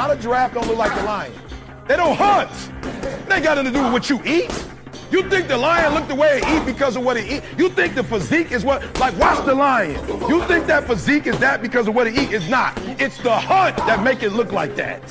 Why the giraffe don't look like the lion? They don't hunt. It ain't got nothing to do with what you eat. You think the lion look the way it eat because of what it eat? You think the physique is what, like watch the lion. You think that physique is that because of what it eat? It's not. It's the hunt that make it look like that.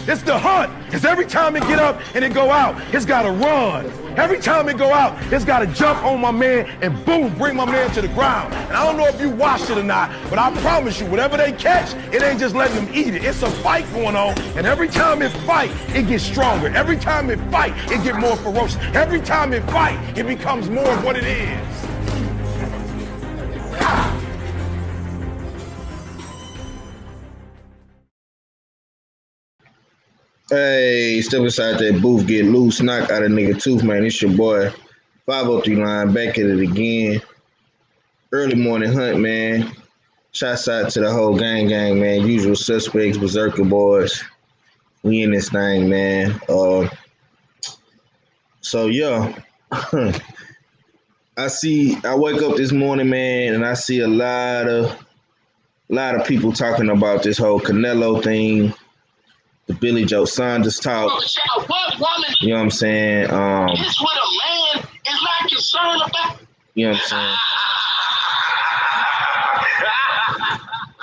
It's the hunt, because every time it get up and it go out, it's got to run. Every time it go out, it's got to jump on my man and boom, bring my man to the ground. And I don't know if you watched it or not, but I promise you, whatever they catch, it ain't just letting them eat it. It's a fight going on, and every time it fight, it gets stronger. Every time it fight, it get more ferocious. Every time it fight, it becomes more of what it is. Hey, step inside that booth, get loose, knock out a nigga tooth, man. It's your boy, 503 line, back at it again. Early morning hunt, man. Shouts out to the whole gang, man. Usual suspects, berserker boys. We in this thing, man. So yeah, I wake up this morning, man, and I see a lot of people talking about this whole Canelo thing. The Billy Joe Saunders talk. You know what I'm saying? It's what a man is not concerned about. You know what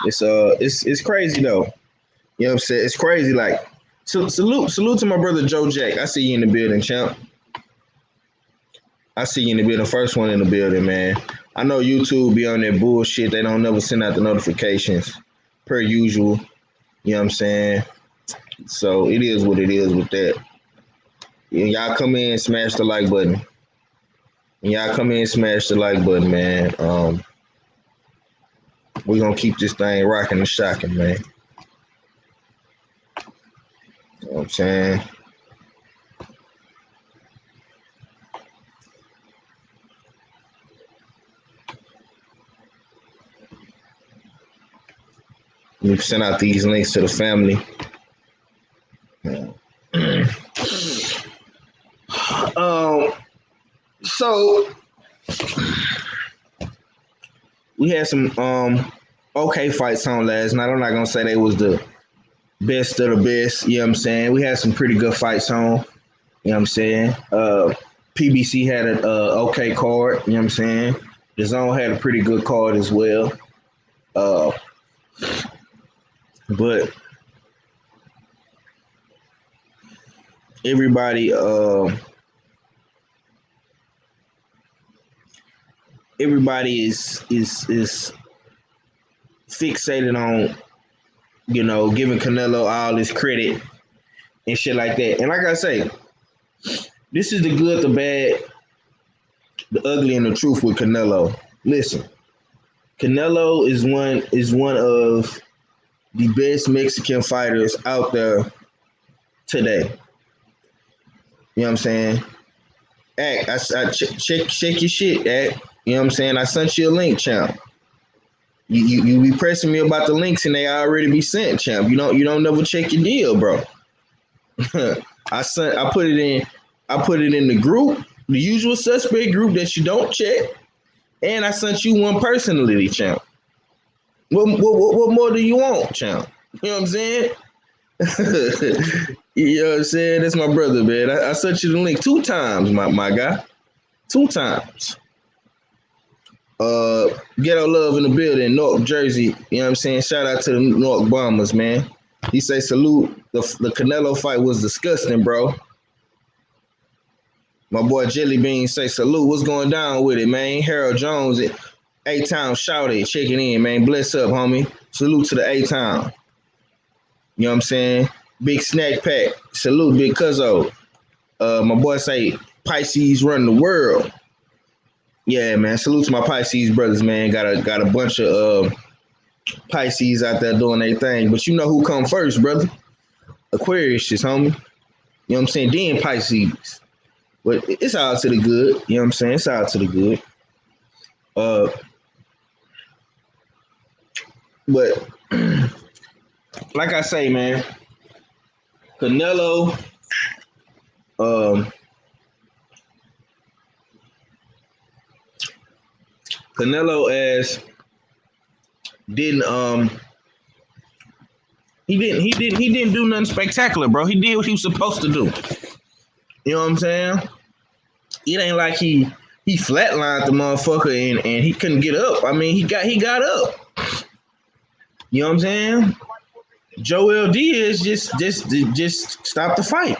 I'm saying? It's crazy though. You know what I'm saying? It's crazy. Like salute to my brother Joe Jack. I see you in the building, champ. I see you in the building. First one in the building, man. I know YouTube be on that bullshit. They don't never send out the notifications per usual. You know what I'm saying? So it is what it is with that. Y'all come in, smash the like button. Man. We're gonna keep this thing rocking and shocking, man. You know what I'm saying? We send out these links to the family. So we had some okay fights on last night. I'm not gonna say they was the best of the best, you know what I'm saying? We had some pretty good fights on, you know what I'm saying? PBC had an okay card, you know what I'm saying? The Zone had a pretty good card as well. But everybody is fixated on, you know, giving Canelo all this credit and shit like that. And like I say, this is the good, the bad, the ugly, and the truth with Canelo. Listen, Canelo is one of the best Mexican fighters out there today. You know what I'm saying? Check your shit, Act. You know what I'm saying? I sent you a link, champ. You be pressing me about the links and they already be sent, champ. You don't never check your deal, bro. I put it in the group, the usual suspect group that you don't check, and I sent you one personally, champ. What more do you want, champ? You know what I'm saying? You know what I'm saying? That's my brother, man. I sent you the link 2 times, my guy. 2 times. Ghetto Love in the building, North Jersey. You know what I'm saying? Shout out to the North Bombers, man. He say salute. The Canelo fight was disgusting, bro. My boy Jelly Bean say salute. What's going down with it, man? Harold Jones at A-Town shouted, checking in, man. Bless up, homie. Salute to the A-Town. You know what I'm saying? Big Snack Pack. Salute, Big Cuzzo. My boy say Pisces run the world. Yeah, man. Salute to my Pisces brothers, man. Got a bunch of Pisces out there doing their thing. But you know who come first, brother? Aquarius, homie. You know what I'm saying? Then Pisces. But it's all to the good. You know what I'm saying? It's all to the good. But like I say, man, Canelo, as didn't He didn't do nothing spectacular, bro. He did what he was supposed to do. You know what I'm saying? It ain't like he flatlined the motherfucker and he couldn't get up. I mean, he got up. You know what I'm saying? Joel Diaz just stopped the fight.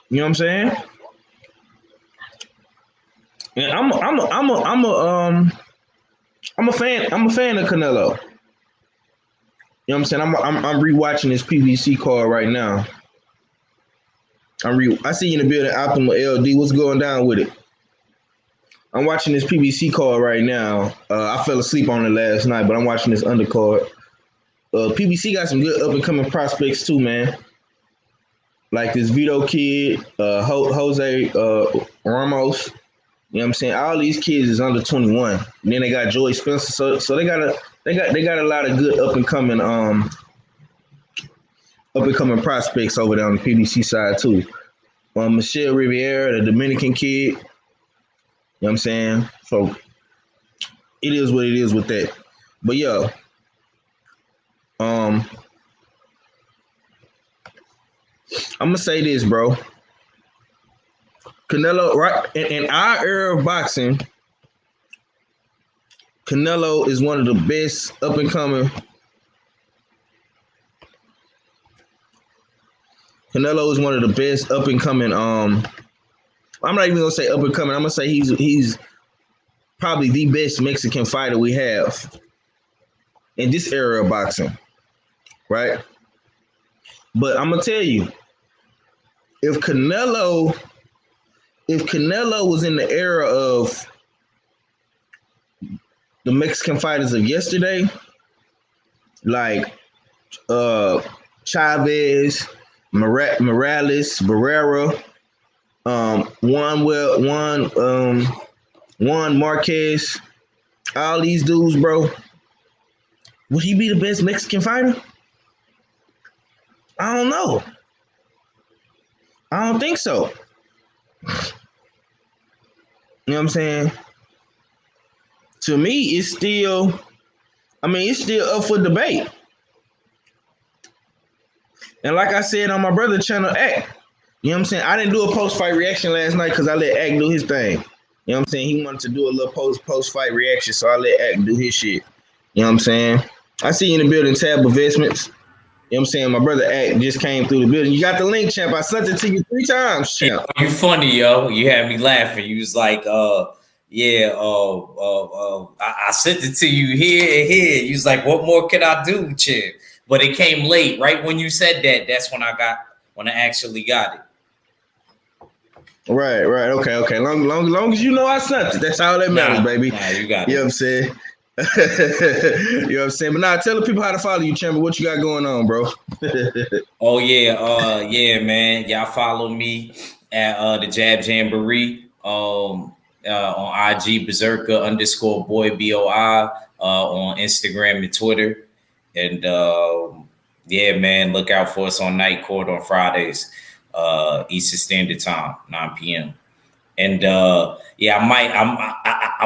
You know what I'm saying? And I'm a fan of Canelo. You know what I'm saying? I'm rewatching this PBC card right now. I see you in the building, Optimal LD. What's going down with it? I'm watching this PBC card right now. I fell asleep on it last night, but I'm watching this undercard. PBC got some good up and coming prospects too, man. Like this Vito kid, Jose Ramos. You know what I'm saying? All these kids is under 21. And then they got Joey Spencer. So they got a lot of good up and coming prospects over there on the PBC side too. Michelle Riviera, the Dominican kid. You know what I'm saying? So it is what it is with that. But yo, I'm gonna say this, bro. Canelo, right in our era of boxing, Canelo is one of the best up and coming. Canelo is one of the best up and coming. I'm not even gonna say up and coming. I'm gonna say he's probably the best Mexican fighter we have in this era of boxing, right? But I'm gonna tell you, if Canelo was in the era of the Mexican fighters of yesterday, like Chavez, Morales, Barrera, Juan Marquez, all these dudes, bro, would he be the best Mexican fighter? I don't know. I don't think so. You know what I'm saying? To me, it's still up for debate. And like I said on my brother channel, Act, you know what I'm saying? I didn't do a post-fight reaction last night because I let Act do his thing. You know what I'm saying? He wanted to do a little post-fight reaction, so I let Act do his shit. You know what I'm saying? I see you in the building, Tab Investments. You know what I'm saying? My brother Act just came through the building. You got the link, champ. I sent it to you 3 times, champ. You funny, yo. You had me laughing. You was like, I sent it to you here and here. You was like, what more can I do, champ? But it came late. Right when you said that, that's when I actually got it. Right. Okay. Long as you know I sent it. That's all that matters, baby. Nah, you got it. You know what I'm saying? You know what I'm saying? But now tell the people how to follow you, champ. What you got going on, bro? Oh yeah, man. Y'all follow me at the Jab Jamboree on IG Berserker_boy BOI on Instagram and Twitter. And yeah, man, look out for us on Night Court on Fridays, Eastern Standard Time, 9 p.m. And yeah, I'm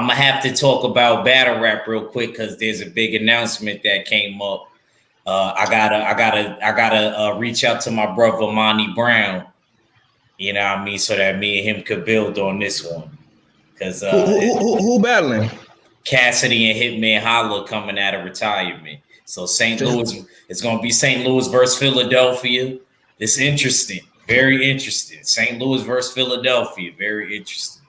gonna have to talk about battle rap real quick because there's a big announcement that came up. I gotta reach out to my brother Monty Brown. You know what I mean, so that me and him could build on this one. Because who battling? Cassidy and Hitman Holla coming out of retirement. So St. Louis, it's gonna be St. Louis versus Philadelphia. It's interesting. Very interesting. St. Louis versus Philadelphia. Very interesting.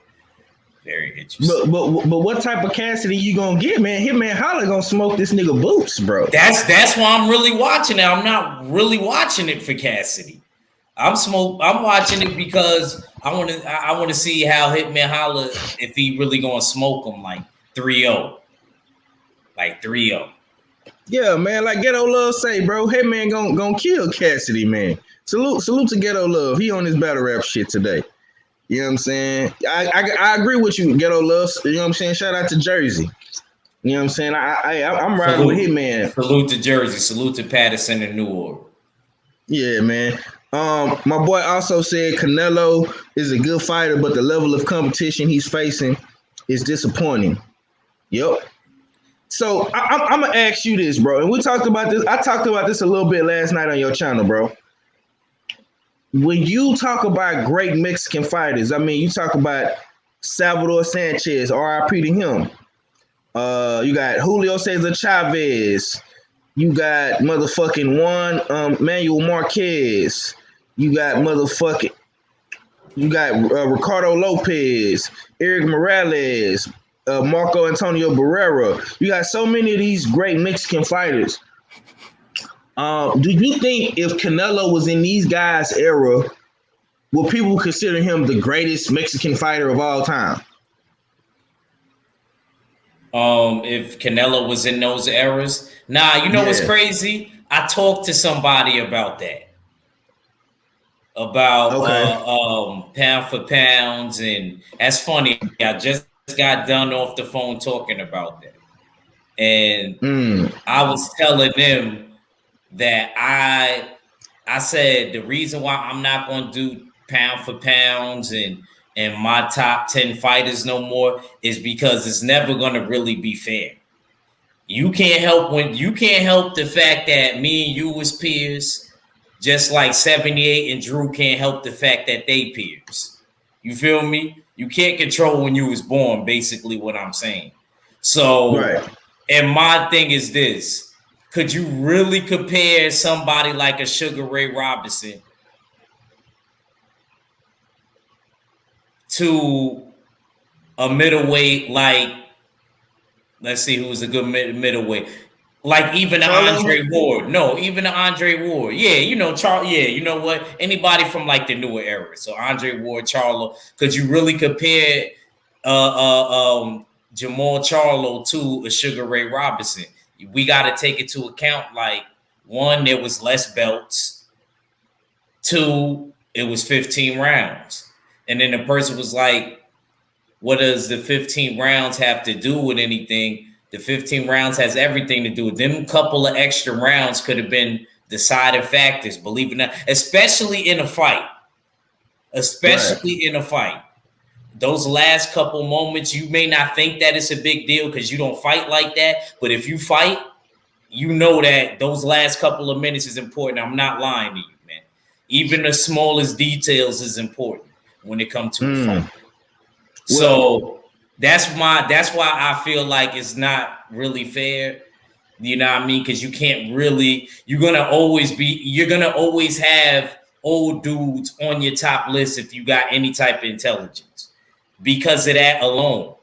Very interesting. But what type of Cassidy you gonna get, man? Hitman Holla gonna smoke this nigga boots, bro. That's why I'm really watching it. I'm not really watching it for Cassidy. I'm watching it because I want to see how Hitman Holla, if he really gonna smoke him like 3-0. Like 3-0. Yeah, man. Like Ghetto Love say, bro. Hitman gonna kill Cassidy, man. Salute to Ghetto Love. He on his battle rap shit today. You know what I'm saying? I agree with you, Ghetto Love. You know what I'm saying? Shout out to Jersey. You know what I'm saying? I'm riding with Hitman. Salute to Jersey. Salute to Patterson and New Orleans. Yeah, man. My boy also said Canelo is a good fighter, but the level of competition he's facing is disappointing. Yep. So I'm gonna ask you this, bro. And we talked about this. I talked about this a little bit last night on your channel, bro. When you talk about great Mexican fighters, I mean, you talk about Salvador Sanchez, RIP to him. You got Julio Cesar Chavez. You got motherfucking Juan Manuel Marquez. You got Ricardo Lopez, Eric Morales, Marco Antonio Barrera. You got so many of these great Mexican fighters. Do you think if Canelo was in these guys' era, would people consider him the greatest Mexican fighter of all time? If Canelo was in those eras, you know what's crazy? I talked to somebody about that. About pound for pounds, and that's funny. I just got done off the phone talking about that, and I was telling them that I said the reason why I'm not going to do pound for pounds and my top 10 fighters no more is because it's never going to really be fair. You can't help the fact that me and you was peers, just like 78 and Drew can't help the fact that they peers. You feel me? You can't control when you was born, basically what I'm saying. So, and my thing is this. Could you really compare somebody like a Sugar Ray Robinson to a middleweight like, let's see who was a good middleweight, like even Andre Ward? No, even Andre Ward. Yeah, you know, yeah, you know what? Anybody from like the newer era. So Andre Ward, Charlo. Could you really compare Jamal Charlo to a Sugar Ray Robinson? We got to take into account, like, one, there was less belts. Two, it was 15 rounds. And then the person was like, what does the 15 rounds have to do with anything? The 15 rounds has everything to do with them. Couple of extra rounds could have been deciding factors, believe it or not, especially in a fight. In a fight. Those last couple moments, you may not think that it's a big deal because you don't fight like that. But if you fight, you know that those last couple of minutes is important. I'm not lying to you, man. Even the smallest details is important when it comes to a fight. So that's why I feel like it's not really fair. You know what I mean? Because you can't really, you're gonna always have old dudes on your top list if you got any type of intelligence. Because of that alone.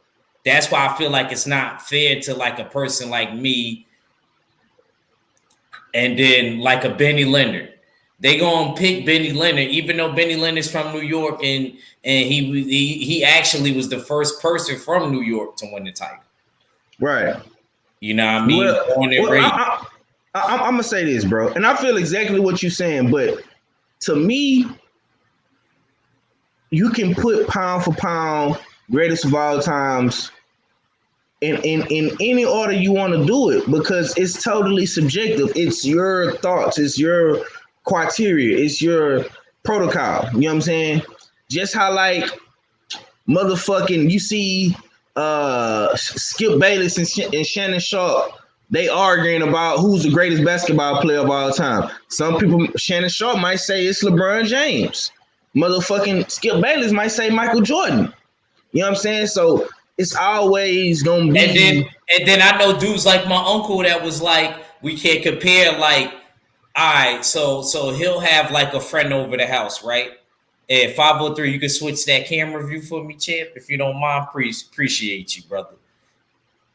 That's why I feel like it's not fair to like a person like me and then like a Benny Leonard. They gonna pick Benny Leonard, even though Benny Leonard's from New York and he actually was the first person from New York to win the title. Right. You know what I mean? I'm gonna say this, bro, and I feel exactly what you're saying, but to me, you can put pound for pound greatest of all times in any order you want to do it because it's totally subjective. It's your thoughts, it's your criteria, it's your protocol. You know what I'm saying? Just how like motherfucking you see Skip Bayless and Shannon Sharp, they arguing about who's the greatest basketball player of all time. Some people, Shannon Sharp might say it's LeBron James. Motherfucking Skip Bayless might say Michael Jordan. You know what I'm saying? So it's always gonna be. And then I know dudes like my uncle that was like, we can't compare. Like, all right, so he'll have like a friend over the house, right? At 503, you can switch that camera view for me, champ, if you don't mind. Appreciate you, brother.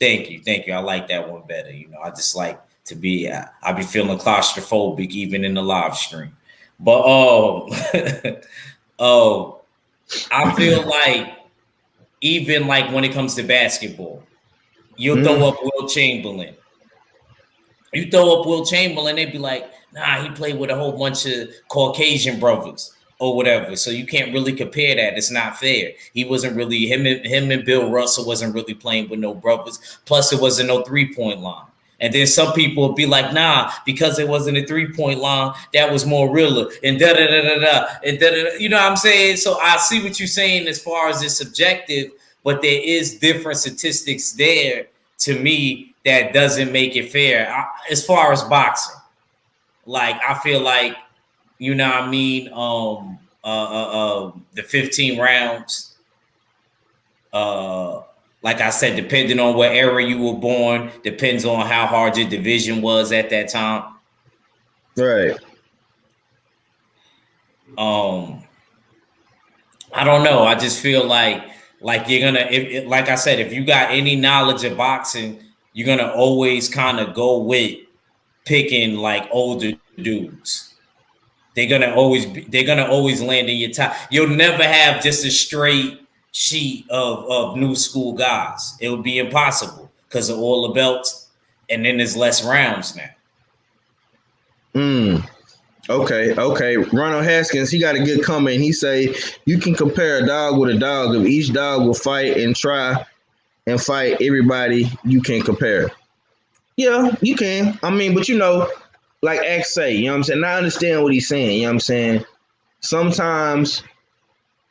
Thank you. I like that one better. You know, I just like to be. I be feeling claustrophobic even in the live stream. But I feel like even like when it comes to basketball, you'll throw up Will Chamberlain. You throw up Will Chamberlain, they'd be like, nah, he played with a whole bunch of Caucasian brothers or whatever. So you can't really compare that. It's not fair. He wasn't really, him and Bill Russell wasn't really playing with no brothers. Plus it wasn't no 3-point line. And then some people would be like, nah, because it wasn't a 3-point line, that was more realer. And da-da-da-da-da. And da-da-da. You know what I'm saying? So I see what you're saying as far as it's subjective, but there is different statistics there to me that doesn't make it fair. As far as boxing, like I feel like, you know what I mean, the 15 rounds, like I said, depending on what era you were born, depends on how hard your division was at that time. Right. I don't know. I just feel like you're gonna, like I said, if you got any knowledge of boxing, you're gonna always kind of go with picking like older dudes. They're gonna always land in your top. You'll never have just a straight sheet of new school guys. It would be impossible because of all the belts, and then there's less rounds now. Okay. Ronald Haskins, he got a good comment. He say you can compare a dog with a dog. If each dog will fight and try and fight everybody, you can compare. Yeah, you can. I mean, but like X say, you know what I'm saying? I understand what he's saying, you know what I'm saying? Sometimes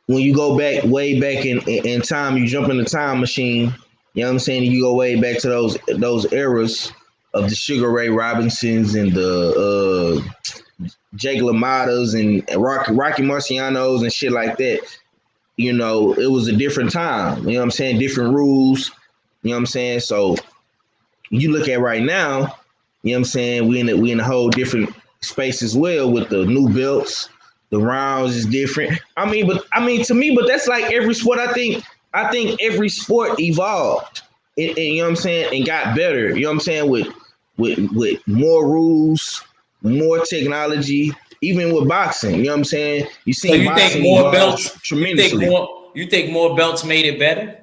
when you go back, way back in time, you jump in the time machine, you know what I'm saying? You go way back to those eras of the Sugar Ray Robinsons and the Jake LaMotta's and Rocky Marciano's and shit like that. It was a different time. You know what I'm saying? Different rules. You know what I'm saying? So you look at right now, you know what I'm saying? We in a whole different space as well with the new belts. The rounds is different. I mean, to me, that's like every sport. I think every sport evolved. And you know what I'm saying? And got better. You know what I'm saying? With more rules, more technology, even with boxing. You know what I'm saying? You see, so you think more belts tremendously. You think more belts made it better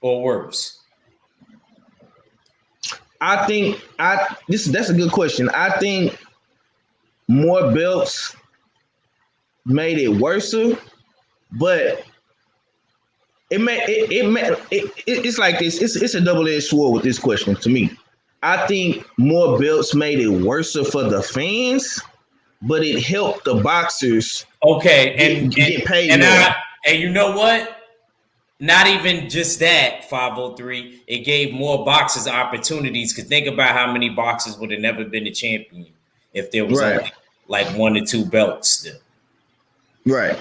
or worse? I think that's a good question. I think more belts made it worse, but it's like this. It's a double-edged sword with this question to me. I think more belts made it worse for the fans, but it helped the boxers. Okay, get paid more. And you know what? Not even just that, 503. It gave more boxers opportunities. Because think about how many boxers would have never been a champion if there was only like 1 or 2 belts still. Right.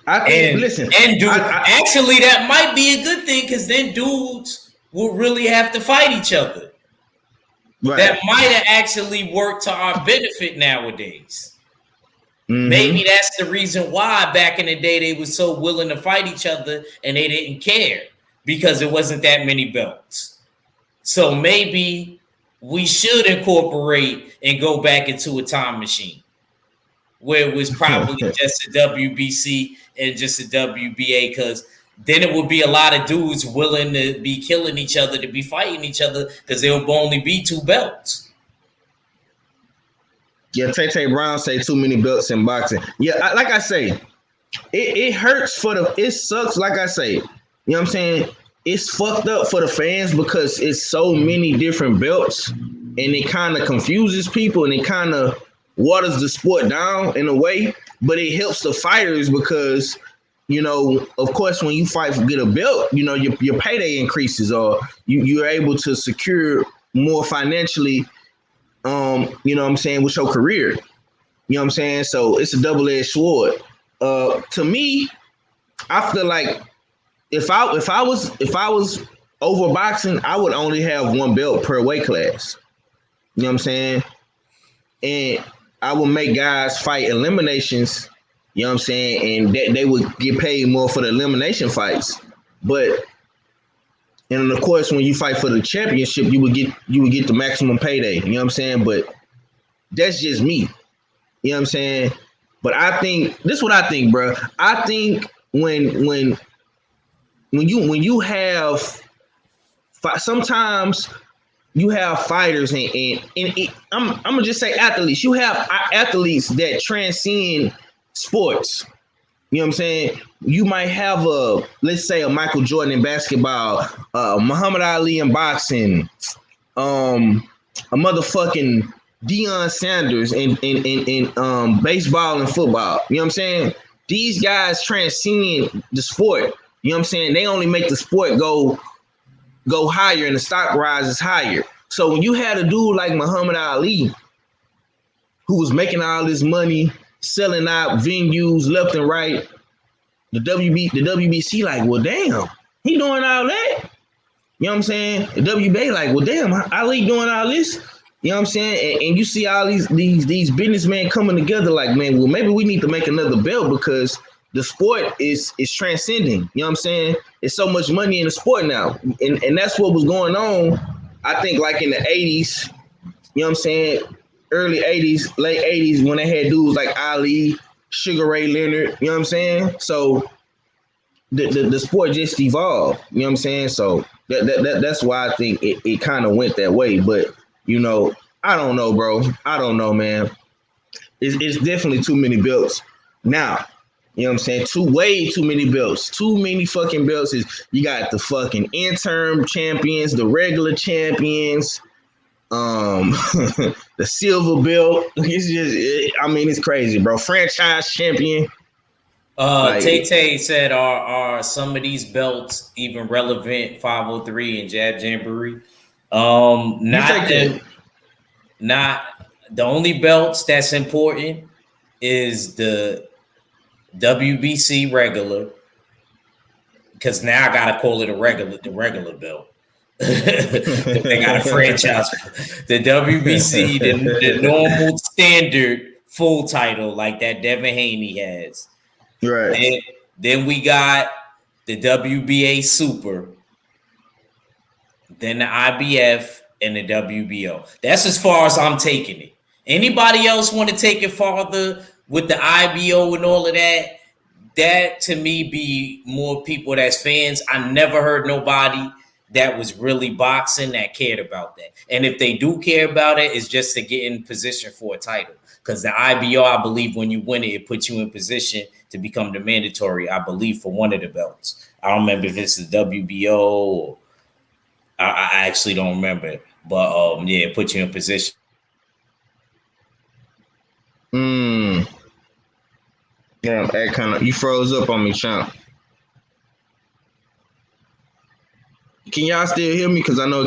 I think. Actually, that might be a good thing because then dudes will really have to fight each other. Right. That might have actually worked to our benefit nowadays. Mm-hmm. Maybe that's the reason why back in the day they were so willing to fight each other and they didn't care because it wasn't that many belts. So maybe we should incorporate and go back into a time machine where it was probably just a WBC and just a WBA, because then it would be a lot of dudes willing to be killing each other, to be fighting each other, because there would only be 2 belts. Yeah, Tay Brown say too many belts in boxing. Yeah, like I say, it hurts it sucks, like I say. You know what I'm saying? It's fucked up for the fans because it's so many different belts and it kind of confuses people and it kind of waters the sport down in a way, but it helps the fighters because, of course, when you fight for get a belt, your payday increases or you're able to secure more financially. You know what I'm saying, with your career. You know what I'm saying? So it's a double-edged sword. To me, I feel like if I was over boxing, I would only have 1 belt per weight class. You know what I'm saying? And I would make guys fight eliminations, you know what I'm saying, and they would get paid more for the elimination fights. And of course, when you fight for the championship, you would get the maximum payday. You know what I'm saying? But that's just me. You know what I'm saying? But I think this is what I think, bro. I think when you have sometimes you have fighters and I'm gonna just say athletes. You have athletes that transcend sports. You know what I'm saying? You might have let's say a Michael Jordan in basketball, Muhammad Ali in boxing, a motherfucking Deion Sanders in baseball and football. You know what I'm saying? These guys transcend the sport. You know what I'm saying? They only make the sport go go higher and the stock rises higher. So when you had a dude like Muhammad Ali, who was making all this money, selling out venues left and right, the WBC like, well, damn, he doing all that. You know what I'm saying? The WBA like, well, damn, Ali doing all this. You know what I'm saying? And you see all these businessmen coming together like, man, well, maybe we need to make another belt because the sport is transcending. You know what I'm saying? It's so much money in the sport now. And that's what was going on, I think, like in the 80s, you know what I'm saying? Early 80s, late 80s, when they had dudes like Ali, Sugar Ray Leonard, you know what I'm saying? So the sport just evolved, you know what I'm saying? So that's why I think it kind of went that way. But, you know, I don't know, bro. I don't know, man. It's definitely too many belts now. You know what I'm saying? Way too many belts. Too many fucking belts. You got the fucking interim champions, the regular champions, the silver belt. It's just, I mean, it's crazy, bro. Franchise champion. Tay said, are some of these belts even relevant? 503 and Jab Jamboree. Not the only belts that's important is the WBC regular, because now I gotta call it the regular belt. They got a franchise. The WBC, the normal standard full title like that Devin Haney has. Right. Then we got the WBA Super, then the IBF and the WBO. That's as far as I'm taking it. Anybody else want to take it farther with the IBO and all of that? That to me be more people that's fans. I never heard nobody that was really boxing that cared about that. And if they do care about it, it's just to get in position for a title. Because the IBO, I believe when you win it, it puts you in position to become the mandatory, I believe, for one of the belts. I don't remember if it's the WBO or I actually don't remember. But yeah, it puts you in position. Yeah, that kind of, you froze up on me, champ. Can y'all still hear me? Because I know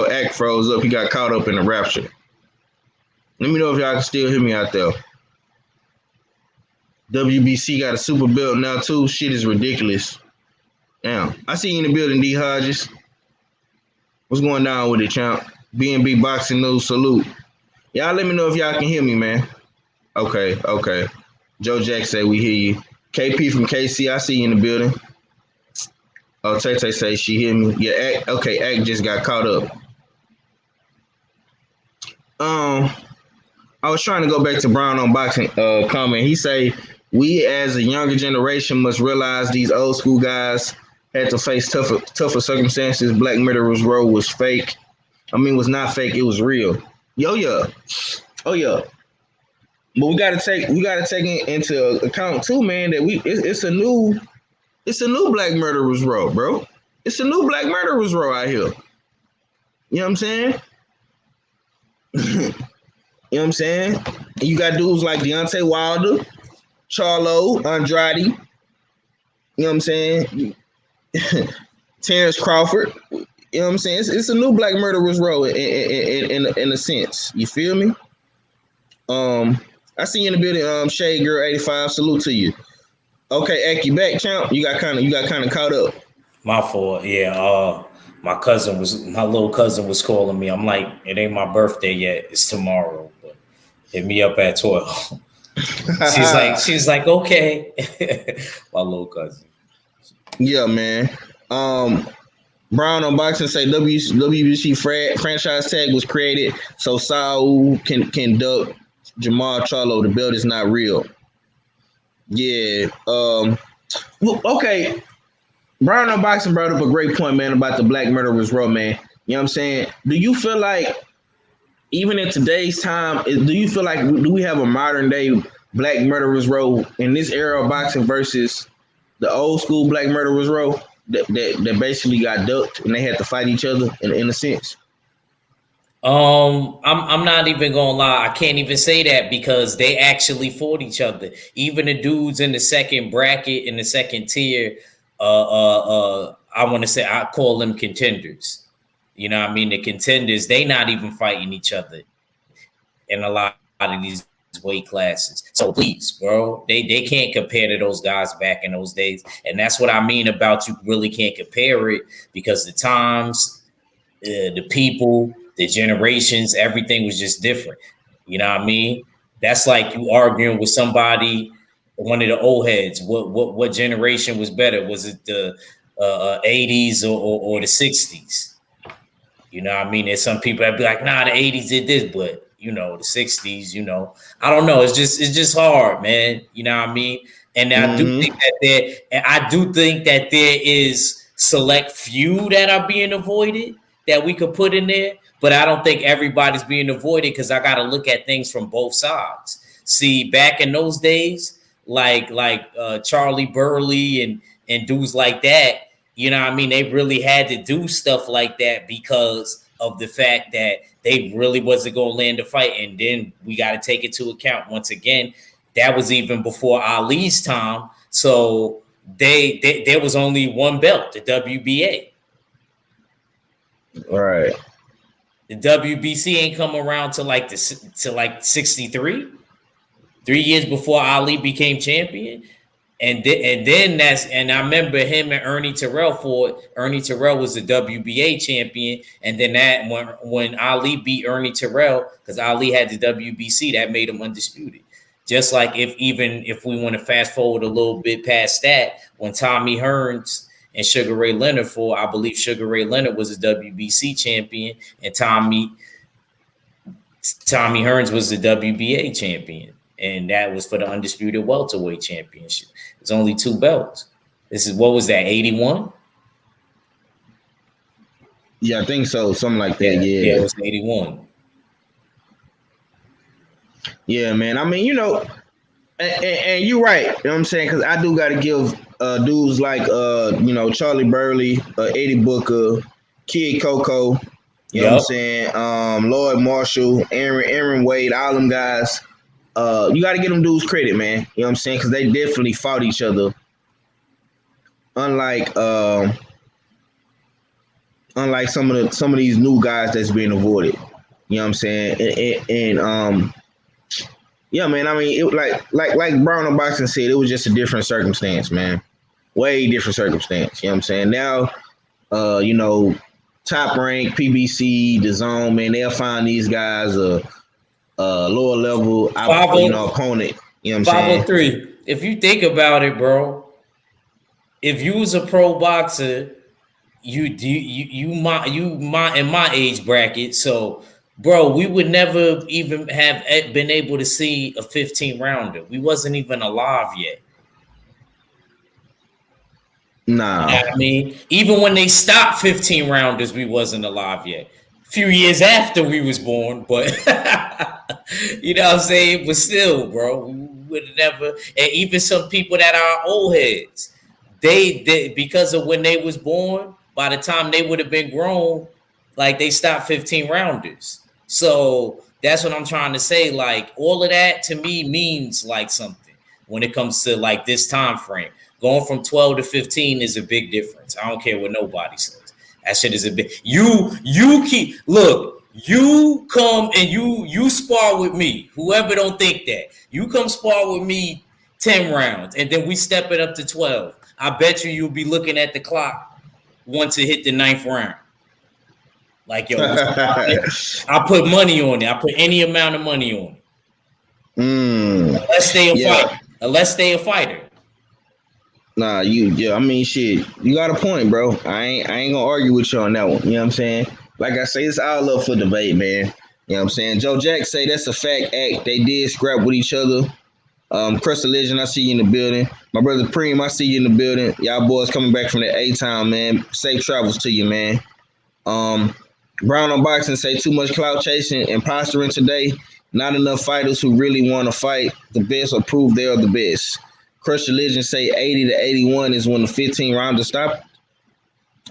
Ack froze up. He got caught up in the rapture. Let me know if y'all can still hear me out there. WBC got a super belt now too. Shit is ridiculous. Damn. I see you in the building, D Hodges. What's going down with it, champ? B&B Boxing News, salute. Y'all let me know if y'all can hear me, man. Okay. Joe Jack say we hear you. KP from KC, I see you in the building. Oh, Tay say she hear me. Yeah, Ack just got caught up. I was trying to go back to Brown on boxing comment. He say we as a younger generation must realize these old school guys had to face tougher circumstances. Black Murderer's Row was fake. I mean, was not fake. It was real. Oh yeah. But we gotta take into account too, man, that it's a new Black Murderer's Row, bro. It's a new Black Murderer's Row out here. You know what I'm saying? You know what I'm saying? And you got dudes like Deontay Wilder, Charlo, Andrade. You know what I'm saying? Terrence Crawford. You know what I'm saying? It's a new Black Murderer's Row in a sense. You feel me? I see you in the building. Shade Girl 85. Salute to you. Okay, Ek, you back, champ? You got kind of caught up. My fault. Yeah. My little cousin was calling me. I'm like, it ain't my birthday yet. It's tomorrow. But hit me up at 12. she's like, okay. My little cousin. Yeah, man. Brown on boxing say WBC franchise tag was created so Saul can duck Jamal Charlo. The belt is not real. Yeah. Well, okay. Brown on boxing brought up a great point, man, about the Black Murderer's Row, man. You know what I'm saying? Do you feel like, even in today's time, do we have a modern day Black Murderer's Row in this era of boxing versus the old school Black Murderer's Row that basically got ducked and they had to fight each other in a sense? I'm not even gonna lie. I can't even say that because they actually fought each other. Even the dudes in the second bracket, in the second tier, I I want to say I call them contenders. You know what I mean? The contenders, they not even fighting each other in a lot of these weight classes. So please, bro, they can't compare to those guys back in those days. And that's what I mean about you really can't compare it, because the times, the people, the generations, everything was just different. You know what I mean? That's like you arguing with somebody, one of the old heads. What generation was better? Was it the 80s or the 60s? You know what I mean? There's some people that be like, nah, the 80s did this, but the 60s, I don't know. It's just hard, man. You know what I mean? And I do think that there is select few that are being avoided that we could put in there, but I don't think everybody's being avoided, because I got to look at things from both sides. See, back in those days, like Charlie Burley and dudes like that, you know what I mean? They really had to do stuff like that because of the fact that they really wasn't going to land a fight. And then we got to take into account, once again, that was even before Ali's time. So there was only one belt, the WBA. Right. The WBC ain't come around to like 63, 3 years before Ali became champion. And then I remember him and Ernie Terrell fought. Ernie Terrell was the WBA champion, and then that when Ali beat Ernie Terrell, because Ali had the WBC, that made him undisputed. Just like if we want to fast forward a little bit past that, when Tommy Hearns and Sugar Ray Leonard fought, I believe Sugar Ray Leonard was the WBC champion, and Tommy Hearns was the WBA champion. And that was for the undisputed welterweight championship. It's only 2 belts. This is, what was that, 81? Yeah, I think so. Something like that. Yeah, it was 81. Yeah, man. I mean, and you're right. You know what I'm saying? Because I do got to give dudes like, Charlie Burley, Eddie Booker, Kid Coco, you know what I'm saying? Lloyd Marshall, Aaron Wade, all them guys. You got to give them dudes credit, man. You know what I'm saying? Because they definitely fought each other. Unlike some of these new guys that's being avoided. You know what I'm saying? And yeah, man. I mean, it like Brown and Boxing said, it was just a different circumstance, man. Way different circumstance. You know what I'm saying? Now, Top Rank, PBC, The Zone, man, they'll find these guys lower level, opponent. You know what I'm saying? 503. If you think about it, bro, if you was a pro boxer, you in my age bracket, so bro, we would never even have been able to see a 15 rounder. We wasn't even alive yet. Nah. You know what I mean, even when they stopped 15 rounders, we wasn't alive yet. A few years after we was born, but you know what I'm saying? But still, bro, we would have never. And even some people that are old heads, they because of when they was born, by the time they would have been grown, like they stopped 15 rounders. So that's what I'm trying to say. Like all of that to me means like something when it comes to like this time frame. Going from 12 to 15 is a big difference. I don't care what nobody says. That shit is a big. You come and you spar with me. Whoever don't think that, you come spar with me 10 rounds, and then we step it up to 12. I bet you'll be looking at the clock once it hit the 9th round. Like, yo, I put money on it. I put any amount of money on it. Unless they a fighter. Nah, I mean, shit, you got a point, bro. I ain't gonna argue with you on that one. You know what I'm saying? Like I say, it's all up for debate, man. You know what I'm saying? Joe Jack say that's a fact act. They did scrap with each other. Crystal Legend, I see you in the building. My brother Preem, I see you in the building. Y'all boys coming back from the A-Town, man. Safe travels to you, man. Brown Unboxing say too much clout chasing and posturing today. Not enough fighters who really want to fight the best or prove they are the best. Crush Religion say 80 to 81 is when the 15 rounders stopped.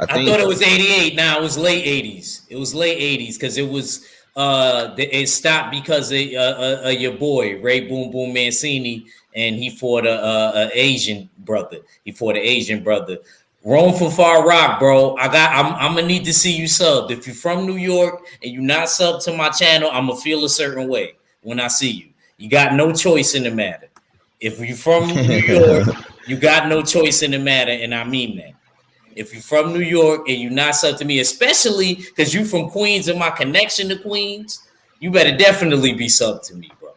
I thought it was 88. Now it was late 80s. It was late 80s because it was it stopped because of your boy Ray Boom Boom Mancini, and he fought a Asian brother. He fought an Asian brother Rome from Far Rock, bro. I'm gonna need to see you subbed. If you're from New York and you're not subbed to my channel, I'm gonna feel a certain way when I see you. You got no choice in the matter. If you're from New York, you got no choice in the matter, and I mean that. If you're from New York and you're not subbed to me, especially because you from Queens and my connection to Queens, you better definitely be subbed to me, bro.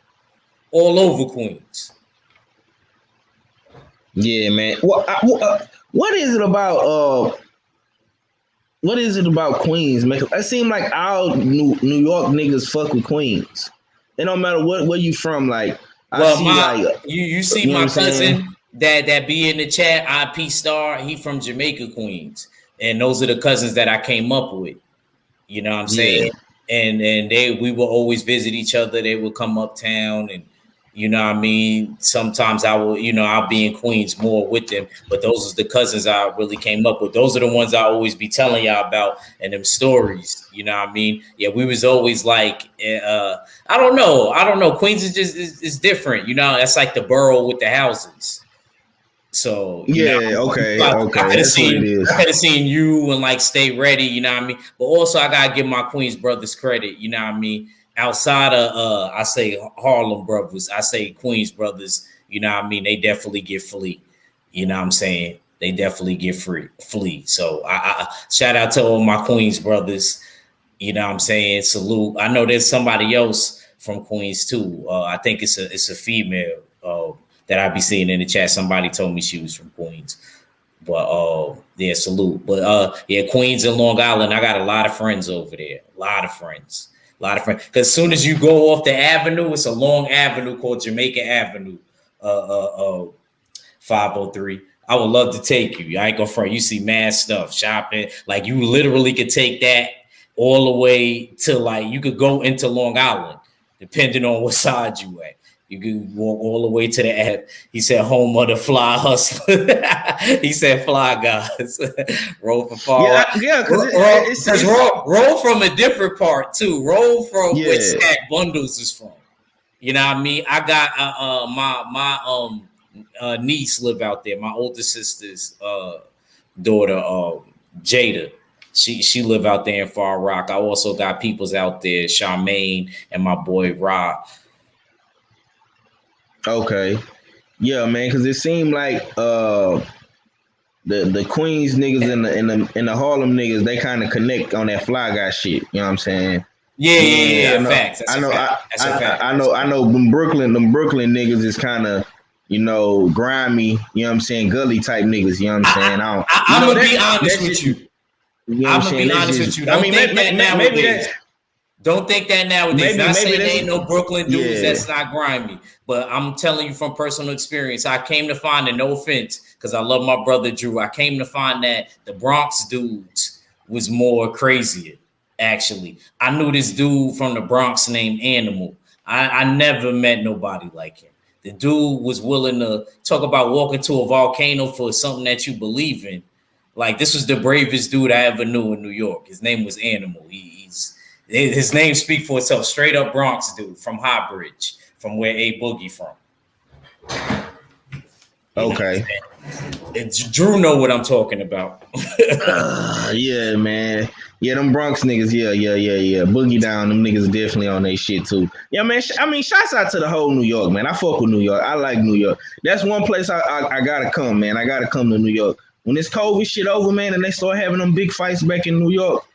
All over Queens. Yeah, man. What is it about Queens, man? It seems like all New York niggas fuck with Queens. It don't matter where you from. Like, you see my cousin that be in the chat, IP Star. He from Jamaica, Queens, and those are the cousins that I came up with. You know what I'm saying? And we will always visit each other. They would come uptown and. You know what I mean? Sometimes I'll be in Queens more with them, but those are the cousins I really came up with. Those are the ones I always be telling y'all about and them stories. You know what I mean? Yeah, we was always like, I don't know. Queens is just is different. You know, that's like the borough with the houses. So okay. I could have seen you and like Stay Ready. You know what I mean? But also I gotta give my Queens brothers credit. You know what I mean? Outside of I say Harlem brothers, I say Queens brothers, you know what I mean? They definitely get flea. You know what I'm saying? They definitely get flea. So I shout out to all my Queens brothers. You know what I'm saying? Salute. I know there's somebody else from Queens too. I think it's a female that I be seeing in the chat. Somebody told me she was from Queens. But yeah, salute. But yeah, Queens and Long Island, I got a lot of friends over there. A lot of friends. Because as soon as you go off the avenue, it's a long avenue called Jamaica Avenue, 503. I would love to take you. I ain't gonna front. You see mad stuff, shopping. Like you literally could take that all the way to like you could go into Long Island, depending on what side you at. You can walk all the way to the app. He said, home of the fly hustler. He said, fly guys. Roll from far. Yeah, because roll from a different part too. Roll from where Stack Bundles is from. You know what I mean? I got my niece live out there. My older sister's daughter, Jada. She live out there in Far Rock. I also got peoples out there, Charmaine and my boy Rob. Okay, yeah, man, because it seemed like the Queens niggas and the Harlem niggas, they kind of connect on that fly guy shit. You know what I'm saying? Yeah. Facts. I know. Them Brooklyn niggas is kind of grimy. You know what I'm saying? Gully type niggas. You know what I'm saying? I'm gonna be honest with you. I'm gonna be honest with you. Don't think that nowadays. Not saying there ain't no Brooklyn dudes that's not grimy, but I'm telling you from personal experience, I came to find, and no offense, because I love my brother Drew, I came to find that the Bronx dudes was more crazier, actually. I knew this dude from the Bronx named Animal. I never met nobody like him. The dude was willing to talk about walking to a volcano for something that you believe in. Like, this was the bravest dude I ever knew in New York. His name was Animal. His name speaks for itself. Straight up Bronx dude from High Bridge, from where A Boogie from. Okay. Drew know what I'm talking about. Yeah, man. Yeah, them Bronx niggas. Yeah. Boogie down. Them niggas definitely on their shit too. Yeah, man. I mean, shouts out to the whole New York, man. I fuck with New York. I like New York. That's one place I gotta come, man. I gotta come to New York. When this COVID shit over, man, and they start having them big fights back in New York,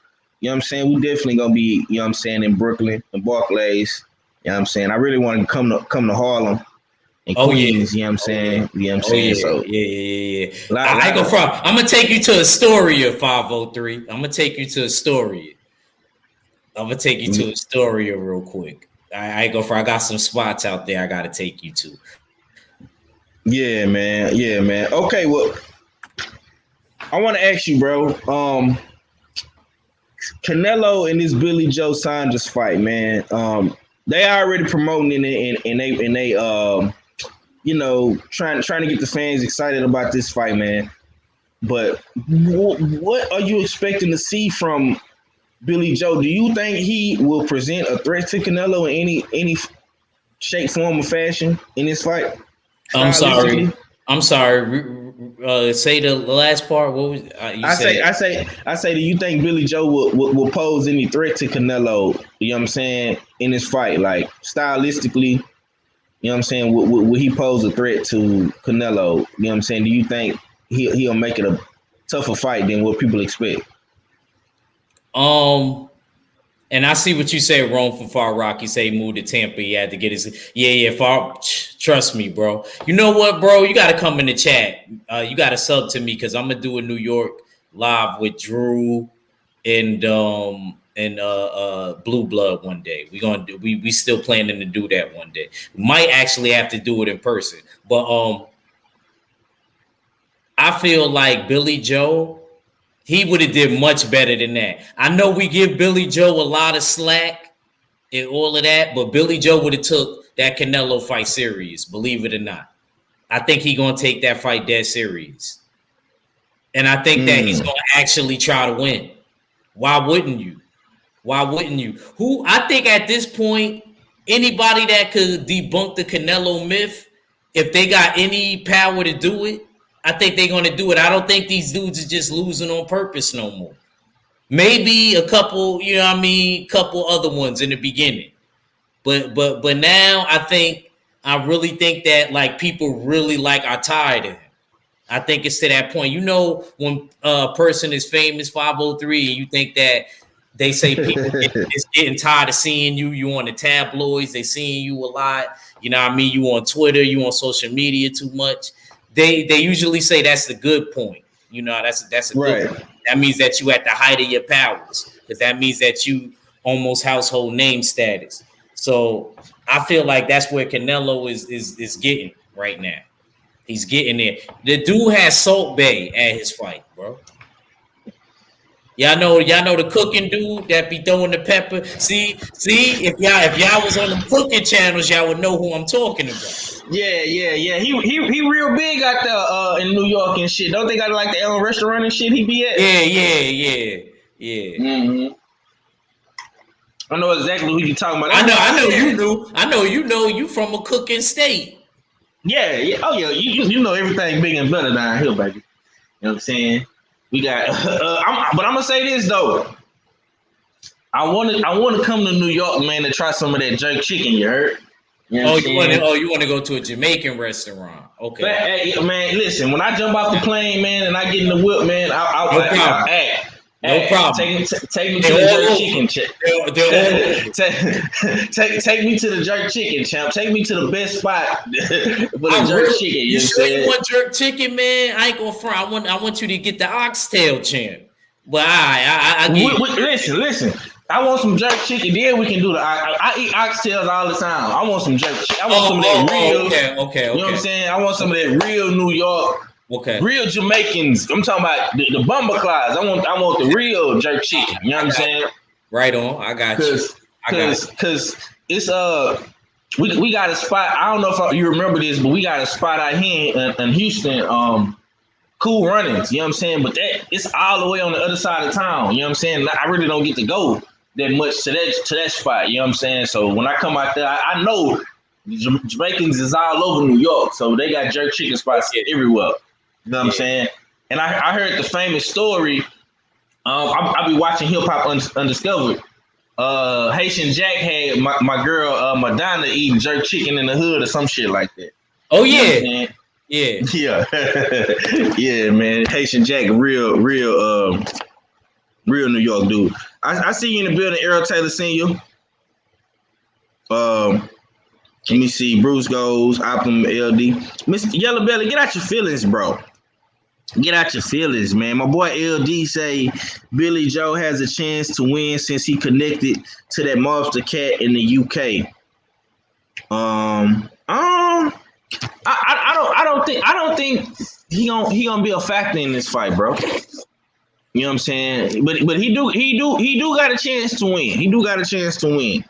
you know what I'm saying? We definitely gonna be, you know what I'm saying, in Brooklyn, in Barclays. You know what I'm saying? I really want to come to Harlem and Queens, you know what I'm saying? You know what I'm saying? So yeah. I go from. I'm gonna take you to Astoria, 503. I'm gonna take you to Astoria. Real quick. I go for. I got some spots out there I gotta take you to. Yeah, man. Okay, well, I want to ask you, bro. Canelo and this Billy Joe Saunders fight, man. They already promoting it, and they trying to get the fans excited about this fight, man. But what are you expecting to see from Billy Joe? Do you think he will present a threat to Canelo in any shape, form, or fashion in this fight? I'm sorry. Say the last part. What was you I say, do you think Billy Joe will pose any threat to Canelo? You know what I'm saying, in this fight, like stylistically. You know what I'm saying? Will he pose a threat to Canelo? You know what I'm saying? Do you think he'll make it a tougher fight than what people expect? And I see what you say, Rome from Far Rock. He say he moved to Tampa. He had to get his Far. Trust me, bro. You know what, bro? You got to come in the chat. You got to sub to me because I'm gonna do a New York live with Drew and Blue Blood one day. We still planning to do that one day. We might actually have to do it in person. But I feel like Billy Joe, he would have did much better than that. I know we give Billy Joe a lot of slack and all of that, but Billy Joe would have took that Canelo fight serious, believe it or not. I think he's gonna take that fight dead serious. And I think that he's gonna actually try to win. Why wouldn't you? Why wouldn't you? Who I think at this point, anybody that could debunk the Canelo myth, if they got any power to do it, I think they're going to do it. I don't think these dudes are just losing on purpose no more. Maybe a couple, couple other ones in the beginning. But now I really think that like people really like are tired of him. I think it's to that point. You know, when a person is famous 503 and you think that they say people is getting tired of seeing you on the tabloids, they seeing you a lot, you know what I mean? You on Twitter, you on social media too much. They usually say that's the good point. You know, that's a good point. That means that you at the height of your powers, because that means that you almost household name status. So I feel like that's where Canelo is getting right now. He's getting there. The dude has Salt Bay at his fight, bro. Y'all know the cooking dude that be throwing the pepper. See, if y'all was on the cooking channels, y'all would know who I'm talking about. Yeah. He real big out there in New York and shit. Don't they got like the Ellen restaurant and shit he be at? Yeah. Mm-hmm. I know exactly who you talking about. I know you do. I know you from a cooking state. Yeah. Oh yeah, you know everything big and better down here, baby. You know what I'm saying? We got, but I'm gonna say this though. I want to come to New York, man, to try some of that jerk chicken. You heard? You know you want to go to a Jamaican restaurant? Okay. But, hey, man, listen. When I jump off the plane, man, and I get in the whip, man, No problem. Take me to the jerk chicken, champ. Take me to the jerk chicken, champ. Take me to the best spot for the jerk chicken. You sure you want jerk chicken, man? I ain't gonna front. I want you to get the oxtail, champ. But I listen. I want some jerk chicken. Then we can do I eat oxtails all the time. I want some jerk chicken. I want some of that real. Okay. You know what I'm saying? I want some of that real New York. Okay. Real Jamaicans. I'm talking about the bumper class. I want the real jerk chicken. You know what I'm saying? Right on. I got you. Because it's we got a spot. I don't know if you remember this, but we got a spot out here in Houston. Cool Runnings. You know what I'm saying? But it's all the way on the other side of town. You know what I'm saying? I really don't get to go that much to that spot. You know what I'm saying? So when I come out there, I know Jamaicans is all over New York, so they got jerk chicken spots everywhere. You know what I'm saying? And I heard the famous story. I be watching Hip Hop Undiscovered. Haitian Jack had my girl Madonna eating jerk chicken in the hood or some shit like that. Oh yeah, yeah, man. Haitian Jack, real New York dude. I see you in the building, Errol Taylor Sr. Let me see. Bruce goes, Optimum LD. Mr. Yellow Belly, get out your feelings, bro. Get out your feelings, man. My boy LD say Billy Joe has a chance to win since he connected to that monster cat in the UK. I don't think he gonna be a factor in this fight, bro. You know what I'm saying? But he do got a chance to win. He do got a chance to win.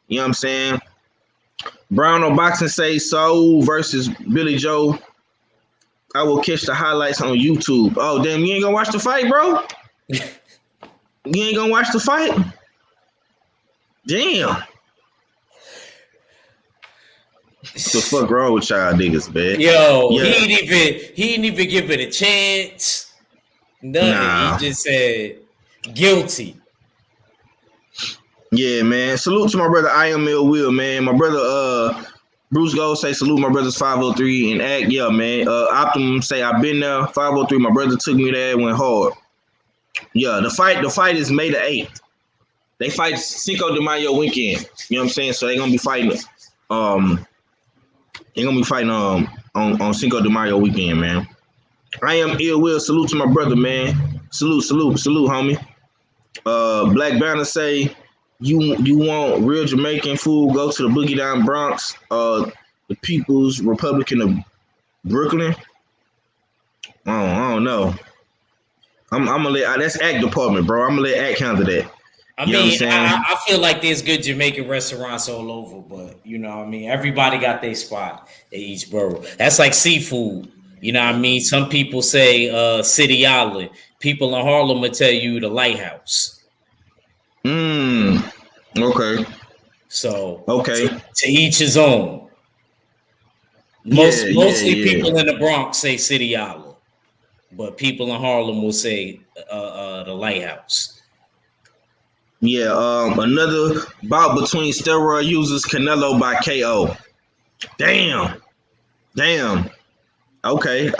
You know what I'm saying? Brown on Boxing say Saul versus Billy Joe. I will catch the highlights on YouTube. Oh, damn, you ain't gonna watch the fight, bro? You ain't gonna watch the fight? Damn. The fuck wrong with y'all niggas, man? Yo, Yeah. he ain't even give it a chance. Nothing. Nah. He just said guilty. Yeah, man. Salute to my brother I Am Ill Will, man. My brother Bruce Gold say salute my brothers 503 and act, yeah, man. Optimum say I've been there. 503, my brother took me there, went hard. Yeah, the fight is May the 8th. They fight Cinco de Mayo weekend. You know what I'm saying? So they're gonna be fighting on Cinco de Mayo weekend, man. I Am Ill Will, salute to my brother, man. Salute, homie. Black Banner say you want real Jamaican food, go to the Boogie Down Bronx, the People's Republican of Brooklyn. I don't know. I'm gonna let that's act department, bro. I'm gonna let act handle that. I feel like there's good Jamaican restaurants all over, but you know what I mean, everybody got their spot in each borough. That's like seafood. You know what I mean? Some people say City Island. People in Harlem will tell you the Lighthouse. Okay. So okay. To each his own. Mostly people in the Bronx say City Island, but people in Harlem will say the Lighthouse. Yeah, another bout between steroid users, Canelo by KO. Damn. Okay.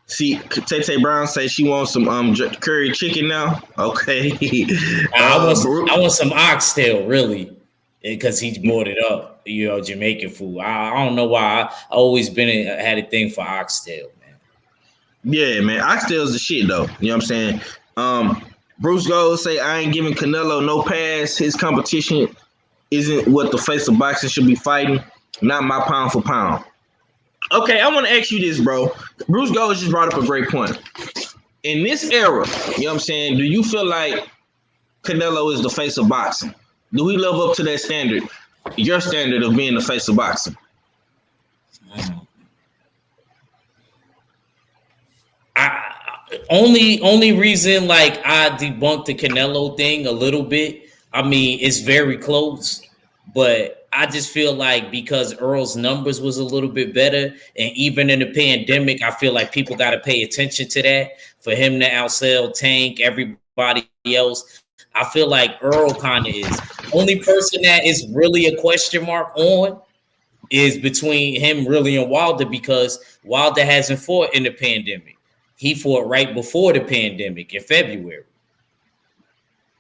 See, Tay Brown say she wants some curry chicken now. Okay. I want some oxtail, really, because he brought it up. You know, Jamaican food. I don't know why. I always had a thing for oxtail, man. Yeah, man. Oxtail's the shit, though. You know what I'm saying? Bruce Gold say I ain't giving Canelo no pass. His competition isn't what the face of boxing should be fighting. Not my pound for pound. Okay, I want to ask you this, bro. Bruce Gold just brought up a great point. In this era, you know what I'm saying, do you feel like Canelo is the face of boxing? Do we live up to that standard? Your standard of being the face of boxing? Only reason like I debunked the Canelo thing a little bit. I mean, it's very close, but I just feel like because Earl's numbers was a little bit better, and even in the pandemic, I feel like people got to pay attention to that. For him to outsell Tank, everybody else, I feel like Earl kind of is. Only person that is really a question mark on is between him really and Wilder, because Wilder hasn't fought in the pandemic. He fought right before the pandemic in February.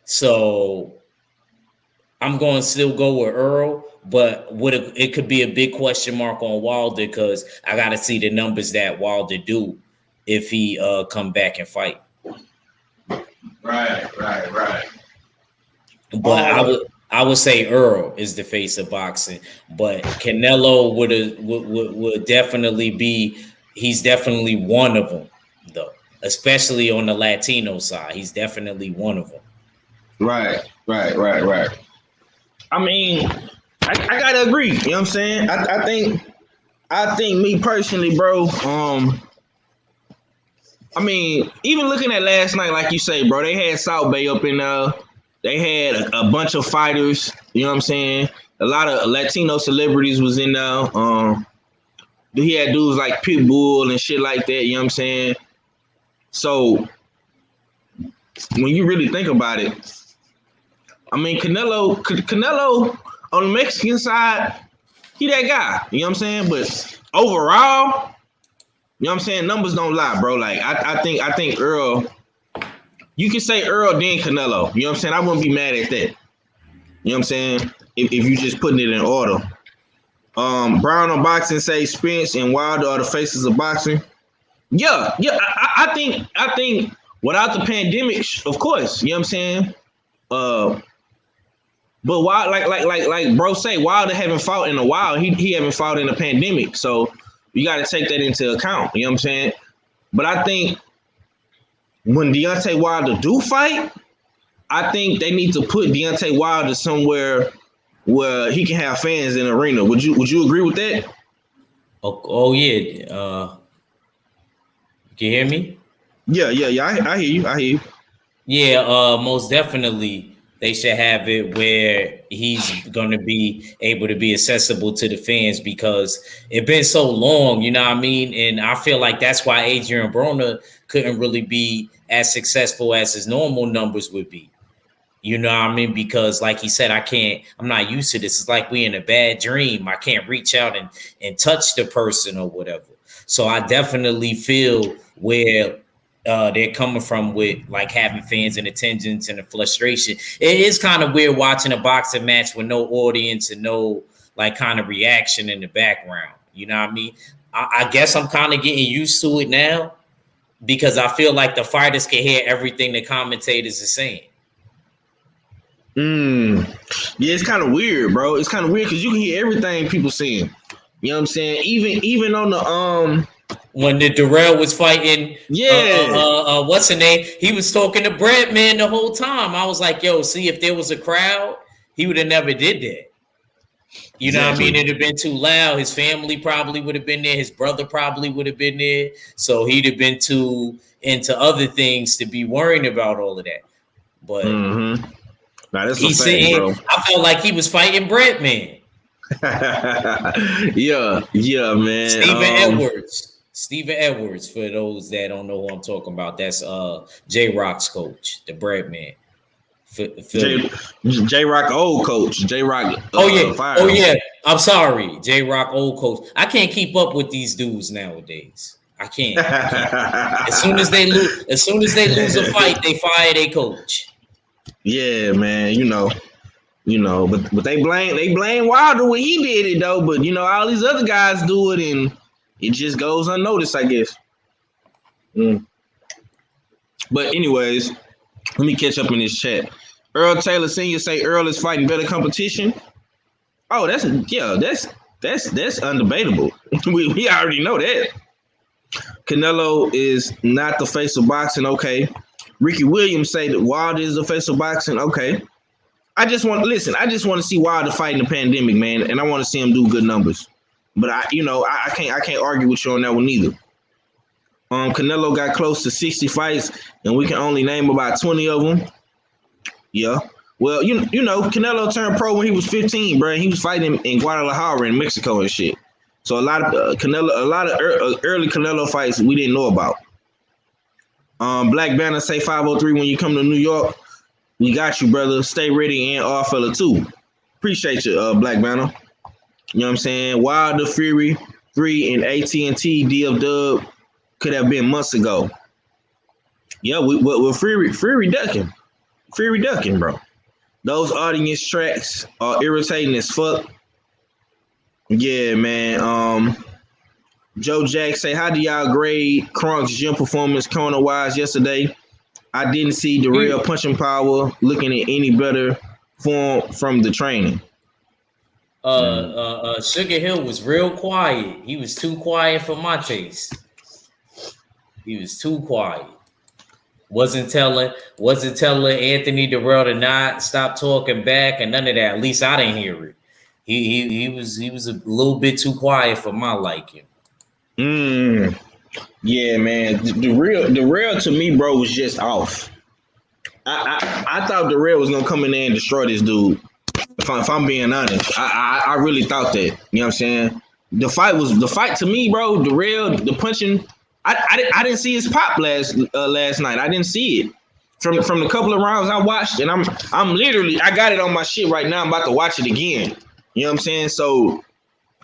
So I'm going to still go with Earl, but it could be a big question mark on Wilder, because I got to see the numbers that Wilder do if he come back and fight. Right. But I would say Earl is the face of boxing, but Canelo would definitely be. He's definitely one of them, though, especially on the Latino side. He's definitely one of them. Right. I mean, I gotta agree. You know what I'm saying? I think me personally, bro. I mean, even looking at last night, like you say, bro, they had South Bay up in there. They had a bunch of fighters. You know what I'm saying? A lot of Latino celebrities was in there. He had dudes like Pitbull and shit like that. You know what I'm saying? So when you really think about it, I mean, Canelo on the Mexican side, he that guy. You know what I'm saying? But overall, you know what I'm saying? Numbers don't lie, bro. Like I think Earl. You can say Earl then Canelo. You know what I'm saying? I wouldn't be mad at that. You know what I'm saying? If you just putting it in order. Brown on boxing say Spence and Wilder are the faces of boxing. Yeah. I think without the pandemic, of course. You know what I'm saying? But why, like bro say, Wilder haven't fought in a while. He haven't fought in a pandemic, so you got to take that into account. You know what I'm saying? But I think when Deontay Wilder do fight, I think they need to put Deontay Wilder somewhere where he can have fans in the arena. Would you agree with that? Oh yeah. Can you hear me? Yeah. I hear you. Yeah, most definitely. they should have it where he's going to be able to be accessible to the fans because it's been so long, you know what I mean? And I feel like that's why Adrian Broner couldn't really be as successful as his normal numbers would be. You know what I mean? Because like he said, I'm not used to this. It's like we in a bad dream. I can't reach out and touch the person or whatever. So I definitely feel where they're coming from with like having fans in attendance and the frustration. It is kind of weird watching a boxing match with no audience and no like kind of reaction in the background. You know what I mean? I guess I'm kind of getting used to it now because I feel like the fighters can hear everything the commentators are saying. Yeah, it's kind of weird, bro. It's kind of weird because you can hear everything people saying. You know what I'm saying? Even on the when the Darrell was fighting, what's the name? He was talking to Breadman the whole time. I was like, yo, see, if there was a crowd, he would have never did that. You know what I mean? It'd have been too loud. His family probably would have been there. His brother probably would have been there. So he'd have been too into other things to be worrying about all of that. But nah, that's he's saying, bro. I felt like he was fighting Breadman. yeah, man. Steven Edwards, for those that don't know who I'm talking about, that's J-Rock's coach, the Breadman. J-Rock old coach. J-Rock. Yeah. I'm sorry, J-Rock old coach. I can't keep up with these dudes nowadays. I can't. As soon as they lose a fight, they fire their coach. Yeah, man. You know, but they blame Wilder when he did it though. But you know, all these other guys do it, and it just goes unnoticed, I guess. But anyways, let me catch up in this chat. Earl Taylor Sr. say Earl is fighting better competition. Oh, that's undebatable. we already know that. Canelo is not the face of boxing. Okay. Ricky Williams say that Wilder is the face of boxing. Okay. I just want to see Wilder fight in the pandemic, man, and I want to see him do good numbers. But I can't argue with you on that one either. Canelo got close to 60 fights, and we can only name about 20 of them. Yeah. Well, you know, Canelo turned pro when he was 15, bro. He was fighting in Guadalajara in Mexico and shit. So a lot of early Canelo fights we didn't know about. Black Banner say 503 when you come to New York. We got you, brother. Stay ready and all fella too. Appreciate you, Black Banner. You know what I'm saying? Wilder, Fury 3 and AT&T DF Dub could have been months ago. Yeah, with Fury ducking. Fury ducking, bro. Those audience tracks are irritating as fuck. Yeah, man. Joe Jack say, how do y'all grade Kronk's gym performance corner-wise yesterday? I didn't see the real punching power looking at any better form from the training. Sugar Hill was real quiet. He was too quiet for my taste. He was too quiet. Wasn't telling Anthony Darrell to not stop talking back and none of that. At least I didn't hear it. He was a little bit too quiet for my liking. Yeah, man. The real to me, bro, was just off. I thought Darrell was gonna come in there and destroy this dude. If I'm being honest, I really thought that. You know what I'm saying? The fight to me, bro. Darrell, the punching. I didn't see his pop last night. I didn't see it from the couple of rounds I watched, and I'm literally I got it on my shit right now. I'm about to watch it again. You know what I'm saying? So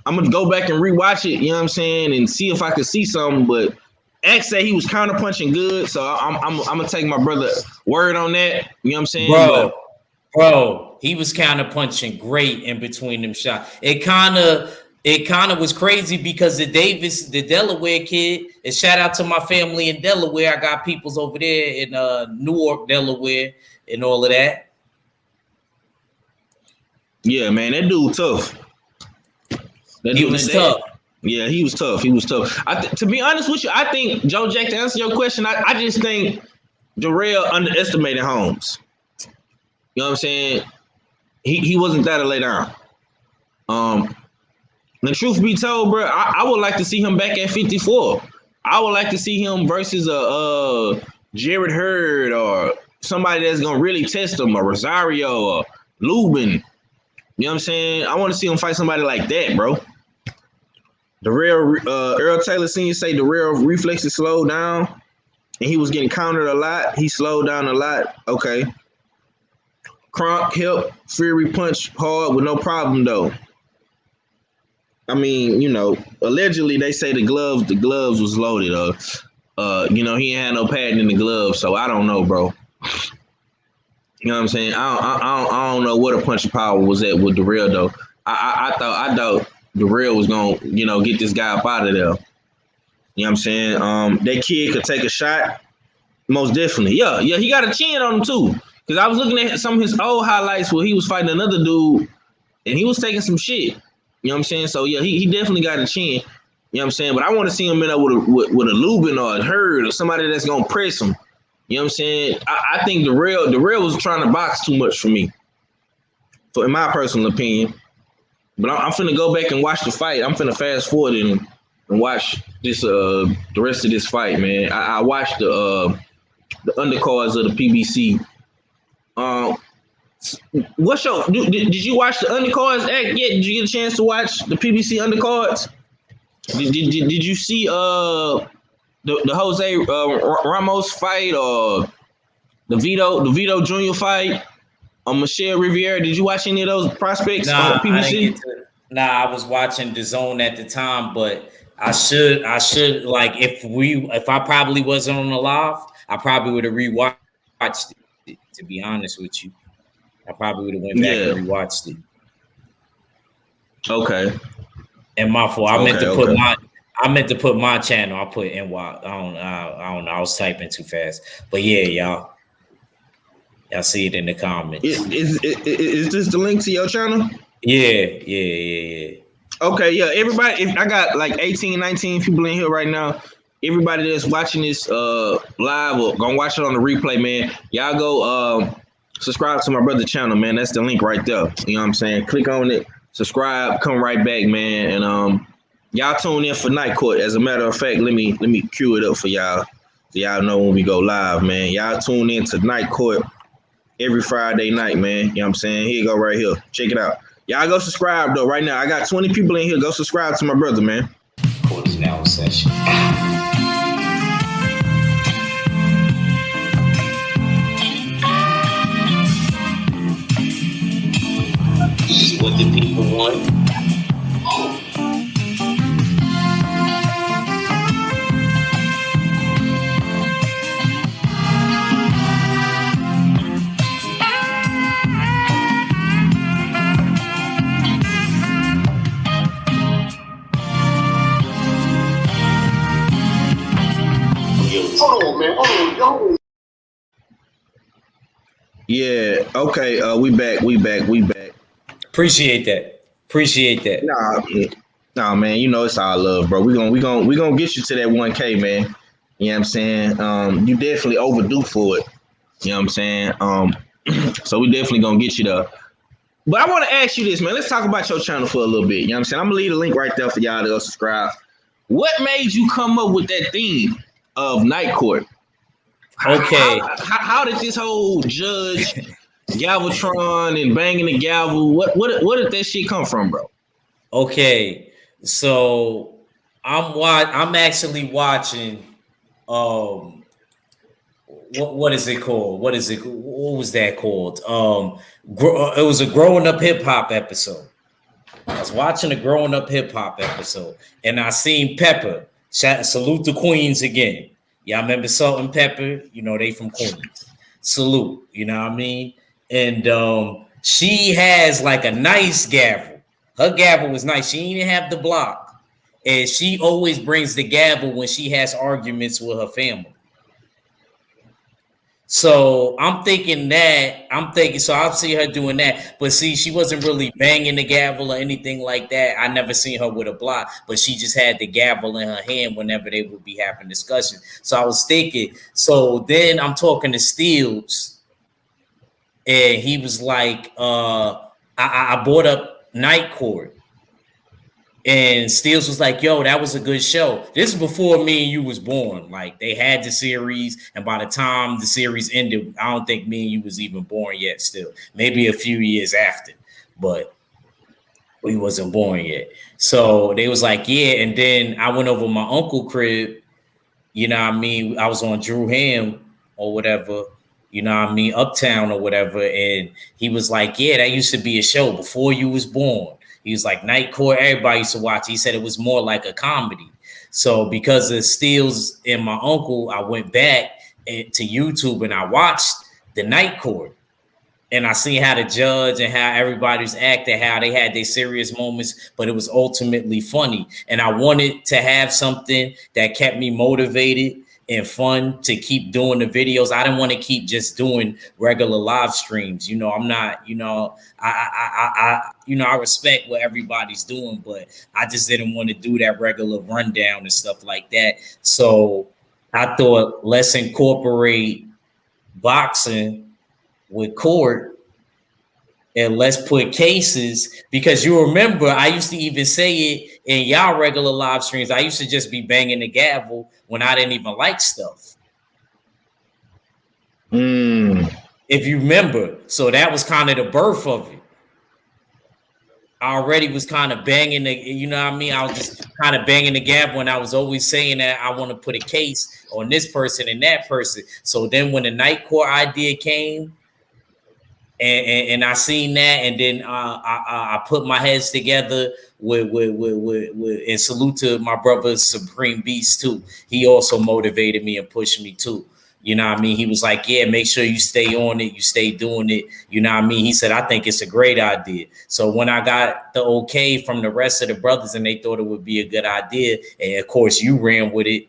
I'm gonna go back and rewatch it. You know what I'm saying, and see if I could see something. But X said he was counter punching good, so I'm gonna take my brother word on that. You know what I'm saying, bro? He was counter punching great in between them shots. It kind of was crazy because the Delaware kid, and shout out to my family in Delaware. I got peoples over there in Newark, Delaware, and all of that. Yeah, man, that dude tough. He was tough. Yeah, he was tough. To be honest with you, I think, Joe Jack, to answer your question, I just think Darrell underestimated Holmes. You know what I'm saying? He wasn't that to lay down. The truth be told, bro, I would like to see him back at 54. I would like to see him versus Jared Hurd or somebody that's gonna really test him, a Rosario or Lubin. You know what I'm saying? I want to see him fight somebody like that, bro. The real Earl Taylor Sr. say the real reflexes slowed down, and he was getting countered a lot. He slowed down a lot. Okay. Kronk hip, Fury punch hard with no problem though. I mean, you know, allegedly they say the gloves was loaded. You know, he ain't had no padding in the gloves, so I don't know, bro. You know what I'm saying? I don't know what a punch of power was at with Darrell though. I thought Darrell was gonna, you know, get this guy up out of there. You know what I'm saying? That kid could take a shot, most definitely. Yeah, he got a chin on him too. Cause I was looking at some of his old highlights where he was fighting another dude, and he was taking some shit. You know what I'm saying? So yeah, he definitely got a chin. You know what I'm saying? But I want to see him in there with a Lubin or a Hurd or somebody that's gonna press him. You know what I'm saying? I think Darrell was trying to box too much for me, so in my personal opinion. But I'm finna go back and watch the fight. I'm finna fast forward and watch this the rest of this fight, man. I watched the undercards of the PBC. Did you watch the undercards act yet? Did you get a chance to watch the PBC undercards? Did you see the Jose Ramos fight or the Vito Jr. fight on Michelle Riviera? Did you watch any of those prospects on PBC? I was watching the Zone at the time, but I should like if I probably wasn't on the live, I probably would have rewatched it, to be honest with you. I probably would have went back and rewatched it. Okay. And my fault. I meant to put my channel. I put NY. I don't know. I was typing too fast. But yeah, y'all see it in the comments. Is this the link to your channel? Yeah. Okay, yeah. Everybody, if I got like 18, 19 people in here right now. Everybody that's watching this live or gonna watch it on the replay, man. Y'all go subscribe to my brother's channel, man. That's the link right there. You know what I'm saying? Click on it, subscribe, come right back, man. And y'all tune in for Night Court. As a matter of fact, let me cue it up for y'all so y'all know when we go live, man. Y'all tune in to Night Court every Friday night, man. You know what I'm saying? Here you go right here. Check it out. Y'all go subscribe though right now. I got 20 people in here. Go subscribe to my brother, man. Court is now in session. This is what the people want. Hold on, man. Hold on. Yeah. Okay. We back. Appreciate that. Nah, man. You know it's all love, bro. We gonna get you to that 1K, man. You know what I'm saying? You definitely overdue for it. You know what I'm saying? So we definitely gonna get you there. But I want to ask you this, man. Let's talk about your channel for a little bit. You know what I'm saying? I'm gonna leave the link right there for y'all to go subscribe. What made you come up with that theme of Night Court? Okay. How did this whole judge Galvatron and banging the gavel? What did that shit come from, bro? Okay, so I'm actually watching. What is it called? What was that called? It was a growing up hip hop episode. I was watching a growing up hip hop episode, and I seen Pepper. Salute the Queens again. Y'all remember Salt and Pepper? You know, they from Queens. Salute, you know what I mean? And she has like a nice gavel. Her gavel was nice. She didn't have the block. And she always brings the gavel when she has arguments with her family. So I'm thinking, so I'll see her doing that. But see, she wasn't really banging the gavel or anything like that. I never seen her with a block, but she just had the gavel in her hand whenever they would be having discussion. So I was thinking, so then I'm talking to Steels, and he was like, I brought up Night Court. And Steels was like, yo, that was a good show. This is before me and you was born. Like, they had the series, and by the time the series ended, I don't think me and you was even born yet still. Maybe a few years after, but we wasn't born yet. So they was like, yeah. And then I went over to my uncle crib, you know what I mean? I was on Drew Ham or whatever, you know what I mean, Uptown or whatever. And he was like, yeah, that used to be a show before you was born. He was like, Night Court, everybody used to watch. He said it was more like a comedy. So because of Steels and my uncle, I went back to YouTube and I watched the Night Court. And I seen how the judge and how everybody's acting, how they had their serious moments, but it was ultimately funny. And I wanted to have something that kept me motivated and fun to keep doing the videos. I didn't want to keep just doing regular live streams. You know, I'm not, you know, I respect what everybody's doing, but I just didn't want to do that regular rundown and stuff like that. So I thought, let's incorporate boxing with court, and let's put cases, because you remember I used to even say it in y'all regular live streams. I used to just be banging the gavel when I didn't even like stuff. If you remember. So that was kind of the birth of it. I already was kind of banging the, you know what I mean? I was just kind of banging the gavel, and I was always saying that I want to put a case on this person and that person. So then when the Night Court idea came, and I seen that, and then I put my heads together with and salute to my brother Supreme Beast too. He also motivated me and pushed me too. You know what I mean? He was like, yeah, make sure you stay on it, you stay doing it. You know what I mean? He said, I think it's a great idea. So when I got the okay from the rest of the brothers and they thought it would be a good idea, and of course you ran with it,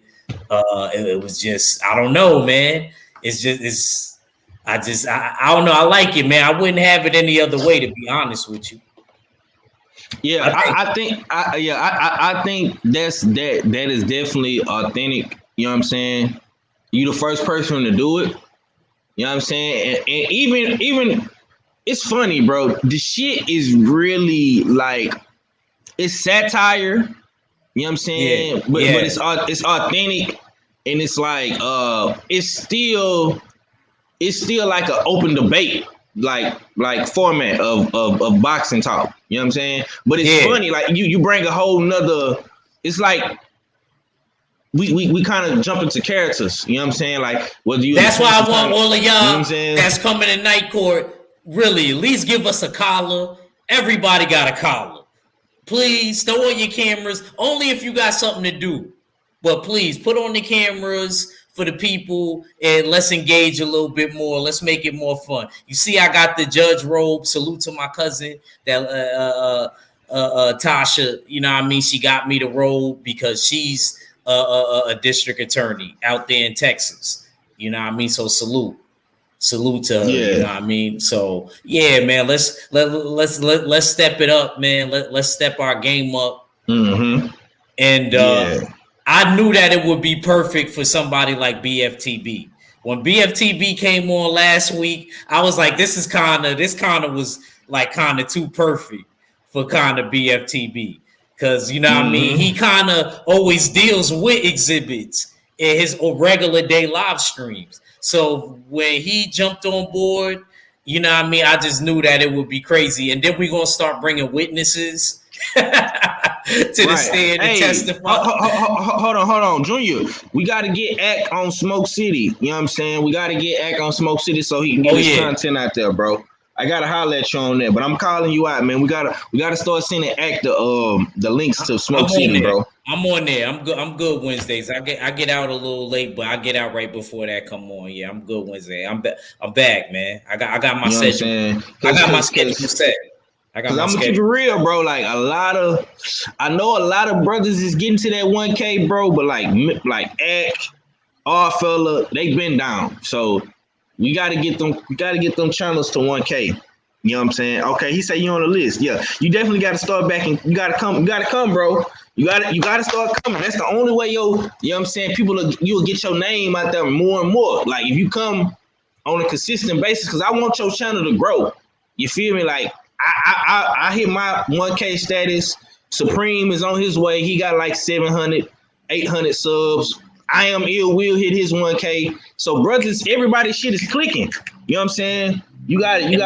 it was just, I don't know, man. I don't know. I like it, man. I wouldn't have it any other way, to be honest with you. Yeah, I think that is definitely authentic. You know what I'm saying? You the first person to do it. You know what I'm saying? And even it's funny, bro. The shit is really like, it's satire. You know what I'm saying? Yeah, but it's authentic, and it's like it's still like an open debate, like format of boxing talk. You know what I'm saying? But it's funny, like you bring a whole nother. It's like we kind of jump into characters. You know what I'm saying? Like, whether you. That's why I want all of y'all you know that's coming to Night Court. Really, at least give us a collar. Everybody got a collar. Please throw on your cameras. Only if you got something to do. But please put on the cameras for the people, and let's engage a little bit more. Let's make it more fun. You see, I got the judge robe. Salute to my cousin, that Tasha. You know what I mean? She got me the robe because she's a district attorney out there in Texas. You know what I mean? So salute to her. Yeah. You know what I mean? So yeah, man. Let's step it up, man. Let's step our game up. Mm-hmm. And I knew that it would be perfect for somebody like BFTB. When BFTB came on last week, I was like, this kind of was like kind of too perfect for kind of BFTB. Because, you know what I mean? He kind of always deals with exhibits in his regular day live streams. So when he jumped on board, you know what I mean? I just knew that it would be crazy. And then we're going to start bringing witnesses to the stand to testify. Hold on, Junior. We got to get Act on Smoke City. You know what I'm saying? We got to get Act on Smoke City so he can get his content out there, bro. I gotta holler at you on that, but I'm calling you out, man. We gotta start sending Act the links to Smoke City, bro. I'm on there. I'm good Wednesdays. I get out a little late, but I get out right before that come on. Yeah, I'm good Wednesday. I'm back, man. I got my schedule. I got my schedule set. I'm gonna keep it real, bro. Like I know a lot of brothers is getting to that 1K, bro. But like Act, all fella, they been down. So we gotta get them channels to 1K. You know what I'm saying? Okay, he said you on the list. Yeah, you definitely gotta start back and you gotta come, bro. You gotta start coming. That's the only way, you know what I'm saying? You'll get your name out there more and more. Like if you come on a consistent basis, because I want your channel to grow. You feel me? Like I hit my 1K status Supreme is on his way. He got like 700, 800 subs. I Am Ill Will hit his 1K. So brothers, everybody shit is clicking. You know what I'm saying? You gotta get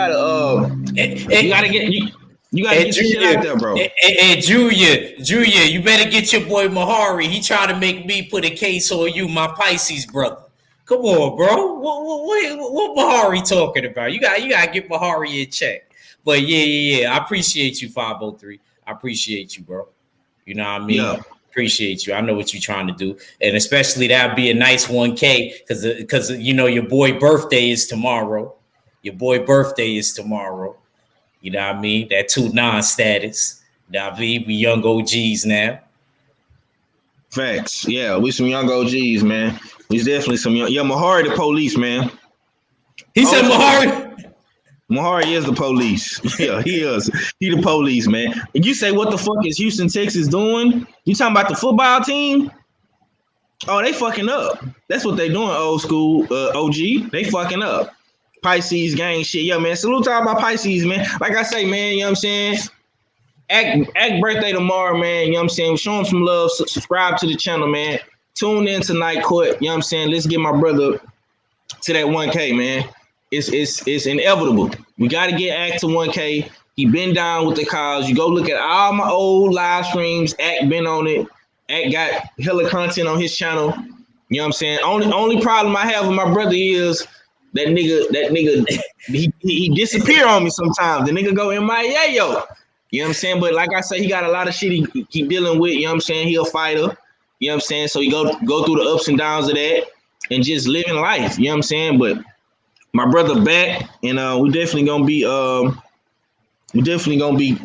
the shit out there, bro. And Junior, you better get your boy Mahari. He trying to make me put a case on you, my Pisces brother. Come on, bro. What Mahari talking about? You gotta get Mahari in check. But yeah. I appreciate you, 503. I appreciate you, bro. You know what I mean? Yeah. Appreciate you. I know what you're trying to do, and especially that'd be a nice 1K because you know your boy birthday is tomorrow. Your boy birthday is tomorrow. You know what I mean? That 2-9 status. You know what I mean? We young OGs now. Facts. Yeah, we some young OGs, man. We's definitely some young. Yeah, Mahari the police, man. He said Mahari. Mahari is the police. Yeah, he is. He the police, man. And you say, what the fuck is Houston, Texas doing? You talking about the football team? Oh, they fucking up. That's what they doing, old school OG. They fucking up. Pisces gang shit. Yeah, man. Salute to all my Pisces, man. Like I say, man, you know what I'm saying? Act birthday tomorrow, man. You know what I'm saying? Show him some love. Subscribe to the channel, man. Tune in to Night Court. You know what I'm saying? Let's get my brother to that 1K, man. It's inevitable. We got to get Act to 1K. He been down with the cause. You go look at all my old live streams. Act been on it. Act got hella content on his channel. You know what I'm saying? Only problem I have with my brother is that nigga, he disappear on me sometimes. The nigga go MIA, yo. You know what I'm saying? But like I say, he got a lot of shit he dealing with. You know what I'm saying? He a fighter. You know what I'm saying? So he go through the ups and downs of that and just living life. You know what I'm saying? But my brother back, and we definitely gonna be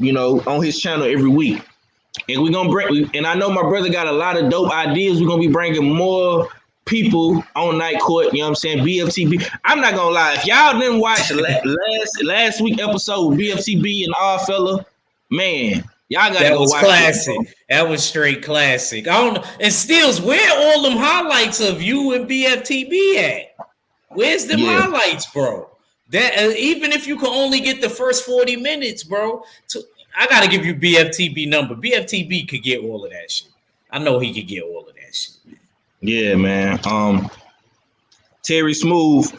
you know, on his channel every week, and we gonna bring. And I know my brother got a lot of dope ideas. We're gonna be bringing more people on Night Court. You know what I'm saying? BFTB. I'm not gonna lie. If y'all didn't watch last week episode with BFTB and All Fella, man, y'all gotta go watch. That was classic. That was straight classic. I don't know. And Steels, where all them highlights of you and BFTB at? Where's the highlights, bro? That even if you can only get the first 40 minutes, bro, I gotta give you BFTB number. BFTB could get all of that shit. I know he could get all of that shit. Yeah, man. Terry Smooth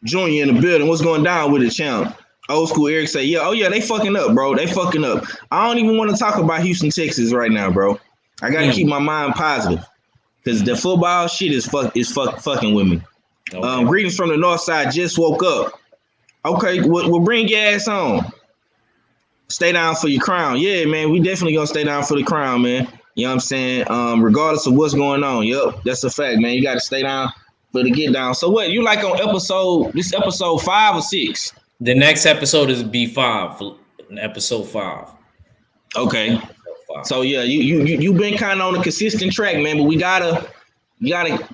Jr. in the building. What's going down with the channel? Old school Eric say, yeah, oh yeah, they fucking up, bro. They fucking up. I don't even want to talk about Houston, Texas right now, bro. I gotta keep my mind positive because the football shit is fucking with me. Okay. Greetings from the north side. Just woke up. Okay, we'll bring your ass on. Stay down for your crown. Yeah, man, we definitely gonna stay down for the crown, man. You know what I'm saying? Regardless of what's going on. Yep, that's a fact, man. You got to stay down for the get down. So what, you like on episode 5 or 6? The next episode is B5, episode 5. Okay. Episode 5. So yeah, you been kind of on a consistent track, man, but you gotta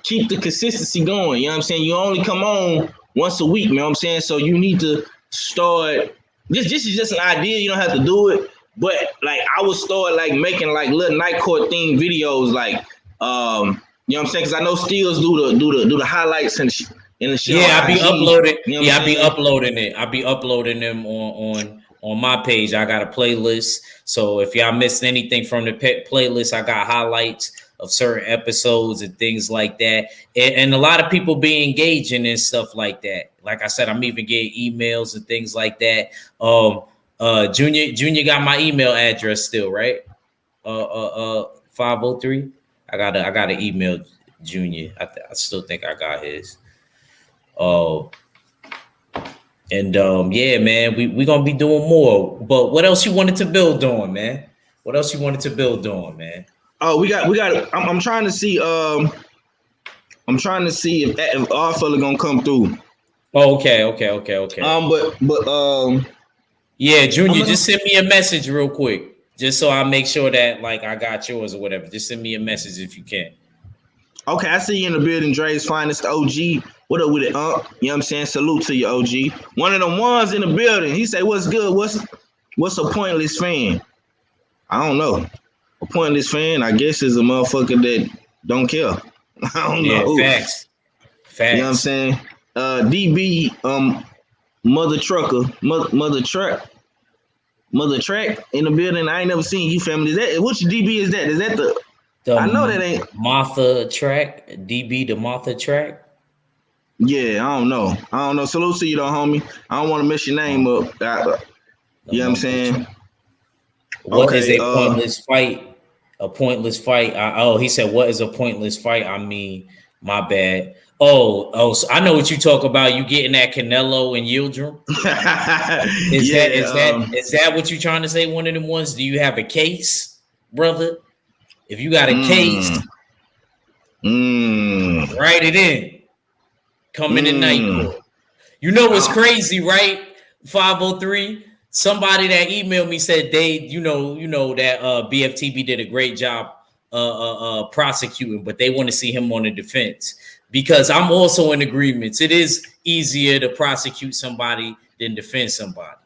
keep the consistency going. You know what I'm saying? You only come on once a week, you know what I'm saying? So you need to start. This is just an idea. You don't have to do it. But like I would start like making like little Night Court themed videos, like you know what I'm saying? Because I know Steels do the highlights and the shit. Yeah, I be uploading. You know I be uploading it. I be uploading them on my page. I got a playlist. So if y'all missed anything from the playlist, I got highlights of certain episodes and things like that. And a lot of people be engaging and stuff like that. Like I said, I'm even getting emails and things like that. Junior got my email address still, right? 503. I gotta email Junior. I still think I got his. Yeah, man, we gonna be doing more. But what else you wanted to build on, man? What else you wanted to build on, man? Oh, we got. I'm trying to see. I'm trying to see if our fella gonna come through. Oh, okay. Yeah, Junior, just send me a message real quick, just so I make sure that like I got yours or whatever. Just send me a message if you can. Okay, I see you in the building, Dre's finest OG. What up with it, You know what I'm saying? Salute to you, OG. One of them ones in the building. He say, "What's good? What's a pointless fan?" I don't know. A pointless fan, I guess, is a motherfucker that don't care. I don't know. Facts. You know what I'm saying? DB, mother trucker, mother truck. Mother Track in the building. I ain't never seen you, family. Is that which DB is that? Is that the I know that ain't Martha Track, DB the Martha Track. Yeah, I don't know. Salute to you though, homie. I don't want to mess your name up. You know what I'm saying? What is a pointless fight? A pointless fight. He said, what is a pointless fight? I mean, my bad. So I know what you talk about. You getting that Canelo and Yildirim? Is that what you trying to say? One of them ones? Do you have a case, brother? If you got a case, write it in. Come in tonight. You know what's crazy, right? 503. Somebody that emailed me said you know that BFTB did a great job prosecuting, but they want to see him on the defense. Because I'm also in agreements. It is easier to prosecute somebody than defend somebody.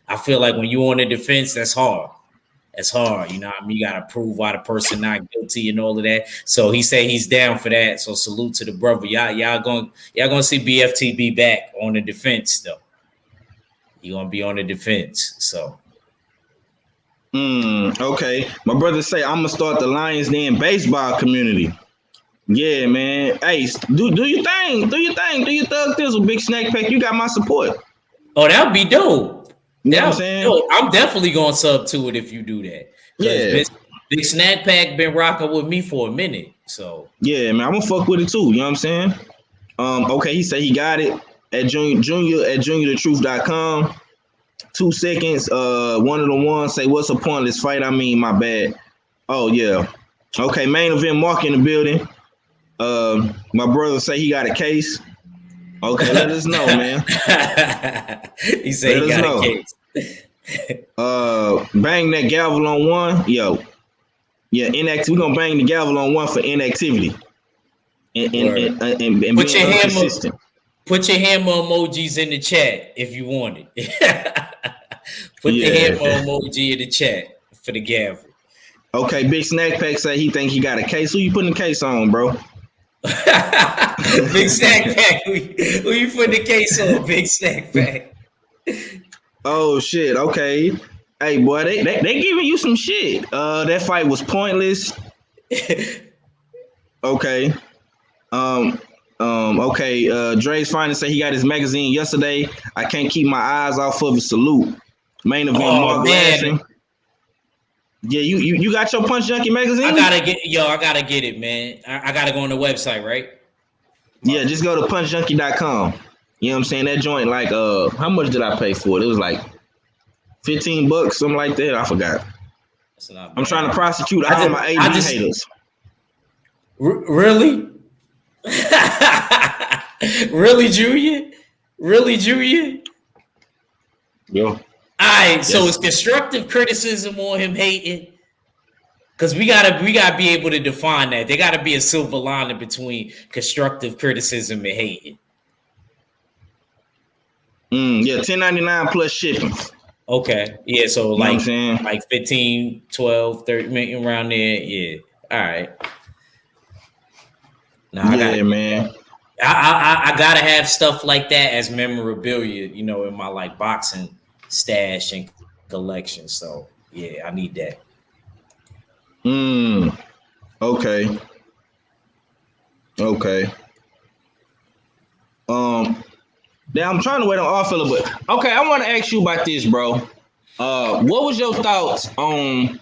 I feel like when you're on the defense, that's hard. That's hard. You know what I mean? You got to prove why the person not guilty and all of that. So he said he's down for that. So salute to the brother. Y'all gonna see BFTB back on the defense though. He gonna be on the defense. So. Okay. My brother say I'm gonna start the Lions Den baseball community. Yeah, man. Hey, do your thing. Do your thug thizzle, Big Snack Pack. You got my support. Oh, that would be dope. You know what I'm saying? Dope. I'm definitely going to sub to it if you do that. Yeah. Big Snack Pack been rocking with me for a minute. So yeah, man, I'm gonna fuck with it too. You know what I'm saying? Okay, he said he got it at junior@juniorthetruth.com. 2 seconds. One of the ones say, "What's a pointless fight?" I mean, my bad. Oh yeah. Okay, main event Mark in the building. My brother say he got a case. Okay, let us know, man. He said he got a case. Bang that gavel on one. Yo. Yeah, we're gonna bang the gavel on one for inactivity. And put your hammer, put your hammer emojis in the chat if you want it. Put the hammer emoji in the chat for the gavel. Okay, Big Snack Pack say he think he got a case. Who you putting the case on, bro? Big Snack Pack. Who you putting the case on, Big Snack Pack? Oh shit. Okay. Hey boy, they giving you some shit. That fight was pointless. Okay. Okay. Dre's finally say he got his magazine yesterday. I can't keep my eyes off of it. Salute. Main event Mark Lansing. Yeah, you got your Punch Junkie magazine? I gotta get it, man. I gotta go on the website, right? Yeah, just go to punchjunkie.com. You know what I'm saying? That joint, like, how much did I pay for it? It was like $15, something like that. I forgot. I'm trying to prosecute all my AD haters. Really? Really, Julian? Really, Julian? Yo. All right, so it's constructive criticism on him hating, because we gotta be able to define that. There gotta be a silver lining between constructive criticism and hating. Yeah, $10.99 plus shipping. Okay, yeah, so you like 15, 12, 30 million around there. Yeah, all right. Now man. I gotta have stuff like that as memorabilia, you know, in my like boxing stash and collection. So yeah, I need that. Okay. Now I'm trying to wait on all fella, but okay, I want to ask you about this, bro. What was your thoughts on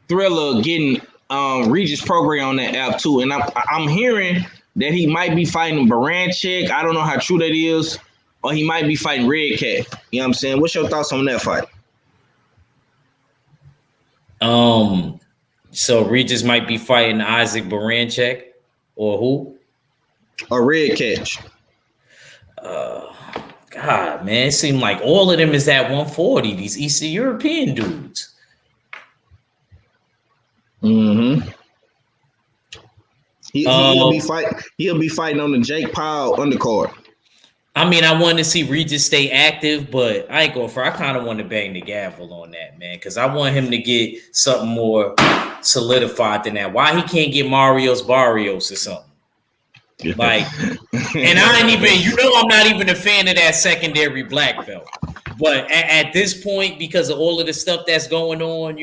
Thriller getting Regis program on that app too? And I'm hearing that he might be fighting Baranchik. I don't know how true that is. Or he might be fighting Red Cat. You know what I'm saying? What's your thoughts on that fight? So Regis might be fighting Isaac Baranchik or who? Or Red Cat. God, man, it seemed like all of them is at 140. These Eastern European dudes. He'll be fighting on the Jake Paul undercard. I mean, I want to see Regis stay active, but I ain't going for. I kind of want to bang the gavel on that, man, because I want him to get something more solidified than that. Why he can't get Marios Barrios or something? Like, and I ain't even, I'm not even a fan of that secondary black belt. But at this point, because of all of the stuff that's going on,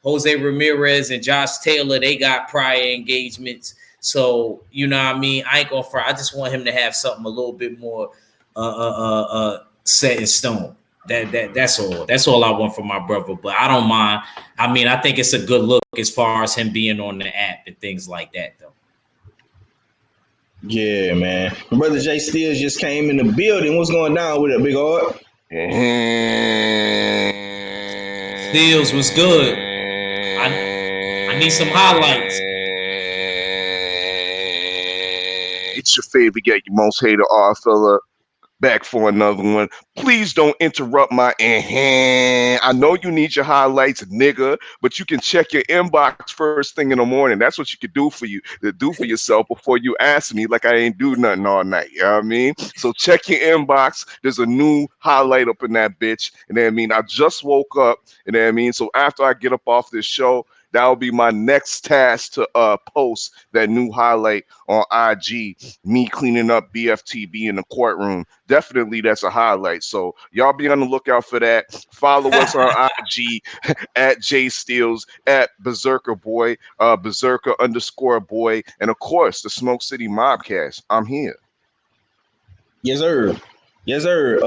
Jose Ramirez and Josh Taylor, they got prior engagements. So, you know what I mean? I ain't gonna fry. I just want him to have something a little bit more set in stone. That's all. That's all I want from my brother. But I don't mind. I mean, I think it's a good look as far as him being on the app and things like that, though. Yeah, man. My brother Jay Steels just came in the building. What's going down with it, big art? Steels was good. I need some highlights. It's your favorite, get your most hated art fella. Back for another one. Please don't interrupt my I know you need your highlights, nigga, but you can check your inbox first thing in the morning. That's what you could do for yourself before you ask me like I ain't do nothing all night. You know what I mean? So check your inbox. There's a new highlight up in that bitch. And then I mean, I just woke up. And then I mean, so after I get up off this show, that'll be my next task to post that new highlight on IG. Me cleaning up BFTB in the courtroom. Definitely that's a highlight. So y'all be on the lookout for that. Follow us on IG at J Steels, at Berserker Boy, Berserker_boy, and of course the Smoke City Mobcast. I'm here. Yes, sir. Yes, sir.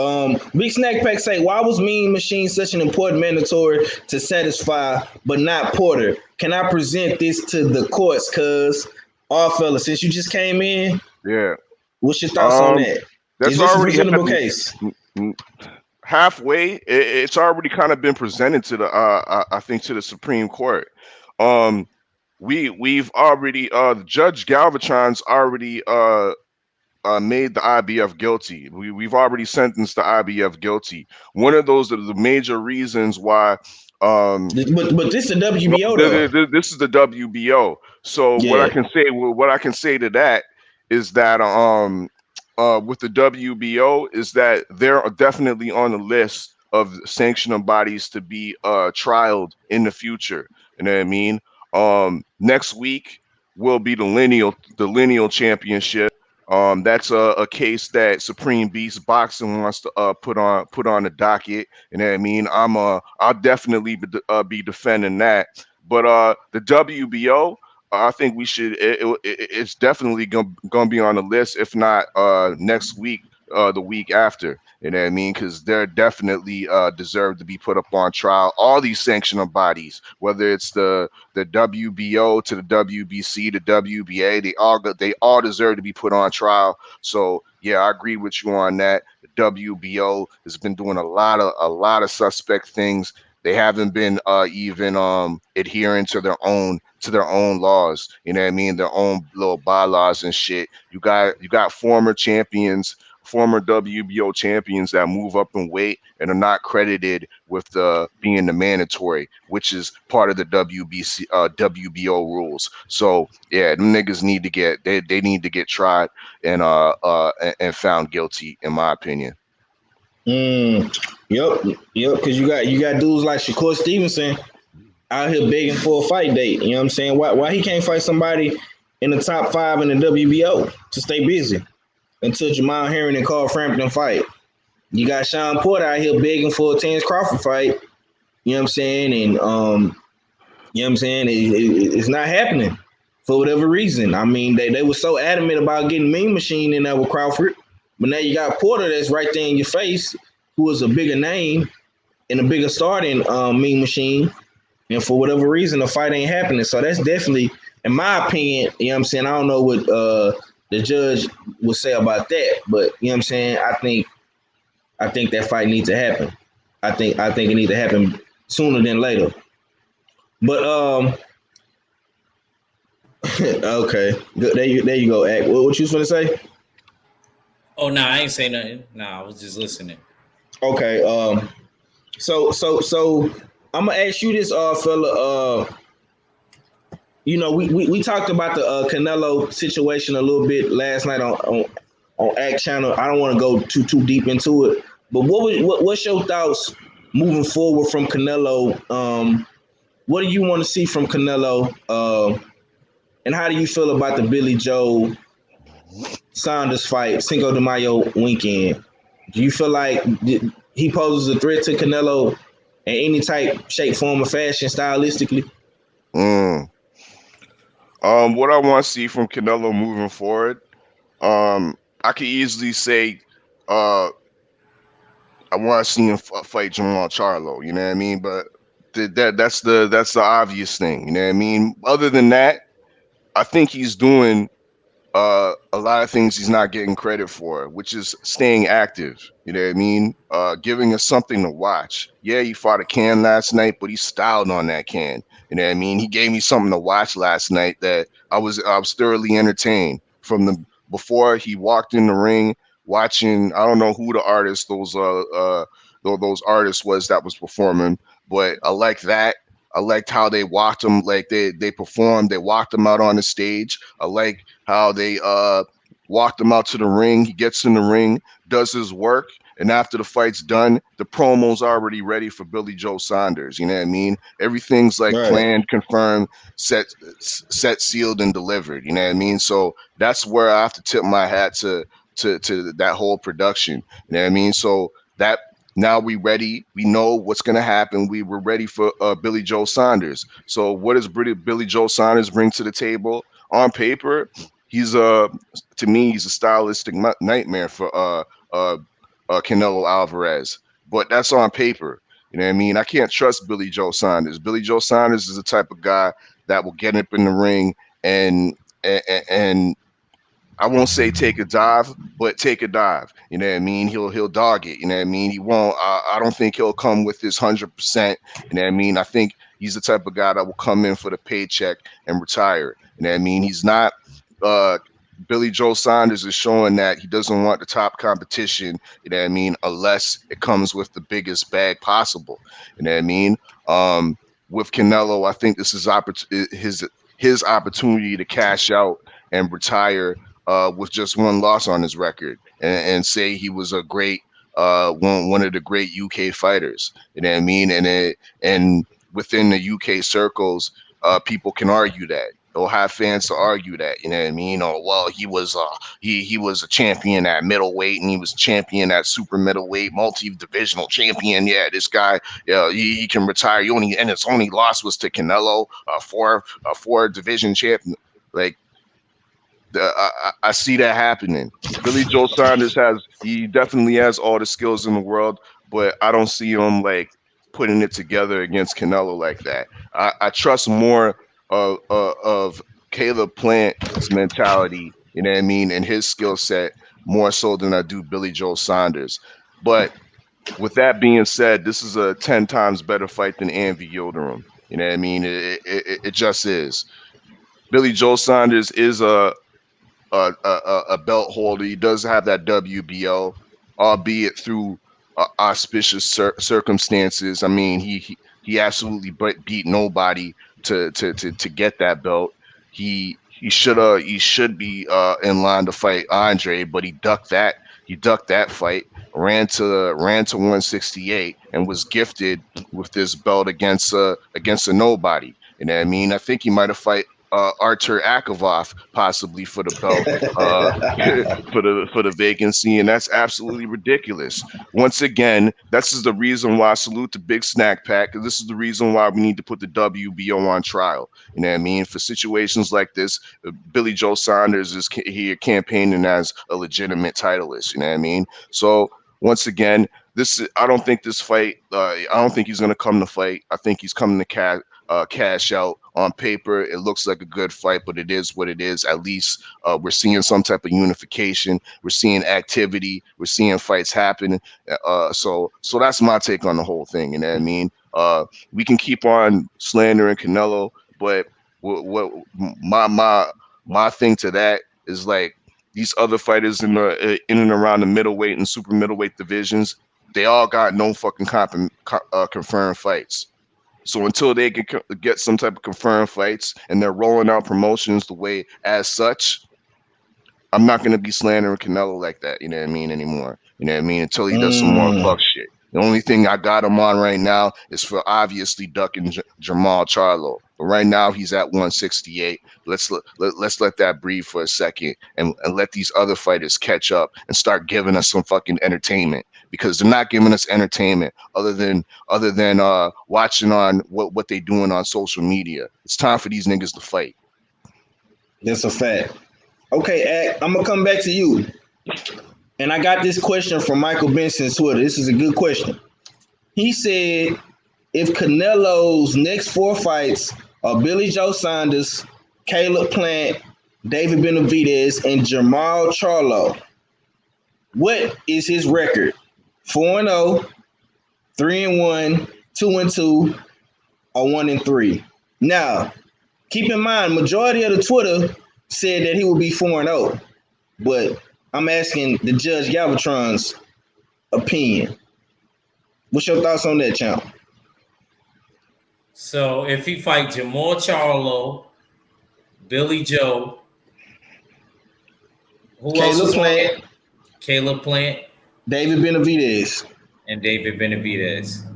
Big Snack Pack say, why was Mean Machine such an important mandatory to satisfy, but not Porter? Can I present this to the courts? Cause fella, since you just came in, yeah. What's your thoughts on that? That's Is this already a presentable case? Halfway, it's already kind of been presented to the I think to the Supreme Court. We've already Judge Galvatron's already made the IBF guilty. We've already sentenced the IBF guilty. One of those are the major reasons why. But this is the WBO. This is the WBO. So yeah. what I can say to that is that with the WBO is that they're definitely on the list of sanctioning bodies to be trialed in the future. You know what I mean? Next week will be the lineal championship. That's a case that Supreme Beast Boxing wants to put on the docket. You know what I mean? I'll definitely be defending that. But the WBO, I think we should. It's definitely gonna be on the list, if not next week, the week after. You know what I mean? Because they're definitely deserve to be put up on trial. All these sanctioning bodies, whether it's the WBO to the WBC, the WBA, they all deserve to be put on trial. So yeah, I agree with you on that. The WBO has been doing a lot of suspect things. They haven't been even adhering to their own laws. You know what I mean? Their own little bylaws and shit. You got former champions, former WBO champions that move up in weight and are not credited with being the mandatory, which is part of the WBO rules. So yeah, them niggas need to get they need to get tried and found guilty, in my opinion. Yep. Because you got dudes like Shakur Stevenson out here begging for a fight date. You know what I'm saying? Why he can't fight somebody in the top 5 in the WBO to stay busy until Jamal Herring and Carl Frampton fight? You got Sean Porter out here begging for a Terence Crawford fight. You know what I'm saying? And you know what I'm saying? It's not happening for whatever reason. I mean, they were so adamant about getting Mean Machine in there with Crawford. But now you got Porter that's right there in your face, who is a bigger name and a bigger star than Mean Machine. And for whatever reason, the fight ain't happening. So that's definitely, in my opinion, you know what I'm saying? I don't know what the judge would say about that. But, you know what I'm saying? I think that fight needs to happen. I think it needs to happen sooner than later. But, okay. There you go, Ack. What you was going to say? Oh, no, I ain't saying nothing. No, I was just listening. Okay. So I'm gonna ask you this, fella. You know, we talked about the Canelo situation a little bit last night on Act Channel. I don't want to go too deep into it, but what's your thoughts moving forward from Canelo? What do you want to see from Canelo? And how do you feel about the Billy Joe Saunders fight, Cinco de Mayo weekend? Do you feel like he poses a threat to Canelo in any type, shape, form, or fashion, stylistically? What I want to see from Canelo moving forward, I could easily say, I want to see him fight Jamal Charlo. You know what I mean? But that's the obvious thing. You know what I mean? Other than that, I think he's doing a lot of things he's not getting credit for, which is staying active. You know what I mean? Giving us something to watch. Yeah, he fought a can last night, but he styled on that can. You know what I mean? He gave me something to watch last night that I was thoroughly entertained from the before he walked in the ring. Watching, I don't know who the artist those artists was that was performing, but I like that. I liked how they walked him, like they performed. They walked him out on the stage. I like how they walked him out to the ring. He gets in the ring, does his work, and after the fight's done, the promo's already ready for Billy Joe Saunders. You know what I mean? Everything's like Right. planned, confirmed, set, sealed, and delivered. You know what I mean? So that's where I have to tip my hat to that whole production. You know what I mean? So that now we ready. We know what's going to happen. We were ready for Billy Joe Saunders. So what does Billy Joe Saunders bring to the table? On paper, he's to me, he's a stylistic nightmare for Canelo Alvarez. But that's on paper. You know what I mean? I can't trust Billy Joe Saunders. Billy Joe Saunders is the type of guy that will get up in the ring and I won't say take a dive, but take a dive. You know what I mean? He'll dog it. You know what I mean? He won't. I don't think he'll come with his 100%. You know what I mean? I think he's the type of guy that will come in for the paycheck and retire. You know what I mean? He's not. Billy Joe Saunders is showing that he doesn't want the top competition. You know what I mean? Unless it comes with the biggest bag possible. You know what I mean? With Canelo, I think this is his opportunity to cash out and retire with just one loss on his record, and say he was a great one of the great UK fighters. You know what I mean? And within the UK circles, people can argue that. They'll have fans to argue that. You know what I mean? Or well, he was a champion at middleweight, and he was champion at super middleweight, multi-divisional champion. Yeah, this guy, yeah, he can retire. And his only loss was to Canelo, four division champion. Like, I see that happening. Billy Joe Saunders he definitely has all the skills in the world, but I don't see him like putting it together against Canelo like that. I trust more of Caleb Plant's mentality, you know what I mean, and his skill set more so than I do Billy Joe Saunders. But with that being said, this is a 10 times better fight than Andy Yildirim. You know what I mean? It just is. Billy Joe Saunders is a belt holder. He does have that WBO, albeit through auspicious circumstances. I mean, he absolutely beat nobody to get that belt. He should be in line to fight Andre, but he ducked that. He ducked that fight, ran to 168, and was gifted with this belt against a nobody. You know what I mean? I think he might have fight Artur Akavov possibly for the belt, for the vacancy, and that's absolutely ridiculous. Once again, this is the reason why I salute the Big Snack Pack, and this is the reason why we need to put the WBO on trial. You know what I mean? For situations like this, Billy Joe Saunders is here campaigning as a legitimate titleist. You know what I mean? So once again, I don't think this fight. I don't think he's going to come to fight. I think he's coming to cash out. On paper, it looks like a good fight, but it is what it is. At least we're seeing some type of unification. We're seeing activity. We're seeing fights happen. So that's my take on the whole thing. You know what I mean? We can keep on slandering Canelo, but what my thing to that is, like, these other fighters in and around the middleweight and super middleweight divisions, they all got no fucking confirmed fights. So until they can get some type of confirmed fights and they're rolling out promotions the way as such, I'm not going to be slandering Canelo like that, you know what I mean, anymore. You know what I mean? Until he does some more fuck shit. The only thing I got him on right now is for obviously ducking Jamal Charlo. But right now he's at 168. Let's let that breathe for a second and let these other fighters catch up and start giving us some fucking entertainment. because they're not giving us entertainment other than watching on what they doing on social media. It's time for these niggas to fight. That's a fact. Okay, I'm gonna come back to you. And I got this question from Michael Benson's Twitter. This is a good question. He said, if Canelo's next 4 fights are Billy Joe Saunders, Caleb Plant, David Benavidez, and Jamal Charlo, what is his record? 4-0, 3-1, 2-2, or 1-3? Now, keep in mind, majority of the Twitter said that he would be 4-0, but I'm asking the Judge Galvatron's opinion. What's your thoughts on that, champ? So if he fight Jamal Charlo, Billy Joe, Caleb Plant, Caleb Plant, David Benavidez, and David Benavidez,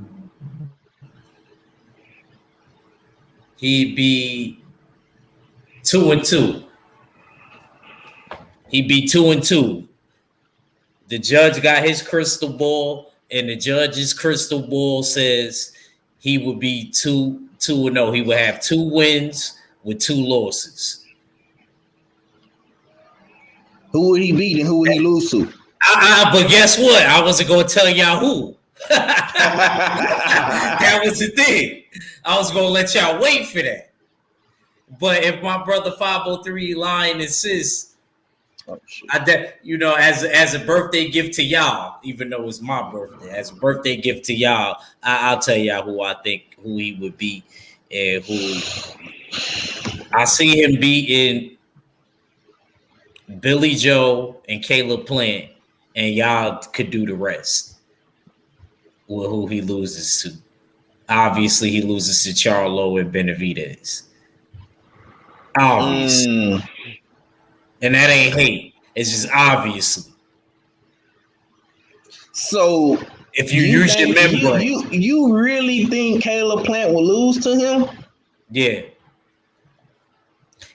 he'd be 2-2. He'd be 2-2. The judge got his crystal ball, and the judge's crystal ball says he would be 2-0. He would have 2 wins with 2 losses. Who would he beat and who would he lose to? But guess what? I wasn't going to tell y'all who. That was the thing. I was going to let y'all wait for that. But if my brother 503 Lion insists, as a birthday gift to y'all, even though it's my birthday, as a birthday gift to y'all, I'll tell y'all who I think who he would be, and who I see him beating Billy Joe and Caleb Plant, and y'all could do the rest with who he loses to. Obviously, he loses to Charlo and Benavidez. Obviously. And that ain't hate. It's just obviously. So if you use your memory, you really think Caleb Plant will lose to him? Yeah.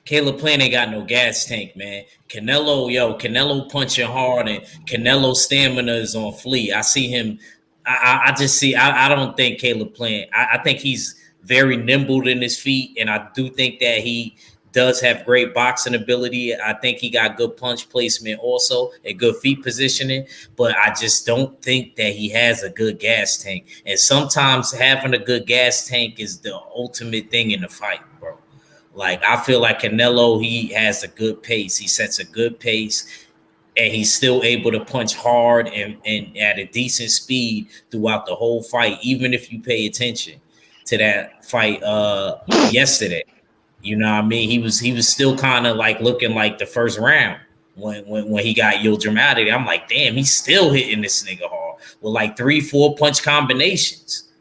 Caleb Plant ain't got no gas tank, man. Canelo punching hard, and Canelo stamina is on fleek. I see him. I don't think Caleb Plant. I think he's very nimble in his feet, and I do think that he does have great boxing ability. I think he got good punch placement also and good feet positioning, but I just don't think that he has a good gas tank. And sometimes having a good gas tank is the ultimate thing in the fight, bro. Like, I feel like Canelo, he has a good pace. He sets a good pace, and he's still able to punch hard and at a decent speed throughout the whole fight, even if you pay attention to that fight yesterday. You know what I mean? He was still kind of like looking like the first round when he got Yildirim out of there. I'm like, damn, he's still hitting this nigga hard with like 3-4 punch combinations.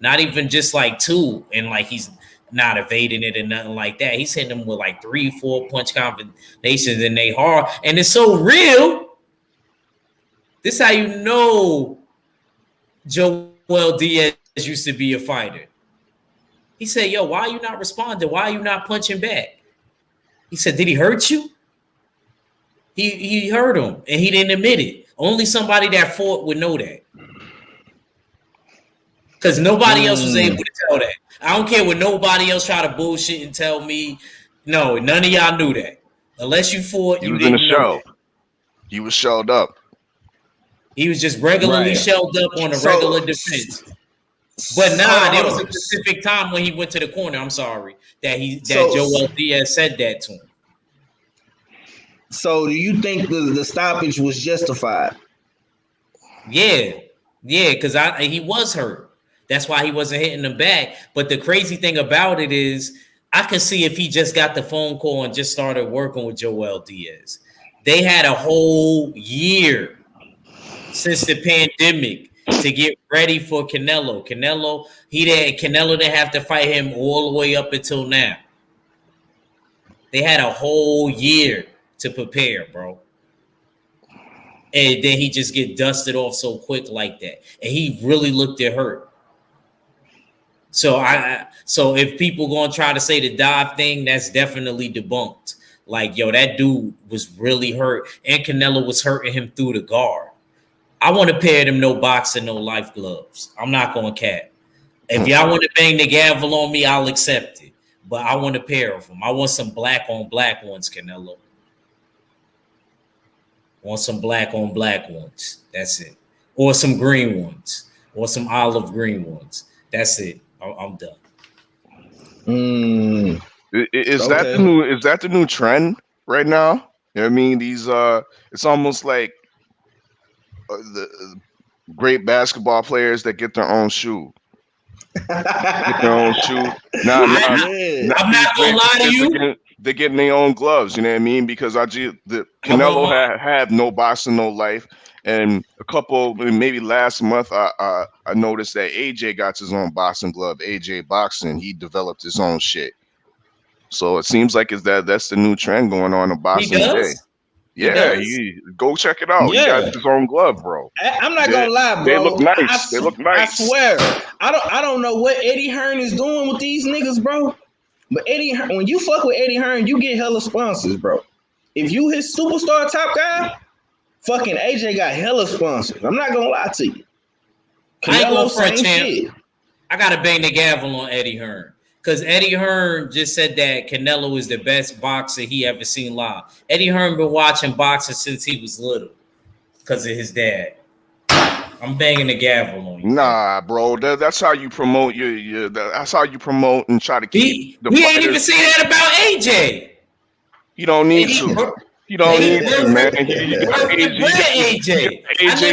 Not even just like 2, and like he's not evading it and nothing like that. He's hitting them with like 3-4 punch combinations, and they hard. And it's so real. This is how you know Joel Diaz used to be a fighter. He said, yo, why are you not responding? Why are you not punching back? He said, did he hurt you? He hurt him, and he didn't admit it. Only somebody that fought would know that. Because nobody else was able to tell that. I don't care what nobody else try to bullshit and tell me. No, none of y'all knew that. Unless you fought, you didn't know that. He was shelled up. He was just regularly shelled up on a regular defense. But there was a specific time when he went to the corner. I'm sorry that Joel Diaz said that to him. So, do you think the stoppage was justified? Yeah, because he was hurt. That's why he wasn't hitting him back. But the crazy thing about it is, I could see if he just got the phone call and just started working with Joel Diaz. They had a whole year since the pandemic to get ready for Canelo. Canelo didn't have to fight him all the way up until now. They had a whole year to prepare, bro. And then he just get dusted off so quick like that. And he really looked at hurt. So if people gonna try to say the dive thing, that's definitely debunked. Like, yo, that dude was really hurt, and Canelo was hurting him through the guard. I want a pair of them no boxing, no life gloves. I'm not going to cap. If y'all want to bang the gavel on me, I'll accept it. But I want a pair of them. I want some black on black ones, Canelo. Want some black on black ones. That's it. Or some green ones. Or some olive green ones. That's it. I'm done. Is that the new trend right now? You know what I mean? These it's almost like the great basketball players that get their own shoe. Get their own shoe. I'm not gonna lie to you. They're getting their own gloves. You know what I mean? Because Canelo had no boxing, no life, and maybe last month I noticed that AJ got his own boxing glove. AJ Boxing, he developed his own shit. So it seems like that's the new trend going on in boxing today. Yeah, go check it out. Yeah. He got his own glove, bro. I'm not gonna lie, bro. They look nice. They look nice. I swear. I don't know what Eddie Hearn is doing with these niggas, bro. But when you fuck with Eddie Hearn, you get hella sponsors, bro. If you his superstar top guy, fucking AJ got hella sponsors. I'm not gonna lie to you. I ain't going for a champ. I gotta bang the gavel on Eddie Hearn. Because Eddie Hearn just said that Canelo is the best boxer he ever seen live. Eddie Hearn been watching boxing since he was little because of his dad. I'm banging the gavel on you. Nah, bro. That's how you promote that's how you promote and try to keep we ain't even say that about AJ. You don't need to. You don't need to, man. AJ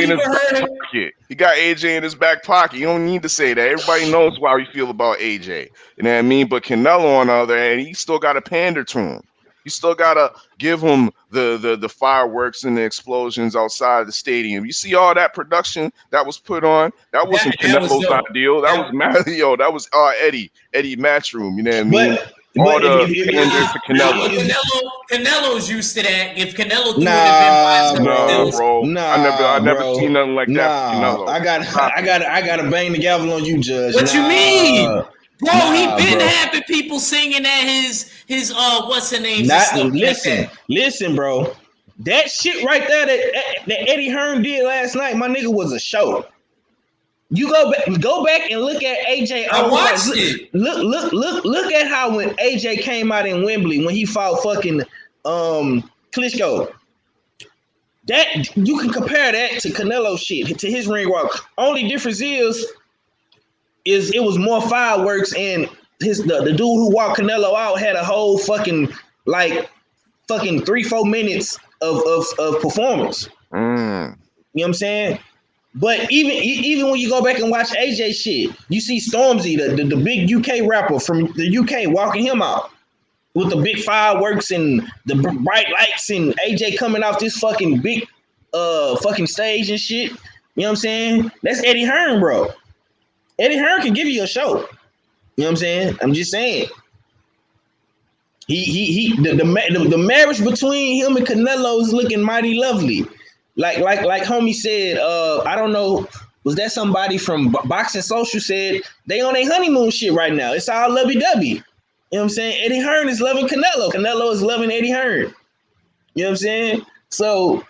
in his back pocket. He got AJ in his back pocket. You don't need to say that. Everybody knows how we feel about AJ. You know what I mean? But Canelo, on the other hand, he still got to pander to him. You still got to give him the fireworks and the explosions outside the stadium. You see all that production that was put on? That wasn't Canelo's ideal. That was Mario. That was Eddie Matchroom. You know what I mean? Canelo's used to that. If Canelo threw I never seen nothing like that. Canelo. I gotta bang the gavel on you, Judge. What you mean? Bro, he been having people singing at his what's the name? Listen, bro. That shit right there that Eddie Hearn did last night, my nigga, was a show. You go back and look at AJ. I watched it. Look at how when AJ came out in Wembley when he fought fucking Klitschko. That you can compare that to Canelo shit, to his ring walk. Only difference is it was more fireworks, and the dude who walked Canelo out had a whole fucking 3-4 minutes of performance. You know what I'm saying? But even when you go back and watch AJ shit, you see Stormzy, the big UK rapper from the UK, walking him out with the big fireworks and the bright lights, and AJ coming off this fucking big fucking stage and shit. You know what I'm saying? That's Eddie Hearn, bro. Eddie Hearn can give you a show. You know what I'm saying? I'm just saying. The marriage between him and Canelo is looking mighty lovely. Like homie said, I don't know, was that somebody from Boxing Social said they on their honeymoon shit right now. It's all lovey-dovey. You know what I'm saying? Eddie Hearn is loving Canelo. Canelo is loving Eddie Hearn. You know what I'm saying? So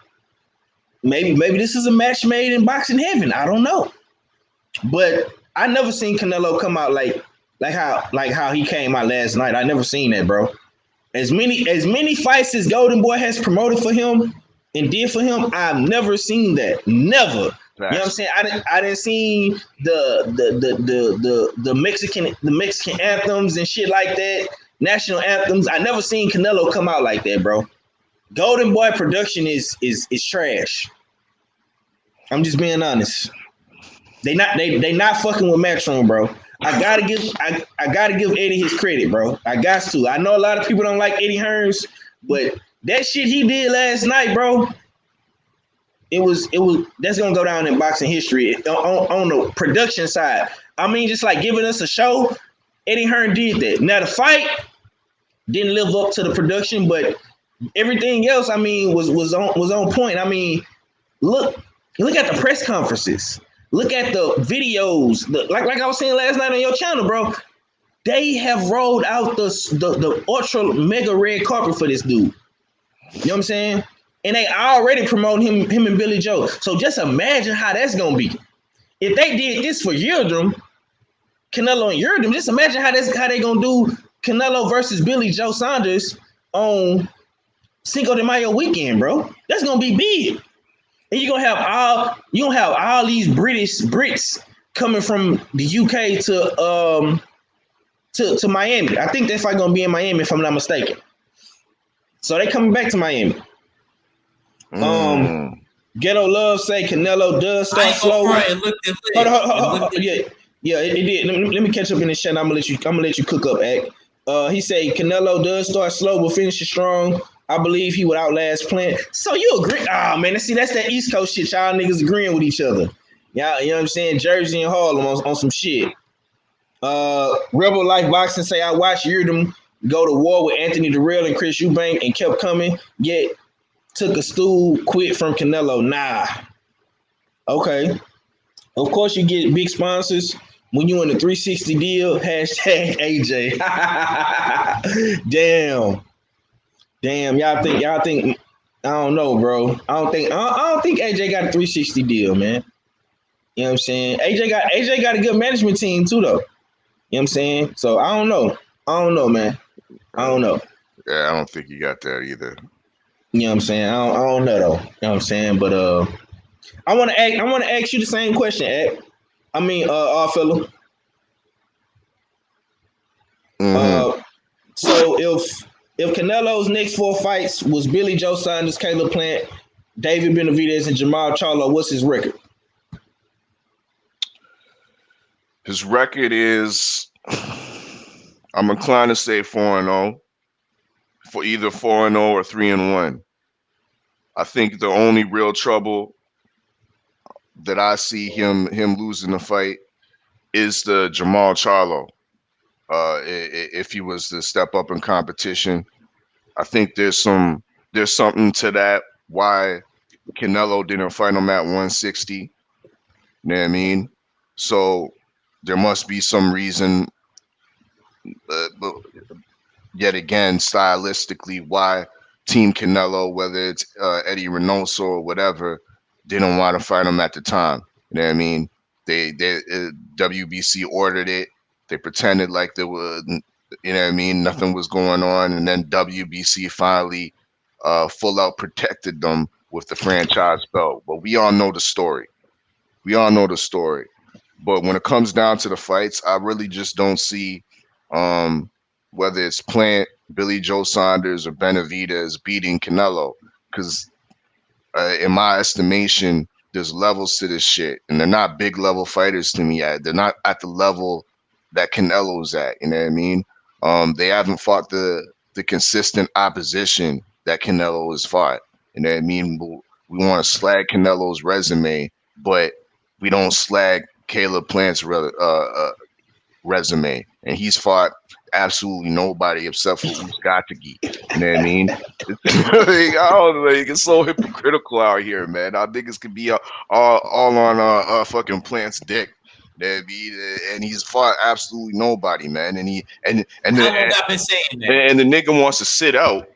maybe this is a match made in boxing heaven. I don't know. But I never seen Canelo come out like how he came out last night. I never seen that, bro. As many fights as Golden Boy has promoted for him and did for him, I've never seen that. Never. Nice. You know what I'm saying? I didn't see the Mexican anthems and shit like that, national anthems. I never seen Canelo come out like that, bro. Golden Boy production is trash. I'm just being honest. They not fucking with Matchroom, bro. I gotta give Eddie his credit, bro. I got to. I know a lot of people don't like Eddie Hearns, but that shit he did last night, bro, it was that's gonna go down in boxing history on the production side. I mean, just like giving us a show, Eddie Hearn did that. Now the fight didn't live up to the production, but everything else, I mean, was on point. I mean, look at the press conferences. Look at the videos. Like I was saying last night on your channel, bro. They have rolled out the ultra mega red carpet for this dude. You know what I'm saying? And they already promoting him and Billy Joe. So just imagine how that's gonna be. If they did this for Yildirim, Canelo and Yildirim, just imagine how they gonna do Canelo versus Billy Joe Saunders on Cinco de Mayo weekend, bro. That's gonna be big. And you're gonna have all these Brits coming from the UK to Miami. I think that's like gonna be in Miami if I'm not mistaken. So they coming back to Miami. Ghetto Love say Canelo does start slow. Hold. Yeah, it did. Let me catch up in the chat. I'm gonna let you cook up, Act. He say Canelo does start slow but finishes strong. I believe he would outlast Plant. So you agree? Oh man, see that's that East Coast shit. Y'all niggas agreeing with each other. Yeah, you know what I'm saying? Jersey and Harlem on some shit. Rebel Life Boxing say I watched Yildirim go to war with Anthony Durrell and Chris Eubank and kept coming, yet took a stool quit from Canelo. Nah. Okay. Of course you get big sponsors when you in the 360 deal. Hashtag AJ. Damn. Y'all think I don't know, bro. I don't think AJ got a 360 deal, man. You know what I'm saying? AJ got a good management team too, though. You know what I'm saying? So I don't know, man. I don't know. Yeah, I don't think you got that either. You know what I'm saying? I don't know though. You know what I'm saying? But I want to ask you the same question, Ed. I mean, fella. Mm-hmm. So if Canelo's next 4 fights was Billy Joe Saunders, Caleb Plant, David Benavidez, and Jamal Charlo, what's his record? His record is, I'm inclined to say 4-0, for either 4-0 or 3-1. I think the only real trouble that I see him losing the fight is the Jamal Charlo. If he was to step up in competition, I think there's something to that why Canelo didn't fight him at 160. You know what I mean? So there must be some reason, but yet again, stylistically, why Team Canelo, whether it's Eddie Reynoso or whatever, didn't want to fight him at the time. You know what I mean? They WBC ordered it. They pretended like there was, you know what I mean, nothing was going on, and then WBC finally full out protected them with the franchise belt. But we all know the story. But when it comes down to the fights, I really just don't see whether it's Plant, Billy Joe Saunders, or Benavidez beating Canelo. Because in my estimation, there's levels to this shit. And they're not big level fighters to me. They're not at the level that Canelo's at. You know what I mean? They haven't fought the consistent opposition that Canelo has fought. You know what I mean? We want to slag Canelo's resume, but we don't slag Caleb Plant's resume, and he's fought absolutely nobody except for Uzcategui. You know what I mean? I don't know. It's so hypocritical out here, man. Our niggas could be all on fucking Plant's dick. And he's fought absolutely nobody, man. And I've been saying that. And the nigga wants to sit out.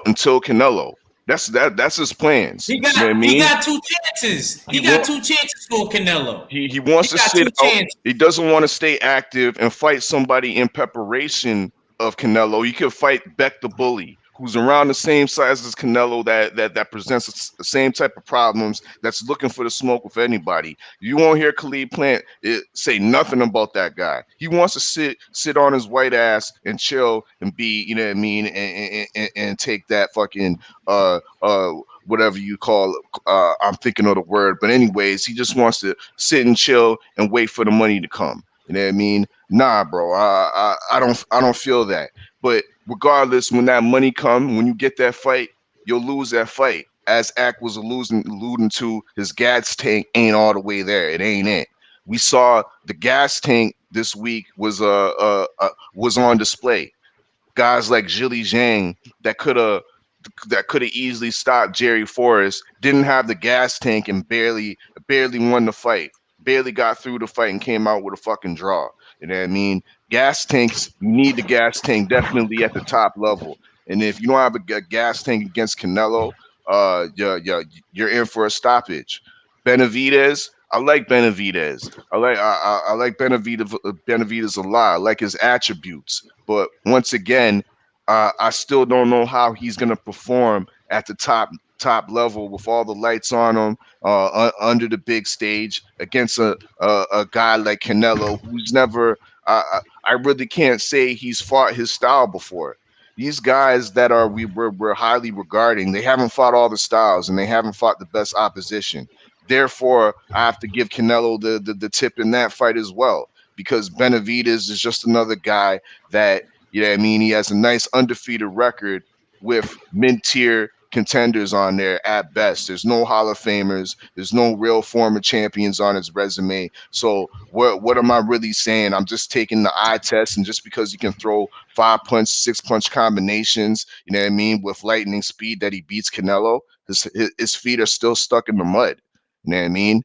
Until Canelo. That's his plans. He got, you know what I mean? He got 2 chances. He got 2 chances for Canelo. He wants to sit out. Chances. He doesn't want to stay active and fight somebody in preparation of Canelo. He could fight Beck the Bully, who's around the same size as Canelo, that presents the same type of problems, that's looking for the smoke with anybody. You won't hear Khalid Plant say nothing about that guy. He wants to sit on his white ass and chill and be, you know what I mean, and take that fucking whatever you call I'm thinking of the word, but anyways, he just wants to sit and chill and wait for the money to come. You know what I mean? Nah, bro, I don't feel that. But regardless, when that money come, when you get that fight, you'll lose that fight. As Ack was alluding to, his gas tank ain't all the way there. It ain't it. We saw the gas tank this week was on display. Guys like Zhilei Zhang that could have easily stopped Jerry Forrest didn't have the gas tank and barely won the fight. Barely got through the fight and came out with a fucking draw. You know what I mean? Gas tanks, you need the gas tank definitely at the top level. And if you don't have a gas tank against Canelo, you're in for a stoppage. Benavidez, I like Benavidez. I like Benavidez a lot. I like his attributes, but once again, I still don't know how he's gonna perform at the top level with all the lights on him under the big stage against a guy like Canelo, who's never. I really can't say he's fought his style before. These guys that we're highly regarding, they haven't fought all the styles and they haven't fought the best opposition. Therefore, I have to give Canelo the tip in that fight as well, because Benavidez is just another guy that, you know what I mean, he has a nice undefeated record with mid-tier contenders on there at best. There's no Hall of Famers. There's no real former champions on his resume. So what am I really saying? I'm just taking the eye test, and just because he can throw 5-punch, 6-punch combinations, you know what I mean, with lightning speed that he beats Canelo, his feet are still stuck in the mud. You know what I mean?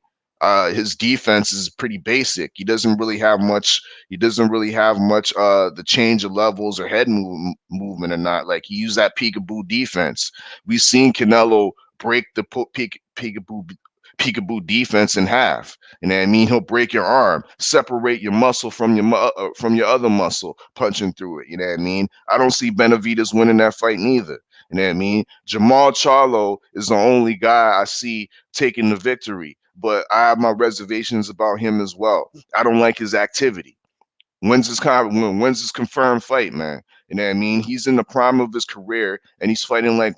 His defense is pretty basic. He doesn't really have much. The change of levels or head movement or not. Like, he used that peekaboo defense. We've seen Canelo break the peekaboo defense in half. You know what I mean? He'll break your arm, separate your muscle from your other muscle, punching through it. You know what I mean? I don't see Benavidez winning that fight neither. You know what I mean? Jamal Charlo is the only guy I see taking the victory, but I have my reservations about him as well. I don't like his activity. When's his confirmed fight, man? You know what I mean? He's in the prime of his career, and he's fighting like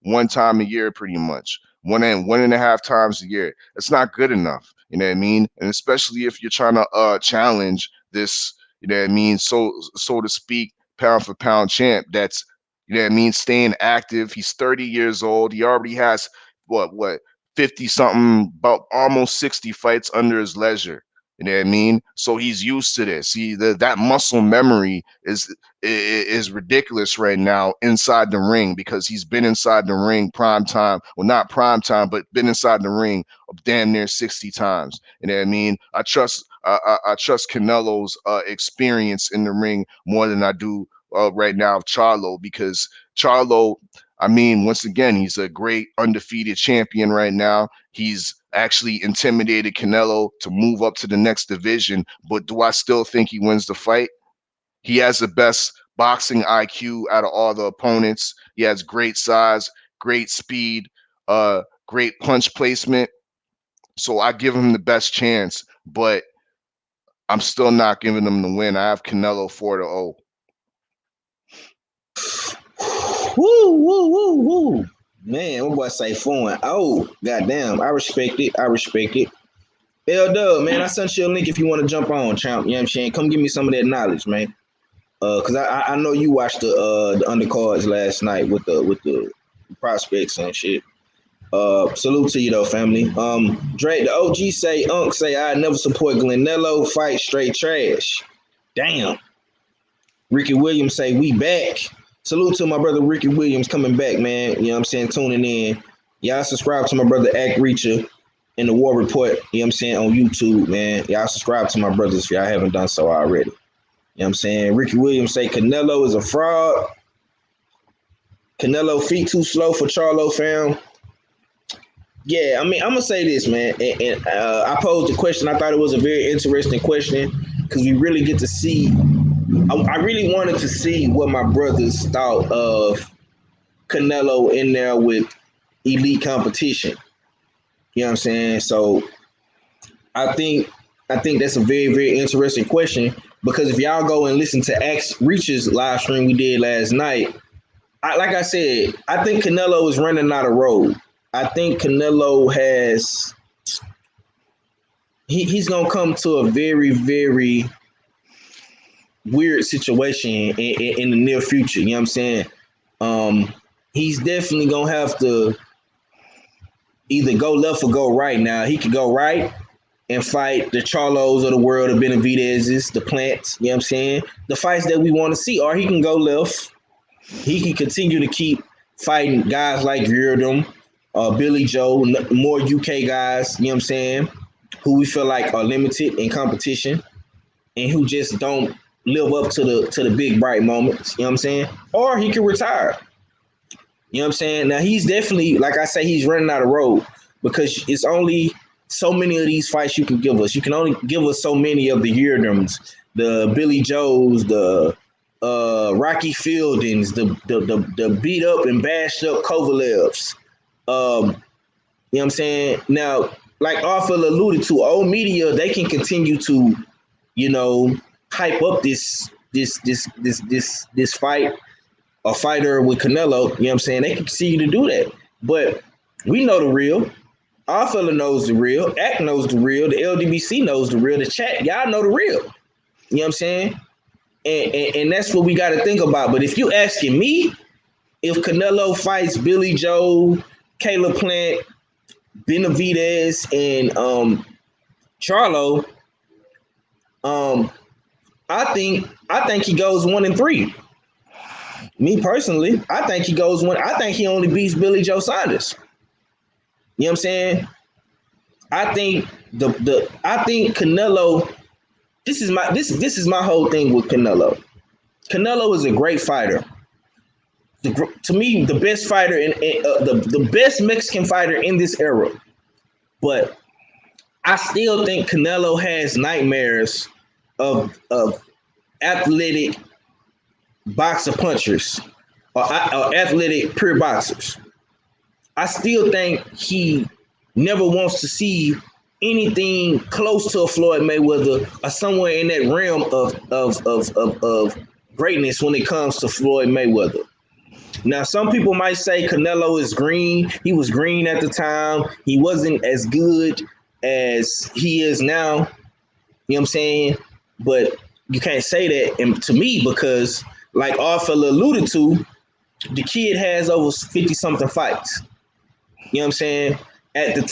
one time a year, pretty much. One and a half times a year. It's not good enough. You know what I mean? And especially if you're trying to challenge this, you know what I mean, so to speak, pound for pound champ that's, you know what I mean, staying active. He's 30 years old. He already has what 50 something, about almost 60 fights under his leisure. You know what I mean? So he's used to this. That muscle memory is ridiculous right now inside the ring, because he's been inside the ring prime time. Well, not prime time, but been inside the ring damn near 60 times. You know what I mean? I trust Canelo's experience in the ring more than I do right now of Charlo, because Charlo, I mean, once again, he's a great undefeated champion right now. He's actually intimidated Canelo to move up to the next division. But do I still think he wins the fight? He has the best boxing IQ out of all the opponents. He has great size, great speed, great punch placement. So I give him the best chance, but I'm still not giving him the win. I have Canelo 4-0. Woo. Man, what boy say 4-0. Goddamn, I respect it. L-Dub, man, I sent you a link if you want to jump on, champ. You know what I'm saying? Come give me some of that knowledge, man. Cause I know you watched the undercards last night with the prospects and shit. Salute to you though, family. Drake, the OG say, Unc say I never support Canelo, fight straight trash. Damn. Ricky Williams say we back. Salute to my brother Ricky Williams coming back, man. You know what I'm saying? Tuning in. Y'all subscribe to my brother Act Reacher in the War Report, you know what I'm saying, on YouTube, man. Y'all subscribe to my brothers if y'all haven't done so already. You know what I'm saying? Ricky Williams say Canelo is a fraud. Canelo feet too slow for Charlo, fam. Yeah, I mean, I'm going to say this, man. And I posed a question. I thought it was a very interesting question, because we really get to see. I really wanted to see what my brothers thought of Canelo in there with elite competition. You know what I'm saying? So I think that's a very, very interesting question, because if y'all go and listen to Axe Reach's live stream we did last night, like I said, I think Canelo is running out of road. I think Canelo he's going to come to a very, very weird situation in the near future. You know what I'm saying? He's definitely going to have to either go left or go right. Now, he could go right and fight the Charlos of the world, the Benavidez's, the Plants, you know what I'm saying? The fights that we want to see. Or he can go left. He can continue to keep fighting guys like Reardon, Billy Joe, more UK guys, you know what I'm saying, who we feel like are limited in competition and who just don't live up to the big bright moments, you know what I'm saying? Or he can retire. You You know what I'm saying? Now he's definitely, like I say, he's running out of road because it's only so many of these fights you can give us. You can only give us so many of the Yeardums, the Billy Joes, the Rocky Fieldings, the beat up and bashed up Kovalevs. You know what I'm saying? Now, like Arthur alluded to, old media, they can continue to, you know, hype up this fight, a fighter with Canelo. You know what I'm saying? They can continue to do that. But we know the real. Our fella knows the real. ACT knows the real. The LDBC knows the real. The chat, y'all know the real. You know what I'm saying? And that's what we got to think about. But if you asking me, if Canelo fights Billy Joe, Caleb Plant, Benavidez, and Charlo, I think he goes 1-3. Me personally, I think he goes one. I think he only beats Billy Joe Saunders. You know what I'm saying? I think I think Canelo. This is my whole thing with Canelo. Canelo is a great fighter. To me, the best fighter the best Mexican fighter in this era. But I still think Canelo has nightmares of athletic boxer punchers or athletic pure boxers. I still think he never wants to see anything close to a Floyd Mayweather or somewhere in that realm of greatness when it comes to Floyd Mayweather. Now, some people might say Canelo is green. He was green at the time. He wasn't as good as he is now. You know what I'm saying? But you can't say that, and to me, because like Arthur alluded to, the kid has over 50-something fights. You know what I'm saying? At the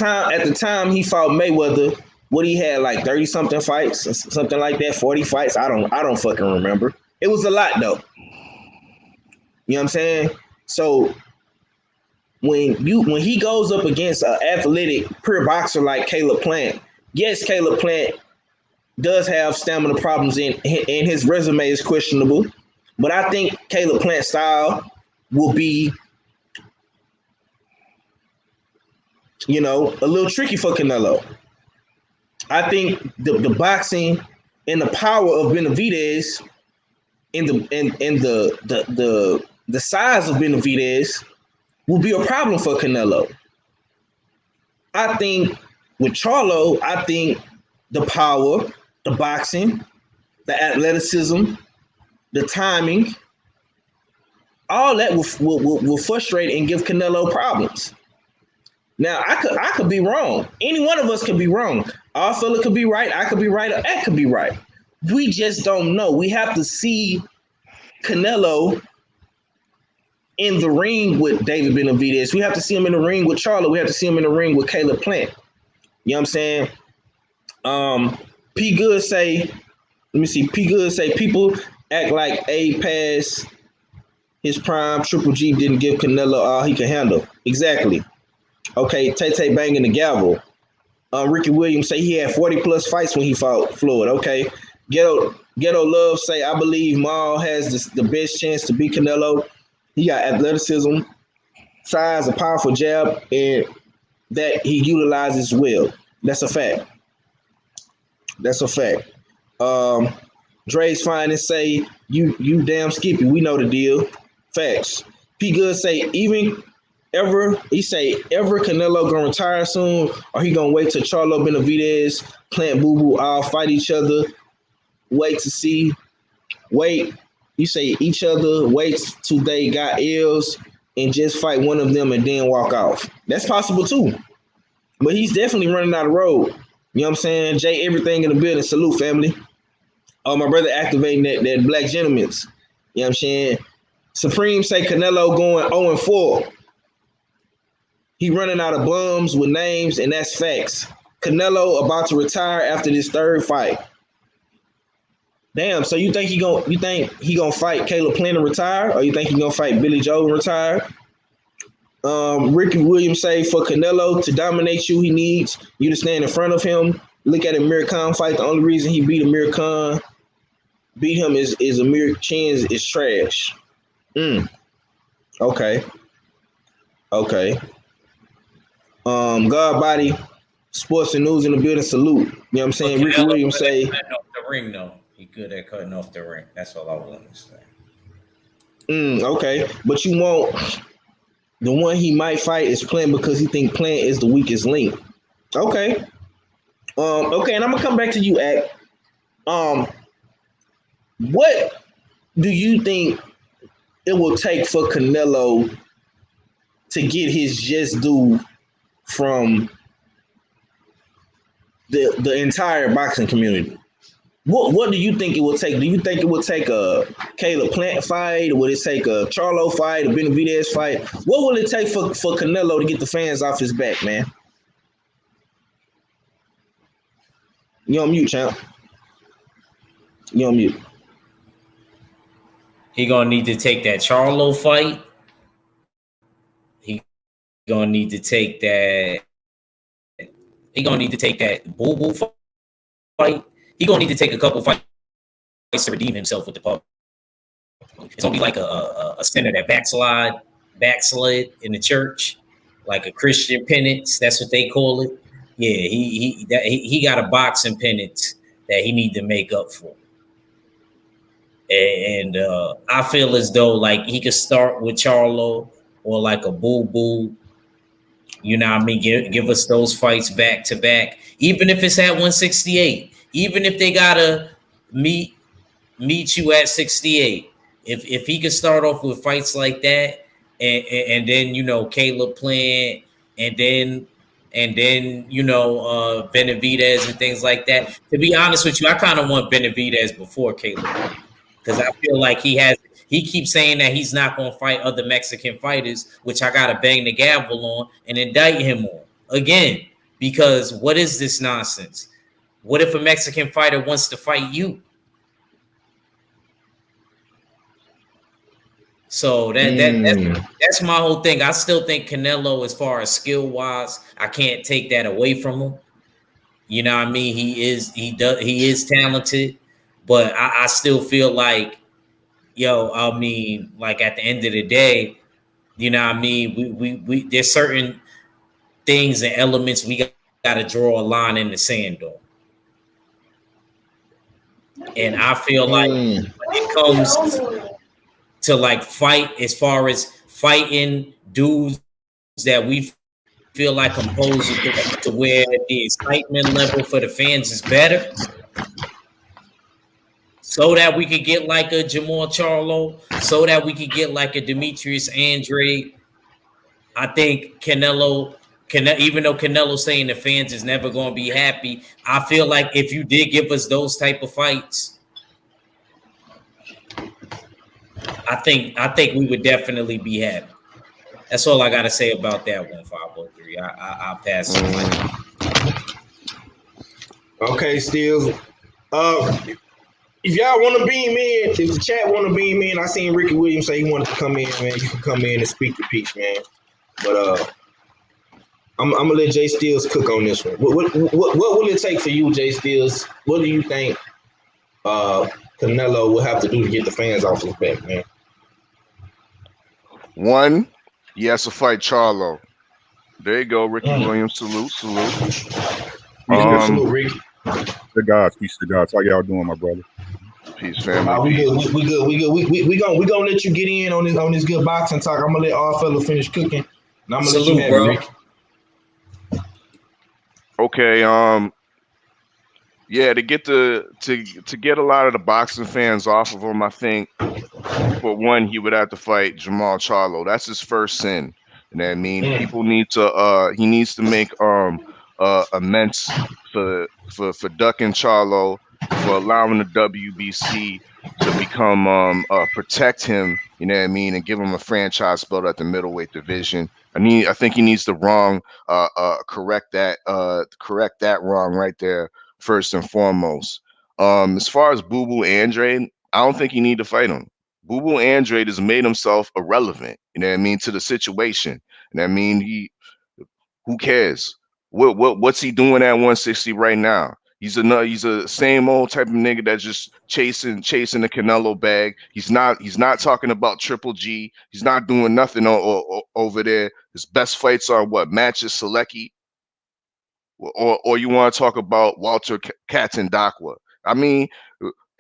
time he fought Mayweather, what he had like 30-something fights, something like that, 40 fights. I don't fucking remember. It was a lot though. You know what I'm saying? So when he goes up against an athletic pure boxer like Caleb Plant, yes, Caleb Plant does have stamina problems and his resume is questionable, but I think Caleb Plant's style will be, you know, a little tricky for Canelo. I think the boxing and the power of Benavidez and the size of Benavidez will be a problem for Canelo. I think with Charlo, I think the power, the boxing, the athleticism, the timing, all that will frustrate and give Canelo problems. Now, I could be wrong. Any one of us could be wrong. Our fella could be right. I could be right. Or Ed could be right. We just don't know. We have to see Canelo in the ring with David Benavidez. We have to see him in the ring with Charlo. We have to see him in the ring with Caleb Plant. You know what I'm saying? P. Good say, let me see. P. Good say people act like A past his prime. Triple G didn't give Canelo all he can handle. Exactly. Okay, Tay banging the gavel. Ricky Williams say he had 40 plus fights when he fought Floyd. Okay. Ghetto Love say, I believe Maul has the best chance to beat Canelo. He got athleticism, size, a powerful jab, and that he utilizes well. That's a fact. That's a fact. Dre's fine and say, you damn Skippy. We know the deal. Facts. P. Good say, ever Canelo gonna retire soon, or he gonna wait till Charlo, Benavidez, Plant, Boo Boo all fight each other? Wait to see. Wait. You say each other. Wait till they got ills and just fight one of them and then walk off. That's possible too. But he's definitely running out of road. You know what I'm saying? Jay, everything in the building. Salute, family. Oh, my brother activating that black gentleman's. You know what I'm saying? Supreme say Canelo going 0-4. He running out of bums with names, and that's facts. Canelo about to retire after this third fight. Damn, so you think he gonna fight Caleb Plant and retire, or you think he gonna fight Billy Joe and retire? Ricky Williams say for Canelo to dominate you, he needs you to stand in front of him. Look at Amir Khan fight. The only reason he beat Amir Khan, beat him is Amir Chin's is trash. Okay. Okay. God body, sports and news in the building. Salute. You know what I'm But saying? Ricky Canelo Williams good at say, cutting off the ring, though. He good at cutting off the ring. That's all I want to say. okay, but you won't. The one he might fight is Plant because he think Plant is the weakest link. Okay. Okay, and I'm gonna come back to you, Act. Um, what do you think it will take for Canelo to get his just due from the entire boxing community? What do you think it will take? Do you think it will take a Caleb Plant fight? Would it take a Charlo fight, a Benavidez fight? What will it take for Canelo to get the fans off his back, man? You on mute, champ. You on mute. He gonna need to take that Charlo fight. He gonna need to take that. He gonna need to take that Boo Boo fight. He gonna need to take a couple fights to redeem himself with the public. It's gonna be like a sinner that backslid in the church, like a Christian penance. That's what they call it. Yeah, he got a boxing penance that he need to make up for. And I feel as though like he could start with Charlo or like a Boo Boo. You know what I mean? Give us those fights back to back, even if it's at 168. Even if they gotta meet you at 68. If he could start off with fights like that, and then Caleb Plant, and then Benavidez and things like that. To be honest with you, I kind of want Benavidez before Caleb Plant because I feel like he keeps saying that he's not going to fight other Mexican fighters, which I got to bang the gavel on and indict him on again. Because what is this nonsense? What if a Mexican fighter wants to fight you? So that's my whole thing. I still think Canelo, as far as skill wise, I can't take that away from him. You know what I mean? He is talented, but I still feel like, I mean, like at the end of the day, you know what I mean? We there's certain things and elements we got to draw a line in the sand on. And I feel like when it comes to like fight, as far as fighting dudes that we feel like compose to where the excitement level for the fans is better, so that we could get like a Jamal Charlo, so that we could get like a Demetrius Andrade. I think Canelo, even though Canelo's saying the fans is never going to be happy, I feel like if you did give us those type of fights, I think we would definitely be happy. That's all I got to say about that one, 503. I'll pass it. Okay, Steele. If y'all want to beam in, if the chat want to beam in, I seen Ricky Williams say he wanted to come in, man. You can come in and speak your piece, man. But I'm gonna let Jay Steels cook on this one. What will it take for you, Jay Steels? What do you think Canelo will have to do to get the fans off his back, man? One, he has to fight Charlo. There you go, Ricky Williams. Salute. Salute, Ricky. The gods, peace to gods. How y'all doing, my brother? Peace, family. We good. We gonna let you get in on this good boxing talk. I'm gonna let all fellas finish cooking, and I'm gonna let you have it, Ricky. Okay. Yeah, to get a lot of the boxing fans off of him, I think for one, he would have to fight Jamal Charlo. That's his first sin. You know what I mean? People need to he needs to make amends for ducking Charlo, for allowing the WBC to become protect him, you know what I mean, and give him a franchise belt at the middleweight division. I think he needs to correct that wrong right there first and foremost. As far as Boo Boo Andrade, I don't think he need to fight him. Boo Boo Andrade has made himself irrelevant, you know what I mean, to the situation. And I mean, who cares? What's he doing at 160 right now? He's a same old type of nigga that's just chasing the Canelo bag. He's not talking about Triple G. He's not doing nothing over there. His best fights are what, matches Selecki, or you want to talk about Walter Katzendakwa. I mean,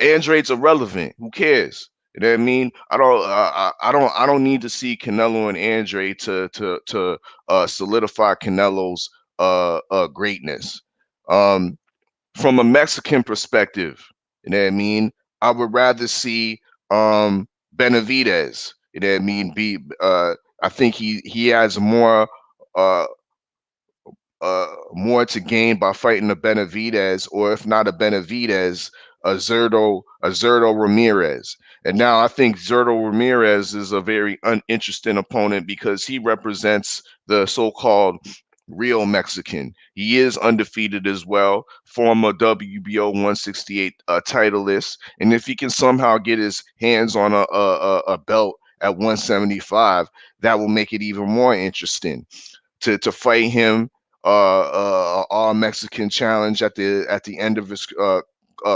Andre's irrelevant. Who cares? You know what I mean? I don't need to see Canelo and Andre to solidify Canelo's greatness. From a Mexican perspective, you know what I mean? I would rather see Benavidez. You know what I mean? I think he has more to gain by fighting a Benavidez, or if not a Benavidez, a Zurdo Ramirez. And now I think Zurdo Ramirez is a very uninteresting opponent because he represents the so-called real Mexican. He is undefeated as well, former WBO 168 titleist, and if he can somehow get his hands on a belt at 175, that will make it even more interesting to fight him all Mexican challenge at the end of his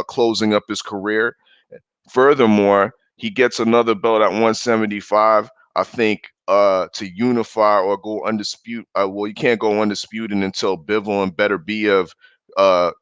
closing up his career. Furthermore, he gets another belt at 175. I think to unify or go undisputed. Well, you can't go undisputed until Bivol and Beterbiev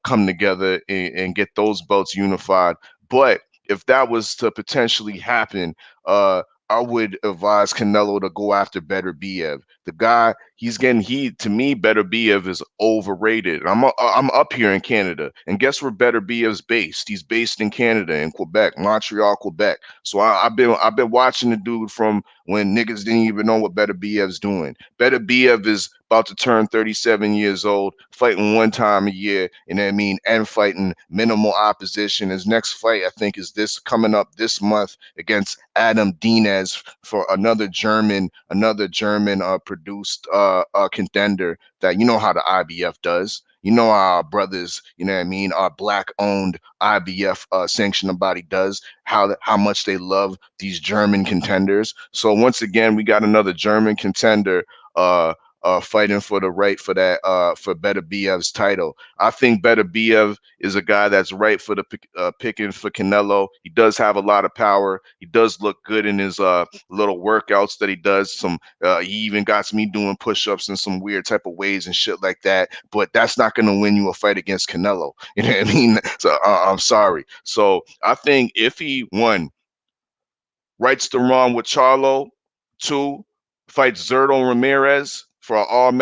come together and get those belts unified. But if that was to potentially happen, I would advise Canelo to go after Beterbiev. The guy, to me, Beterbiev is overrated. I'm up here in Canada, and guess where Beterbiev's based? He's based in Canada, in Quebec, Montreal, Quebec. So I've been watching the dude from when niggas didn't even know what Beterbiev's doing. Beterbiev is about to turn 37 years old, fighting one time a year, you know what I mean, and fighting minimal opposition. His next fight, I think, is coming up this month against Adam Dinez for another German produced contender that, you know how the IBF does. You know how our brothers, you know what I mean, our black-owned IBF sanctioning body does, how much they love these German contenders. So once again, we got another German contender fighting for the right for that for Beterbiev's title. I think Beterbiev is a guy that's right for the picking for Canelo. He does have a lot of power. He does look good in his little workouts that he does. He even got me doing push-ups in some weird type of ways and shit like that. But that's not going to win you a fight against Canelo. You know what I mean? So I'm sorry. So I think if he rights the wrong with Charlo, 2, fights Zurdo Ramirez for an all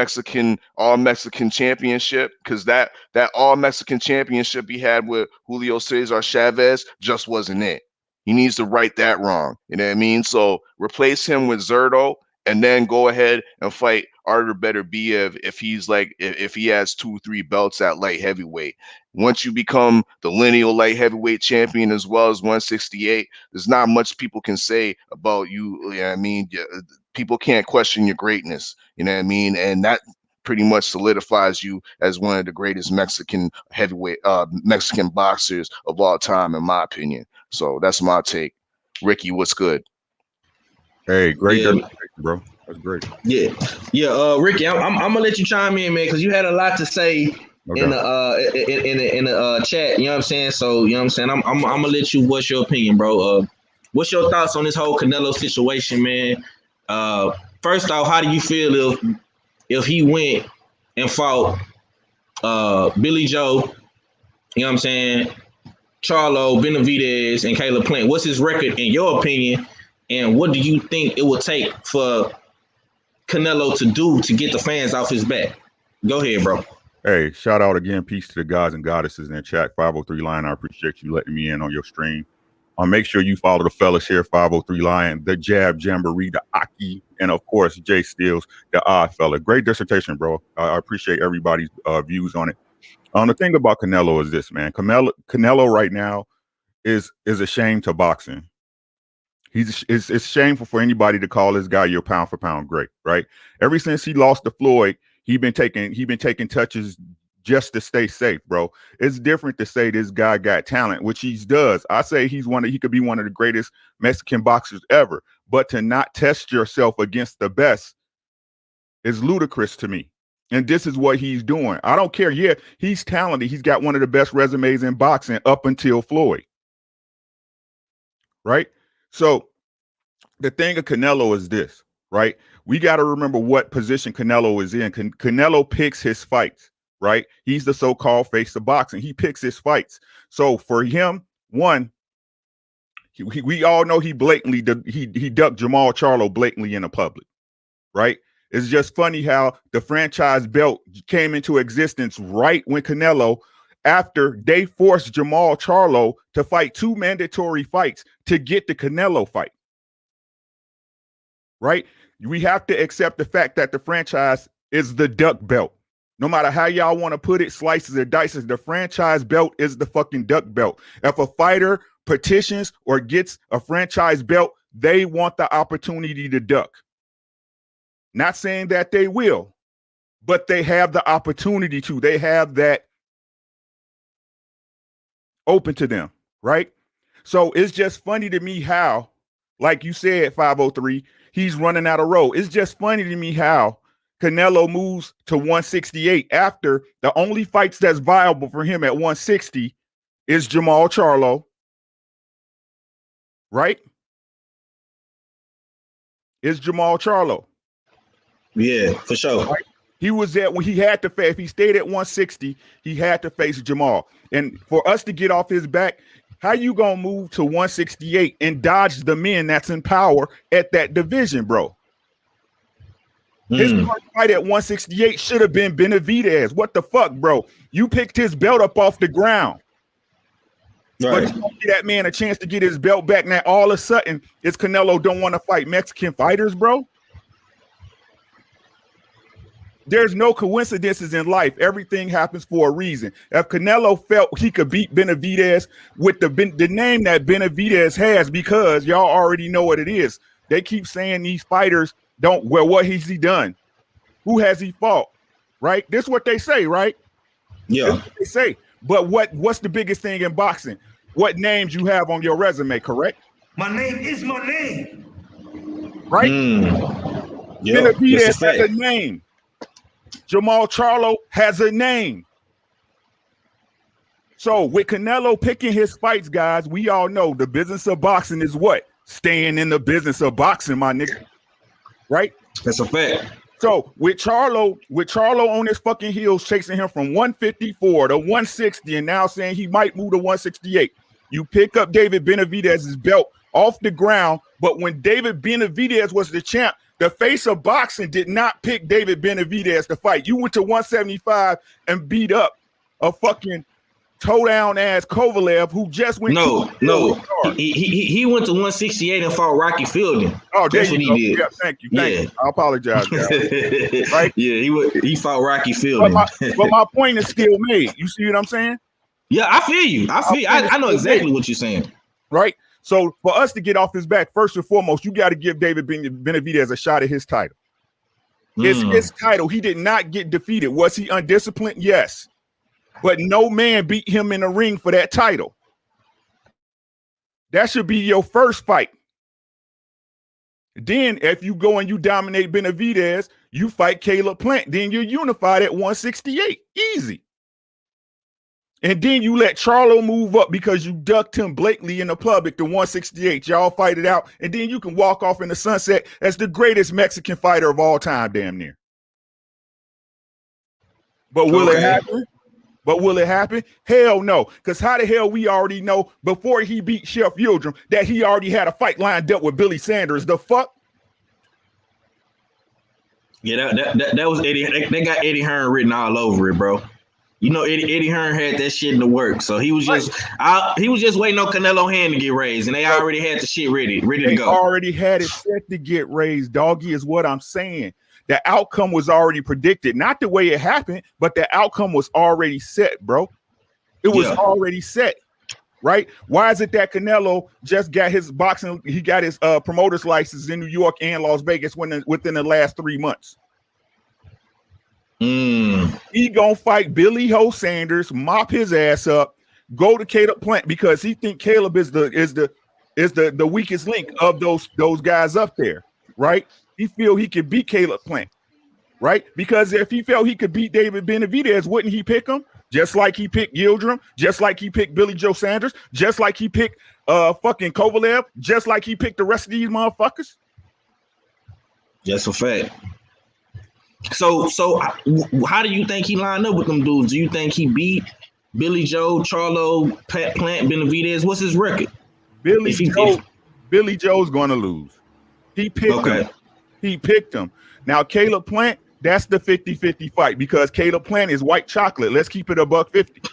Mexican championship, because that all Mexican championship he had with Julio Cesar Chavez just wasn't it. He needs to right that wrong. You know what I mean? So replace him with Zurdo, and then go ahead and fight Artur Beterbiev if he has 2-3 belts at light heavyweight. Once you become the lineal light heavyweight champion as well as 168, there's not much people can say about you. You know what I mean? People can't question your greatness. You know what I mean? And that pretty much solidifies you as one of the greatest Mexican boxers of all time, in my opinion. So that's my take. Ricky, what's good? Hey, great Yeah. dissertation, bro. That's great. Yeah. Ricky, I'm gonna let you chime in, man, because you had a lot to say in the chat. You know what I'm saying? So you know what I'm saying. I'm gonna let you. What's your opinion, bro? What's your thoughts on this whole Canelo situation, man? First off, how do you feel if he went and fought Billy Joe? You know what I'm saying? Charlo, Benavidez, and Caleb Plant. What's his record in your opinion? And what do you think it would take for Canelo to do to get the fans off his back? Go ahead, bro. Hey, shout out again. Peace to the gods and goddesses in the chat. 503 Lion, I appreciate you letting me in on your stream. Make sure you follow the fellas here, 503 Lion, the Jab Jamboree, the Aki, and of course, Jay Steels, the Odd Fella. Great dissertation, bro. I appreciate everybody's views on it. The thing about Canelo is this, man. Canelo right now is a shame to boxing. It's shameful for anybody to call this guy your pound for pound great, right? Ever since he lost to Floyd, he been taking touches just to stay safe, bro. It's different to say this guy got talent, which he does. I say he could be one of the greatest Mexican boxers ever, but to not test yourself against the best is ludicrous to me. And this is what he's doing. I don't care. Yeah, he's talented. He's got one of the best resumes in boxing up until Floyd. Right? So the thing of Canelo is this, right? We got to remember what position Canelo is in. Canelo picks his fights, right? He's the so-called face of boxing. He picks his fights. So for him, one, we all know he blatantly he ducked Jamal Charlo blatantly in the public, right? It's just funny how the franchise belt came into existence right when Canelo, after they forced Jamal Charlo to fight 2 mandatory fights to get the Canelo fight. Right? We have to accept the fact that the franchise is the duck belt. No matter how y'all want to put it, slices or dices, the franchise belt is the fucking duck belt. If a fighter petitions or gets a franchise belt, they want the opportunity to duck. Not saying that they will, but they have the opportunity to. They have that open to them, right? So it's just funny to me how, like you said, 503, he's running out of road. It's just funny to me how Canelo moves to 168 after the only fights that's viable for him at 160 is Jamal Charlo, right? Is Jamal Charlo. Yeah, for sure. Right? He was at when he had to face, if he stayed at 160, he had to face Jamal. And for us to get off his back, how you gonna move to 168 and dodge the men that's in power at that division, bro? His first fight at 168 should have been Benavidez. What the fuck, bro? You picked his belt up off the ground. Right. But you don't give that man a chance to get his belt back. Now all of a sudden, it's Canelo don't want to fight Mexican fighters, bro. There's no coincidences in life. Everything happens for a reason. If Canelo felt he could beat Benavidez with the name that Benavidez has, because y'all already know what it is. They keep saying these fighters don't, well, what has he done? Who has he fought? Right? This is what they say, right? Yeah. What they say. But what's the biggest thing in boxing? What names you have on your resume, correct? My name is my name. Right? Benavidez has a name. Jamal Charlo has a name. So with Canelo picking his fights, guys, we all know the business of boxing is what? Staying in the business of boxing, my nigga. Right? That's a fact. So with Charlo on his fucking heels, chasing him from 154 to 160, and now saying he might move to 168. You pick up David Benavidez's belt off the ground, but when David Benavidez was the champ, the face of boxing did not pick David Benavidez to fight. You went to 175 and beat up a fucking toe down ass Kovalev who just went. No. He went to 168 and fought Rocky Fielding. Oh, that's what he did. Yeah, thank you. I apologize, guys. Right? Yeah, he fought Rocky Fielding. But my point is still made. You see what I'm saying? Yeah, I feel you. I know exactly what you're saying. Right? So for us to get off his back, first and foremost, you got to give David Benavidez a shot at his title. It's his title. He did not get defeated. Was he undisciplined? Yes. But no man beat him in the ring for that title. That should be your first fight. Then if you go and you dominate Benavidez, you fight Caleb Plant. Then you're unified at 168. Easy. And then you let Charlo move up because you ducked him blatantly in the public to 168. Y'all fight it out. And then you can walk off in the sunset as the greatest Mexican fighter of all time, damn near. But will it happen? Hell no. Because how the hell we already know before he beat Chef Yildirim that he already had a fight lined up with Billy Sanders? The fuck? Yeah, that was Eddie. They got Eddie Hearn written all over it, bro. You know, Eddie Hearn had that shit in the work, so he was just waiting on Canelo hand to get raised, and they already had the shit ready to go. They already had it set to get raised, doggy, is what I'm saying. The outcome was already predicted, not the way it happened, but the outcome was already set, bro. It was already set, right? Why is it that Canelo just got his boxing? He got his promoter's license in New York and Las Vegas within the last 3 months. He gonna fight Billy Ho Sanders, mop his ass up, go to Caleb Plant because he think Caleb is the weakest link of those guys up there, right? He feel he can beat Caleb Plant. right? Because if he felt he could beat David Benavidez, wouldn't he pick him? Just like he picked Yildirim, just like he picked Billy Joe Sanders, just like he picked fucking Kovalev, just like he picked the rest of these motherfuckers. That's a fact. So how do you think he lined up with them dudes? Do you think he beat Billy Joe, Charlo, Plant, Benavidez? What's his record? Billy Joe's going to lose. He picked him. He picked him. Now, Caleb Plant, that's the 50-50 fight because Caleb Plant is white chocolate. Let's keep it $1.50.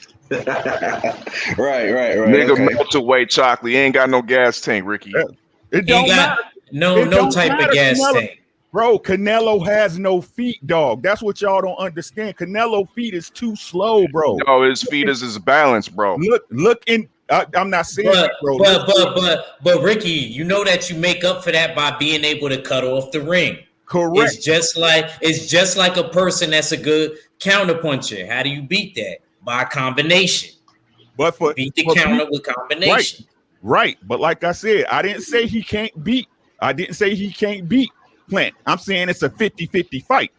Right. Nigga, melted white chocolate. He ain't got no gas tank, Ricky. It don't matter. No type of gas tank. Bro, Canelo has no feet, dog. That's what y'all don't understand. Canelo feet is too slow, bro. No, his feet is his balance, bro. Look in. I'm not saying that, bro. But Ricky, you know that you make up for that by being able to cut off the ring. Correct. It's just like a person that's a good counterpuncher. How do you beat that? By combination. But beat the counter with combination. Right. But like I said, I didn't say he can't beat Plant. I'm saying it's a 50-50 fight.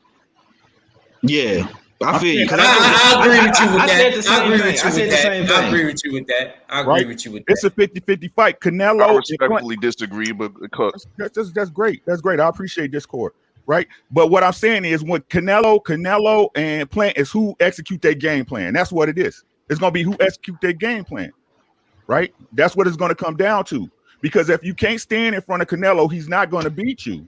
Yeah, I feel you. I agree with you with that. I agree with you with that. It's a 50-50 fight. Canelo. I respectfully disagree, but that's great. That's great. I appreciate Discord. Right. But what I'm saying is when Canelo and Plant is who execute their game plan. That's what it is. It's going to be who execute their game plan. Right. That's what it's going to come down to. Because if you can't stand in front of Canelo, he's not going to beat you.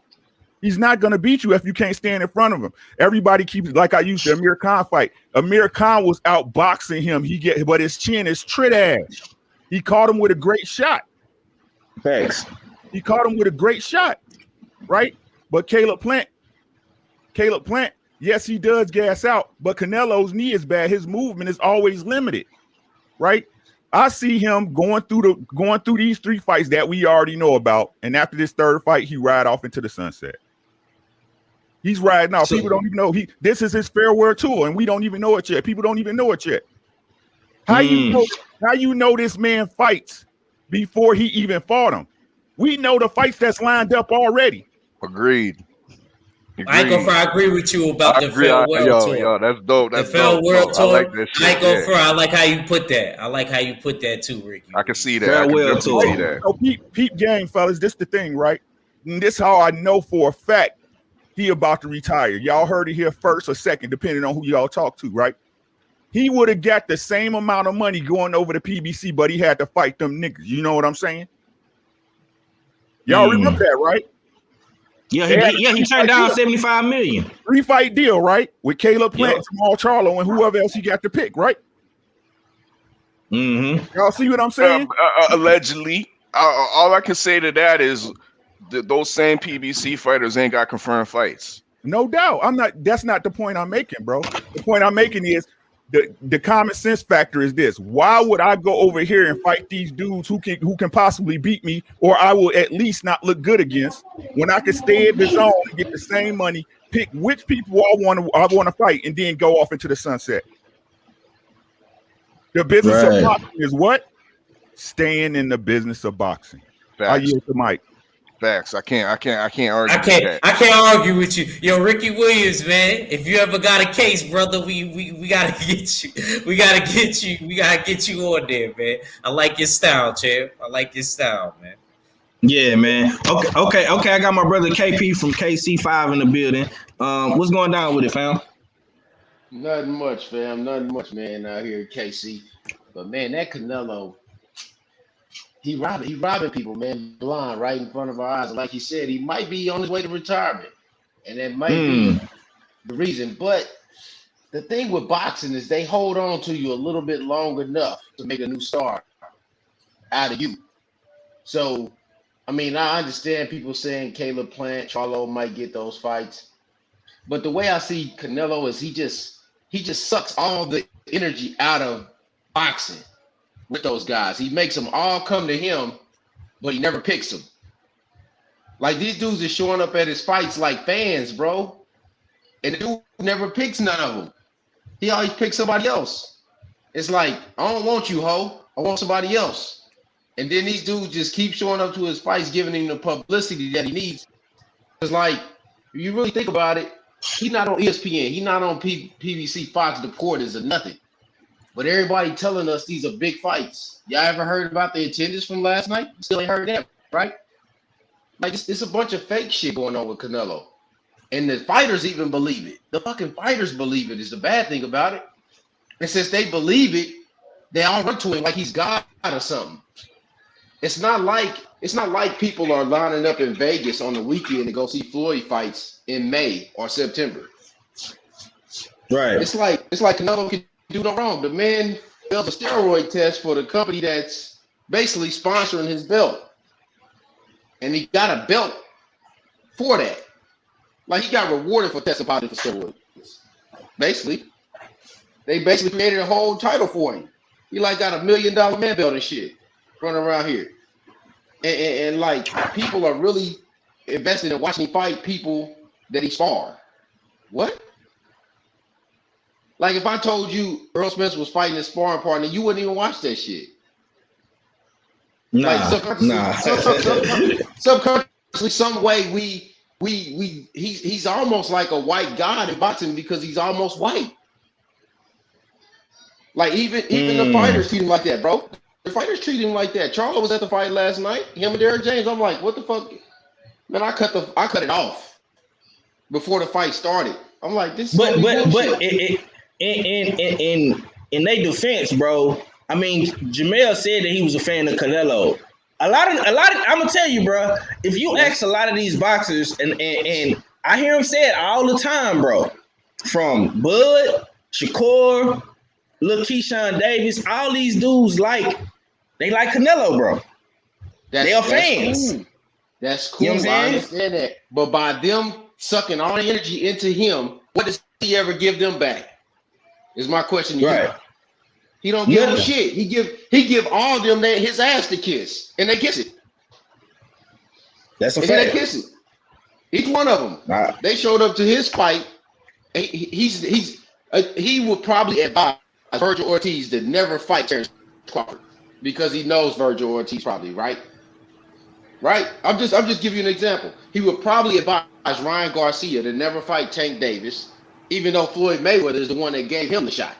He's not going to beat you if you can't stand in front of him. Everybody keeps, like I used the Amir Khan fight. Amir Khan was out boxing him. But his chin is trit ass. He caught him with a great shot. Thanks. He caught him with a great shot, right? But Caleb Plant, yes, he does gas out, but Canelo's knee is bad. His movement is always limited, right? I see him going through these 3 fights that we already know about, and after this 3rd fight, he ride off into the sunset. He's riding off. People don't even know this is his farewell tour, and we don't even know it yet. People don't even know it yet. How you know this man fights before he even fought him? We know the fights that's lined up already. Agreed. I ain't gonna front. I agree with you about the farewell tour. Yo, that's dope. That's the farewell tour. I like that shit. I ain't gonna front. I like how you put that. I like how you put that too, Ricky. I can see that. Farewell tour. See that. So peep game, fellas. This the thing, right? And this how I know for a fact he about to retire. Y'all heard it here first or second, depending on who y'all talk to, right? He would have got the same amount of money going over to PBC, but he had to fight them niggas. You know what I'm saying? Y'all remember that, right? Yeah, he turned down $75 million. 3-fight deal, right? With Caleb Plant, Jamal Charlo, and whoever else he got to pick, right? Mm-hmm. Y'all see what I'm saying? Allegedly. All I can say to that is those same PBC fighters ain't got confirmed fights. No doubt. That's not the point I'm making, bro. The point I'm making is the common sense factor is this. Why would I go over here and fight these dudes who can possibly beat me, or I will at least not look good against, when I can stay in the zone and get the same money, pick which people I want to fight, and then go off into the sunset? The business of boxing is what? Staying in the business of boxing. I yield the mic. Facts. I can't argue. I can't argue with you. Yo, Ricky Williams, man. If you ever got a case, brother, we gotta get you. We gotta get you on there, man. I like your style, champ. I like your style, man. Yeah, man. Okay. I got my brother KP from KC5 in the building. What's going down with it, fam? Nothing much, fam. Nothing much, man, out here at KC. But man, that Canelo, he robbing people, man, blind right in front of our eyes. And like he said, he might be on his way to retirement, and that might be the reason. But the thing with boxing is they hold on to you a little bit long enough to make a new star out of you. So, I mean, I understand people saying Caleb Plant, Charlo might get those fights, but the way I see Canelo is he just sucks all the energy out of boxing. With those guys, he makes them all come to him, but he never picks them. Like these dudes are showing up at his fights like fans, bro, and the dude never picks none of them. He always picks somebody else. It's like, I don't want you, ho. I want somebody else. And then these dudes just keep showing up to his fights, giving him the publicity that he needs. It's like, if you really think about it, He not on ESPN. He not on PBC, Fox, the quarters, or nothing. But everybody telling us these are big fights. Y'all ever heard about the attendance from last night? Still ain't heard that, right? Like it's a bunch of fake shit going on with Canelo. And the fighters even believe it. The fucking fighters believe it is the bad thing about it. And since they believe it, they all run to him like he's God or something. It's not like people are lining up in Vegas on the weekend to go see Floyd fights in May or September. Right. It's like Canelo can do no wrong. The man failed a steroid test for the company that's basically sponsoring his belt. And he got a belt for that. Like he got rewarded for testing positive for steroids. Basically. They basically created a whole title for him. He like got $1 million man belt and shit running around here. And like people are really invested in watching him fight people that he spar. What? Like if I told you Earl Spence was fighting his sparring partner, you wouldn't even watch that shit. Nah, subconsciously, some way he's almost like a white god in boxing because he's almost white. Like even the fighters treat him like that, bro. The fighters treat him like that. Charlo was at the fight last night. Him and Derrick James. I'm like, what the fuck? Man, I cut it off before the fight started. I'm like, this. But in their defense, bro. I mean, Jamel said that he was a fan of Canelo. A lot of. I'm gonna tell you, bro. If you ask a lot of these boxers, and I hear them say it all the time, bro. From Bud, Shakur, Lil Keyshawn Davis, all these dudes they like Canelo, bro. They are fans. Cool. That's cool. You know what I'm I saying? understand that. But by them sucking all the energy into him, what does he ever give them back? Is my question to you. He don't give them shit. He give all of them his ass to kiss, and they kiss it. That's a fact. And they kiss it. Each one of them. They showed up to his fight. He would probably advise Virgil Ortiz to never fight Terrence Crawford because he knows Virgil Ortiz probably, right? Right? I'm just giving you an example. He would probably advise Ryan Garcia to never fight Tank Davis, even though Floyd Mayweather is the one that gave him the shot.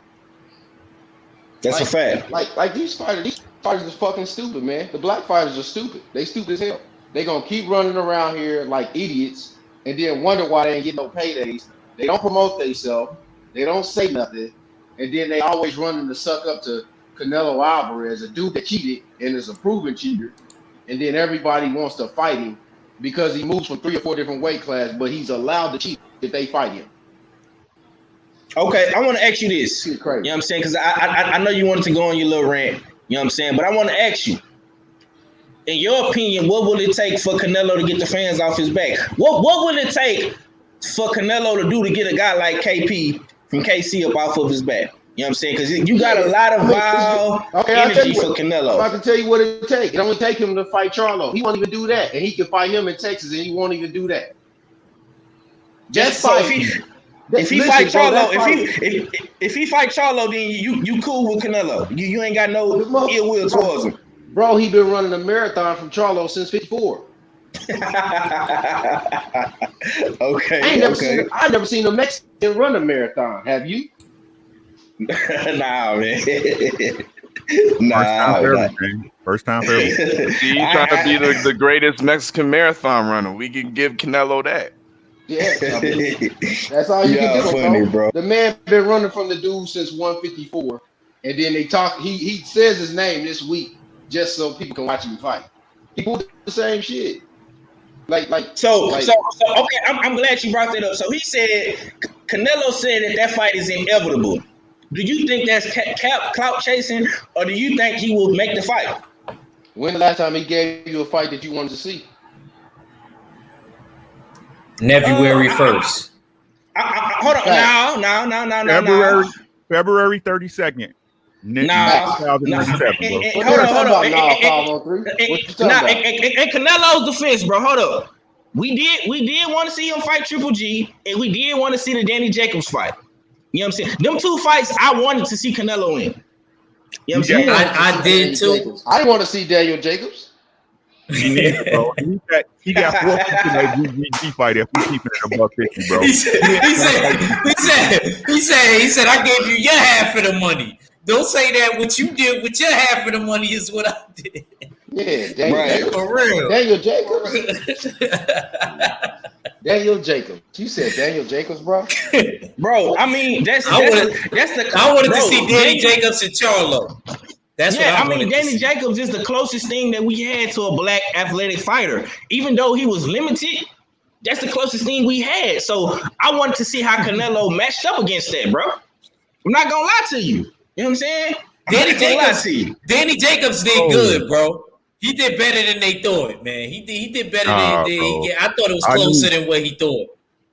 That's a fact. Like these fighters are fucking stupid, man. The black fighters are stupid. They stupid as hell. They gonna keep running around here like idiots and then wonder why they ain't get no paydays. They don't promote themselves. They don't say nothing. And then they always running to suck up to Canelo Avalerez, a dude that cheated and is a proven cheater. And then everybody wants to fight him because he moves from 3 or 4 different weight classes, but he's allowed to cheat if they fight him. Okay, I want to ask you this. Shit crazy. You know what I'm saying? Because I know you wanted to go on your little rant. You know what I'm saying? But I want to ask you, in your opinion, what will it take for Canelo to get the fans off his back? What will it take for Canelo to do to get a guy like KP from KC up off of his back? You know what I'm saying? Because you got a lot of wild energy for Canelo. I'm about to tell you what it takes. It only take him to fight Charlo. He won't even do that. And he can fight him in Texas and he won't even do that. Just fight. If he fight Charlo, if he fight Charlo, then you cool with Canelo. You ain't got no ill will towards him. Bro, he been running a marathon from Charlo since 54. Okay. I never seen a Mexican run a marathon. Have you? Nah, man. First time for everything. See, you trying to be the greatest Mexican marathon runner. We can give Canelo that. Yeah, I mean, that's all you can do, funny, bro. The man been running from the dude since 154, and then they talk. He says his name this week just so people can watch him fight. He pulled the same shit. So okay. I'm glad you brought that up. So he said Canelo said that fight is inevitable. Do you think that's clout chasing, or do you think he will make the fight? When the last time he gave you a fight that you wanted to see? February 1st. Hold on. February 32nd. Nah. 2007, Hold on. In Canelo's defense, bro. Hold up. We did want to see him fight Triple G, and we did want to see the Danny Jacobs fight. You know what I'm saying? Them 2 fights I wanted to see Canelo in. You know what I'm saying? I did too. I want to see Daniel Jacobs. He needs it, bro. He got 4 in that GGG fight if we keep it at above 50, bro. He said, I gave you your half of the money. Don't say that what you did with your half of the money is what I did. Yeah, Daniel, For real. Daniel Jacobs. Daniel Jacobs. You said Daniel Jacobs, bro? Bro, I mean, I wanted to see Danny Jacobs and Charlo. That's what I mean. Danny Jacobs is the closest thing that we had to a black athletic fighter. Even though he was limited, that's the closest thing we had. So I wanted to see how Canelo matched up against that, bro. I'm not gonna lie to you. You know what I'm saying? Danny Jacobs did good, bro. He did better than they thought, man. He did better than I thought it was closer than what he thought.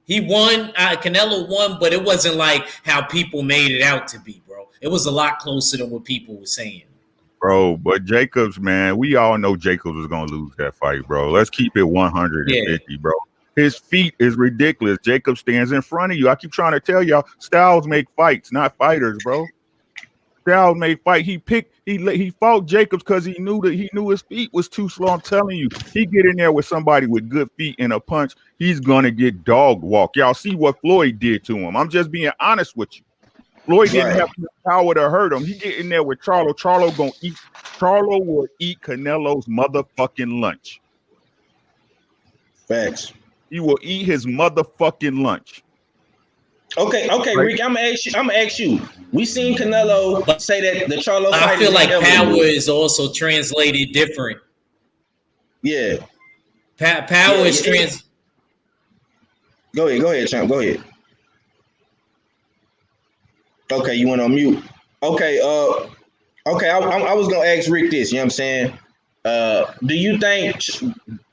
He won. Canelo won, but it wasn't like how people made it out to be, bro. It was a lot closer than what people were saying. Bro, but Jacobs, man, we all know Jacobs was going to lose that fight, bro. Let's keep it 150, bro. His feet is ridiculous. Jacobs stands in front of you. I keep trying to tell y'all, styles make fights, not fighters, bro. Styles make fight. He fought Jacobs because he knew his feet was too slow. I'm telling you, he get in there with somebody with good feet and a punch, he's going to get dog walk. Y'all see what Floyd did to him. I'm just being honest with you. Floyd didn't have the power to hurt him. He get in there with Charlo. Charlo will eat Canelo's motherfucking lunch. Facts. He will eat his motherfucking lunch. Okay, right? Rick, I'm gonna ask you. We seen Canelo say that the Charlo fight. I feel like power is also translated different. Yeah. Power is trans. Go ahead, champ. Go ahead. Okay, you went on mute. Okay, I was gonna ask Rick this, you know what I'm saying? Do you think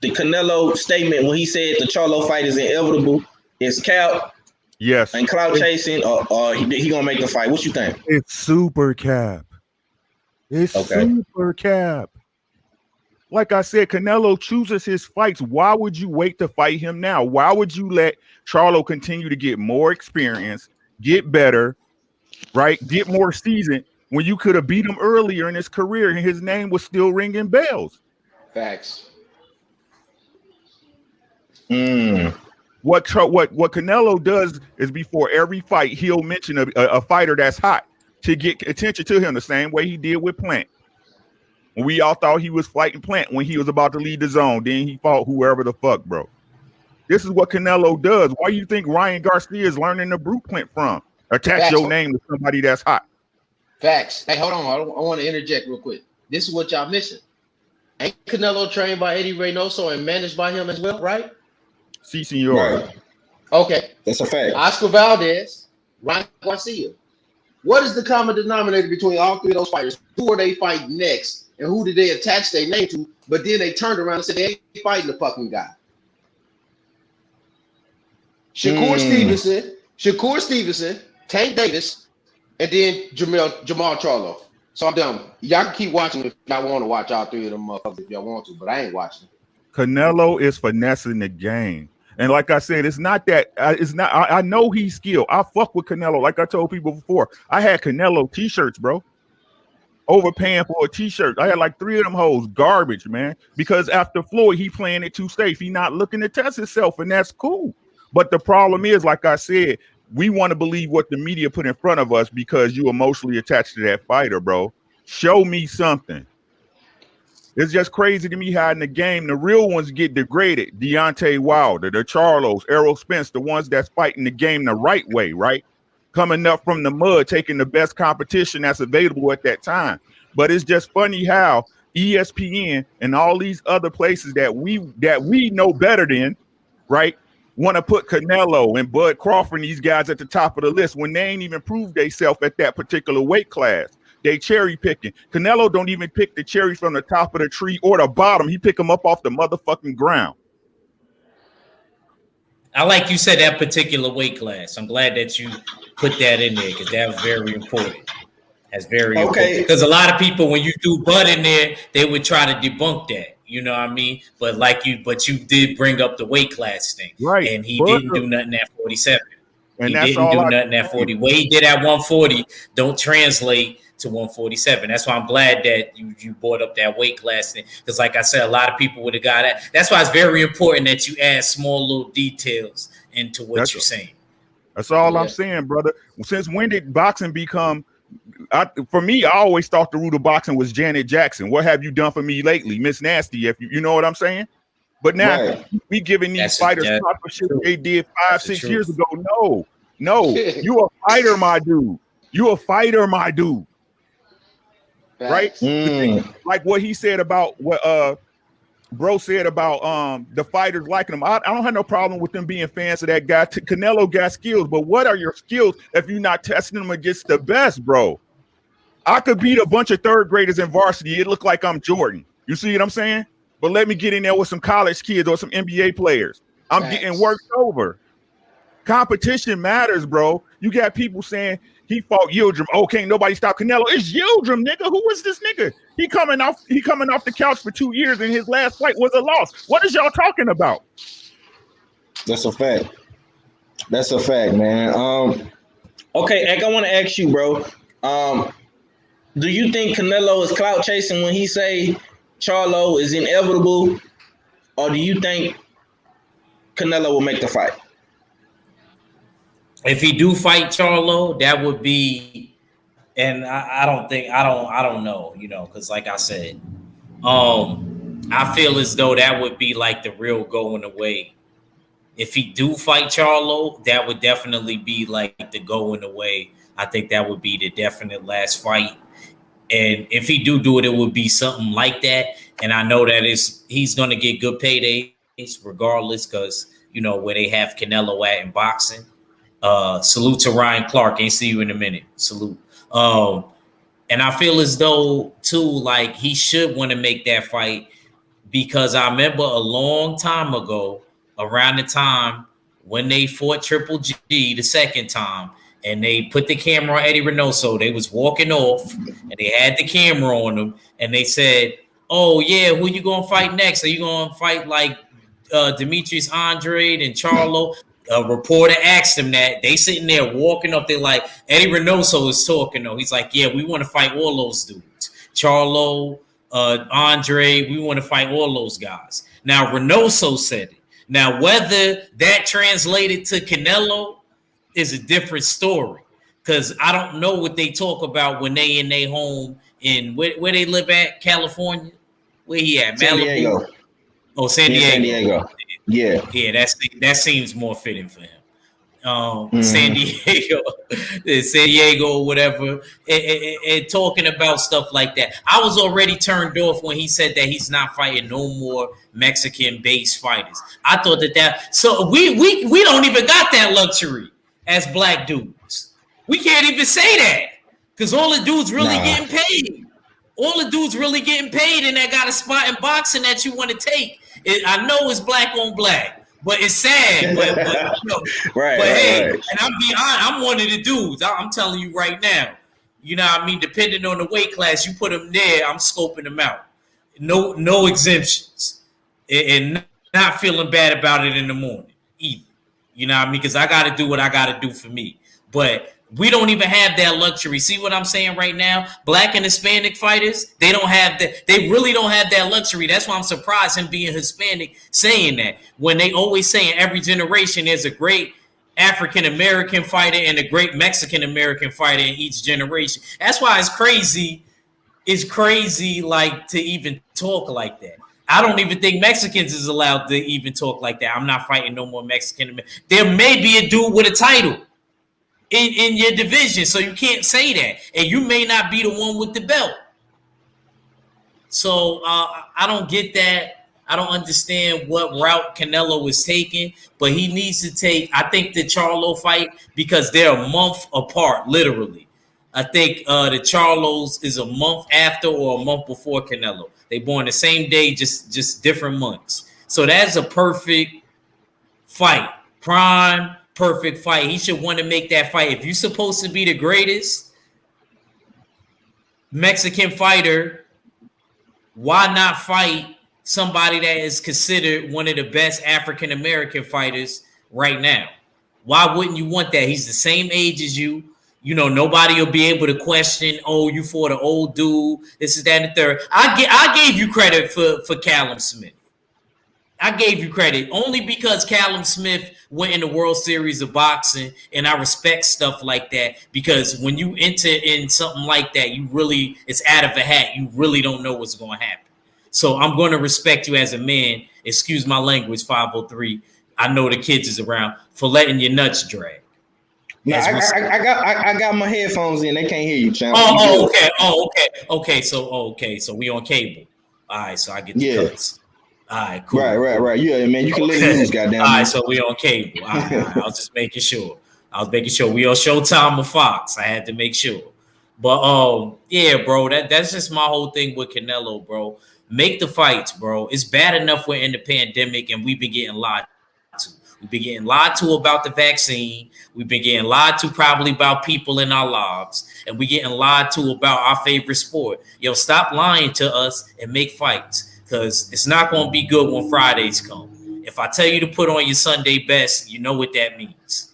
the Canelo statement when he said the Charlo fight is inevitable is cap? Yes. And clout chasing, or he gonna make the fight? What you think? It's super cap. Super cap. Like I said, Canelo chooses his fights. Why would you wait to fight him now? Why would you let Charlo continue to get more experience, get better, right? Get more seasoned when you could have beat him earlier in his career and his name was still ringing bells. Facts. What Canelo does is before every fight, he'll mention a fighter that's hot to get attention to him the same way he did with Plant. We all thought he was fighting Plant when he was about to lead the zone. Then he fought whoever the fuck, bro. This is what Canelo does. Why you think Ryan Garcia is learning the blueprint from? Attach your name to somebody that's hot. Facts. Hey, hold on. I want to interject real quick. This is what y'all missing. Ain't Canelo trained by Eddie Reynoso and managed by him as well, right? Si, senor. Right. Okay. That's a fact. Oscar Valdez, Ryan Garcia. What is the common denominator between all three of those fighters? Who are they fighting next? And who did they attach their name to? But then they turned around and said they ain't fighting the fucking guy. Shakur Stevenson, Tank Davis, and then Jamal Charlo. So I'm done. Y'all can keep watching if y'all want to watch all three of them motherfuckers if y'all want to, but I ain't watching. Canelo is finessing the game. And like I said, it's not that I know he's skilled. I fuck with Canelo. Like I told people before, I had Canelo t-shirts, bro. Overpaying for a t-shirt. I had like 3 of them hoes, garbage, man. Because after Floyd, he playing it too safe. He not looking to test himself, and that's cool. But the problem is, like I said, we want to believe what the media put in front of us because you emotionally attached to that fighter, bro. Show me something. It's just crazy to me how in the game, the real ones get degraded. Deontay Wilder, the Charlos, Errol Spence, the ones that's fighting the game the right way, right? Coming up from the mud, taking the best competition that's available at that time. But it's just funny how ESPN and all these other places that we know better than, right, want to put Canelo and Bud Crawford and these guys at the top of the list when they ain't even proved themselves at that particular weight class. They cherry picking. Canelo don't even pick the cherries from the top of the tree or the bottom. He pick them up off the motherfucking ground. I like you said that particular weight class. I'm glad that you put that in there because that was very important. That's very important. Because a lot of people, when you do Bud in there, they would try to debunk that. You know what I mean? But you did bring up the weight class thing. Right. And he didn't do nothing at 47. And he that's didn't do nothing at 40. What he did at 140 don't translate to 147. That's why I'm glad that you brought up that weight class thing, because like I said, a lot of people would have got that. That's why it's very important that you add small little details into what you're saying. That's all I'm saying, brother. Since when did boxing become? For me, I always thought the root of boxing was Janet Jackson. What have you done for me lately, Miss Nasty? If you know what I'm saying. But now we giving these fighters proper shit they did 5-6 years ago. No, you a fighter, my dude. You a fighter, my dude. Right? Like what he said about what bro said about the fighters liking him. I don't have no problem with them being fans of that guy. Canelo got skills, but what are your skills if you're not testing them against the best, bro? I could beat a bunch of third graders in varsity. It look like I'm Jordan. You see what I'm saying? But let me get in there with some college kids or some NBA players. I'm getting worked over. Competition matters, bro. You got people saying he fought Yildirim. Oh, can't nobody stop Canelo? It's Yildirim, nigga. Who is this nigga? He coming off the couch for 2 years, and his last fight was a loss. What is y'all talking about? That's a fact. That's a fact, man. Okay, Ek, I want to ask you, bro. Do you think Canelo is clout chasing when he say Charlo is inevitable, or do you think Canelo will make the fight? If he do fight Charlo, that would be, and I don't know, because like I said, I feel as though that would be like the real going away. If he do fight Charlo, that would definitely be like the going away. I think that would be the definite last fight. And if he do it, it would be something like that. And I know that he's going to get good paydays regardless, because, where they have Canelo at in boxing. Salute to Ryan Clark. Ain't see you in a minute. Salute. And I feel as though, too, like he should want to make that fight, because I remember a long time ago, around the time when they fought Triple G the second time, and they put the camera on Eddie Reynoso. They was walking off, and they had the camera on them, and they said, "Oh yeah, who you gonna fight next? Are you gonna fight like Demetrius Andrade and Charlo?" A reporter asked him that. They sitting there walking up. They're like, Eddie Reynoso is talking though. He's like, "Yeah, we want to fight all those dudes. Charlo, Andre, we want to fight all those guys." Now Reynoso said it. Now whether that translated to Canelo is a different story, because I don't know what they talk about when they in their home in where they live at, California. Where he at? San Malibu? Diego. Oh, San Diego. San Diego. Yeah. That seems more fitting for him. San Diego, or whatever, and talking about stuff like that. I was already turned off when he said that he's not fighting no more Mexican-based fighters. I thought that so we don't even got that luxury as black dudes. We can't even say that, because all the dudes really getting paid. All the dudes really getting paid, and that got a spot in boxing that you want to take. I know it's black on black, but it's sad. But hey, and I'm being honest, I'm one of the dudes. I'm telling you right now. You know what I mean? Depending on the weight class, you put them there, I'm scoping them out. No exemptions, and not feeling bad about it in the morning either. You know what I mean? Because I got to do what I got to do for me. But we don't even have that luxury. See what I'm saying right now? Black and Hispanic fighters, they don't have that. They really don't have that luxury. That's why I'm surprised him being Hispanic saying that, when they always say in every generation there's a great African-American fighter and a great Mexican-American fighter in each generation. That's why it's crazy. It's crazy, like, to even talk like that. I don't even think Mexicans is allowed to even talk like that. I'm not fighting no more Mexican. There may be a dude with a title in your division, so you can't say that. And you may not be the one with the belt. So I don't get that. I don't understand what route Canelo is taking, but he needs to take, I think, the Charlo fight, because they're a month apart, literally. I think the Charlos is a month after or a month before Canelo. They born the same day, just different months. So that's a perfect fight. Prime, perfect fight. He should want to make that fight. If you're supposed to be the greatest Mexican fighter, why not fight somebody that is considered one of the best African-American fighters right now? Why wouldn't you want that? He's the same age as you. You know, nobody will be able to question, oh, you fought an old dude. This is that and the third. I gave you credit for Callum Smith. I gave you credit only because Callum Smith went in the World Series of Boxing, and I respect stuff like that because when you enter in something like that, it's out of a hat. You really don't know what's going to happen. So I'm going to respect you as a man. Excuse my language, 503. I know the kids is around for letting your nuts drag. No, I got my headphones in. They can't hear you, champ. Okay. So we on cable. All right, so I get the cuts. All right, cool. Right. Yeah, man, you can let it loose, goddamn. All right, so we on cable. All right. I was just making sure. We on Showtime or Fox. I had to make sure. But yeah, bro, that's just my whole thing with Canelo, bro. Make the fights, bro. It's bad enough we're in the pandemic and we've been getting lied to. We've been getting lied to about the vaccine. We've been getting lied to probably about people in our lives. And we getting lied to about our favorite sport. Yo, stop lying to us and make fights. Because it's not going to be good when Fridays come. If I tell you to put on your Sunday best, you know what that means.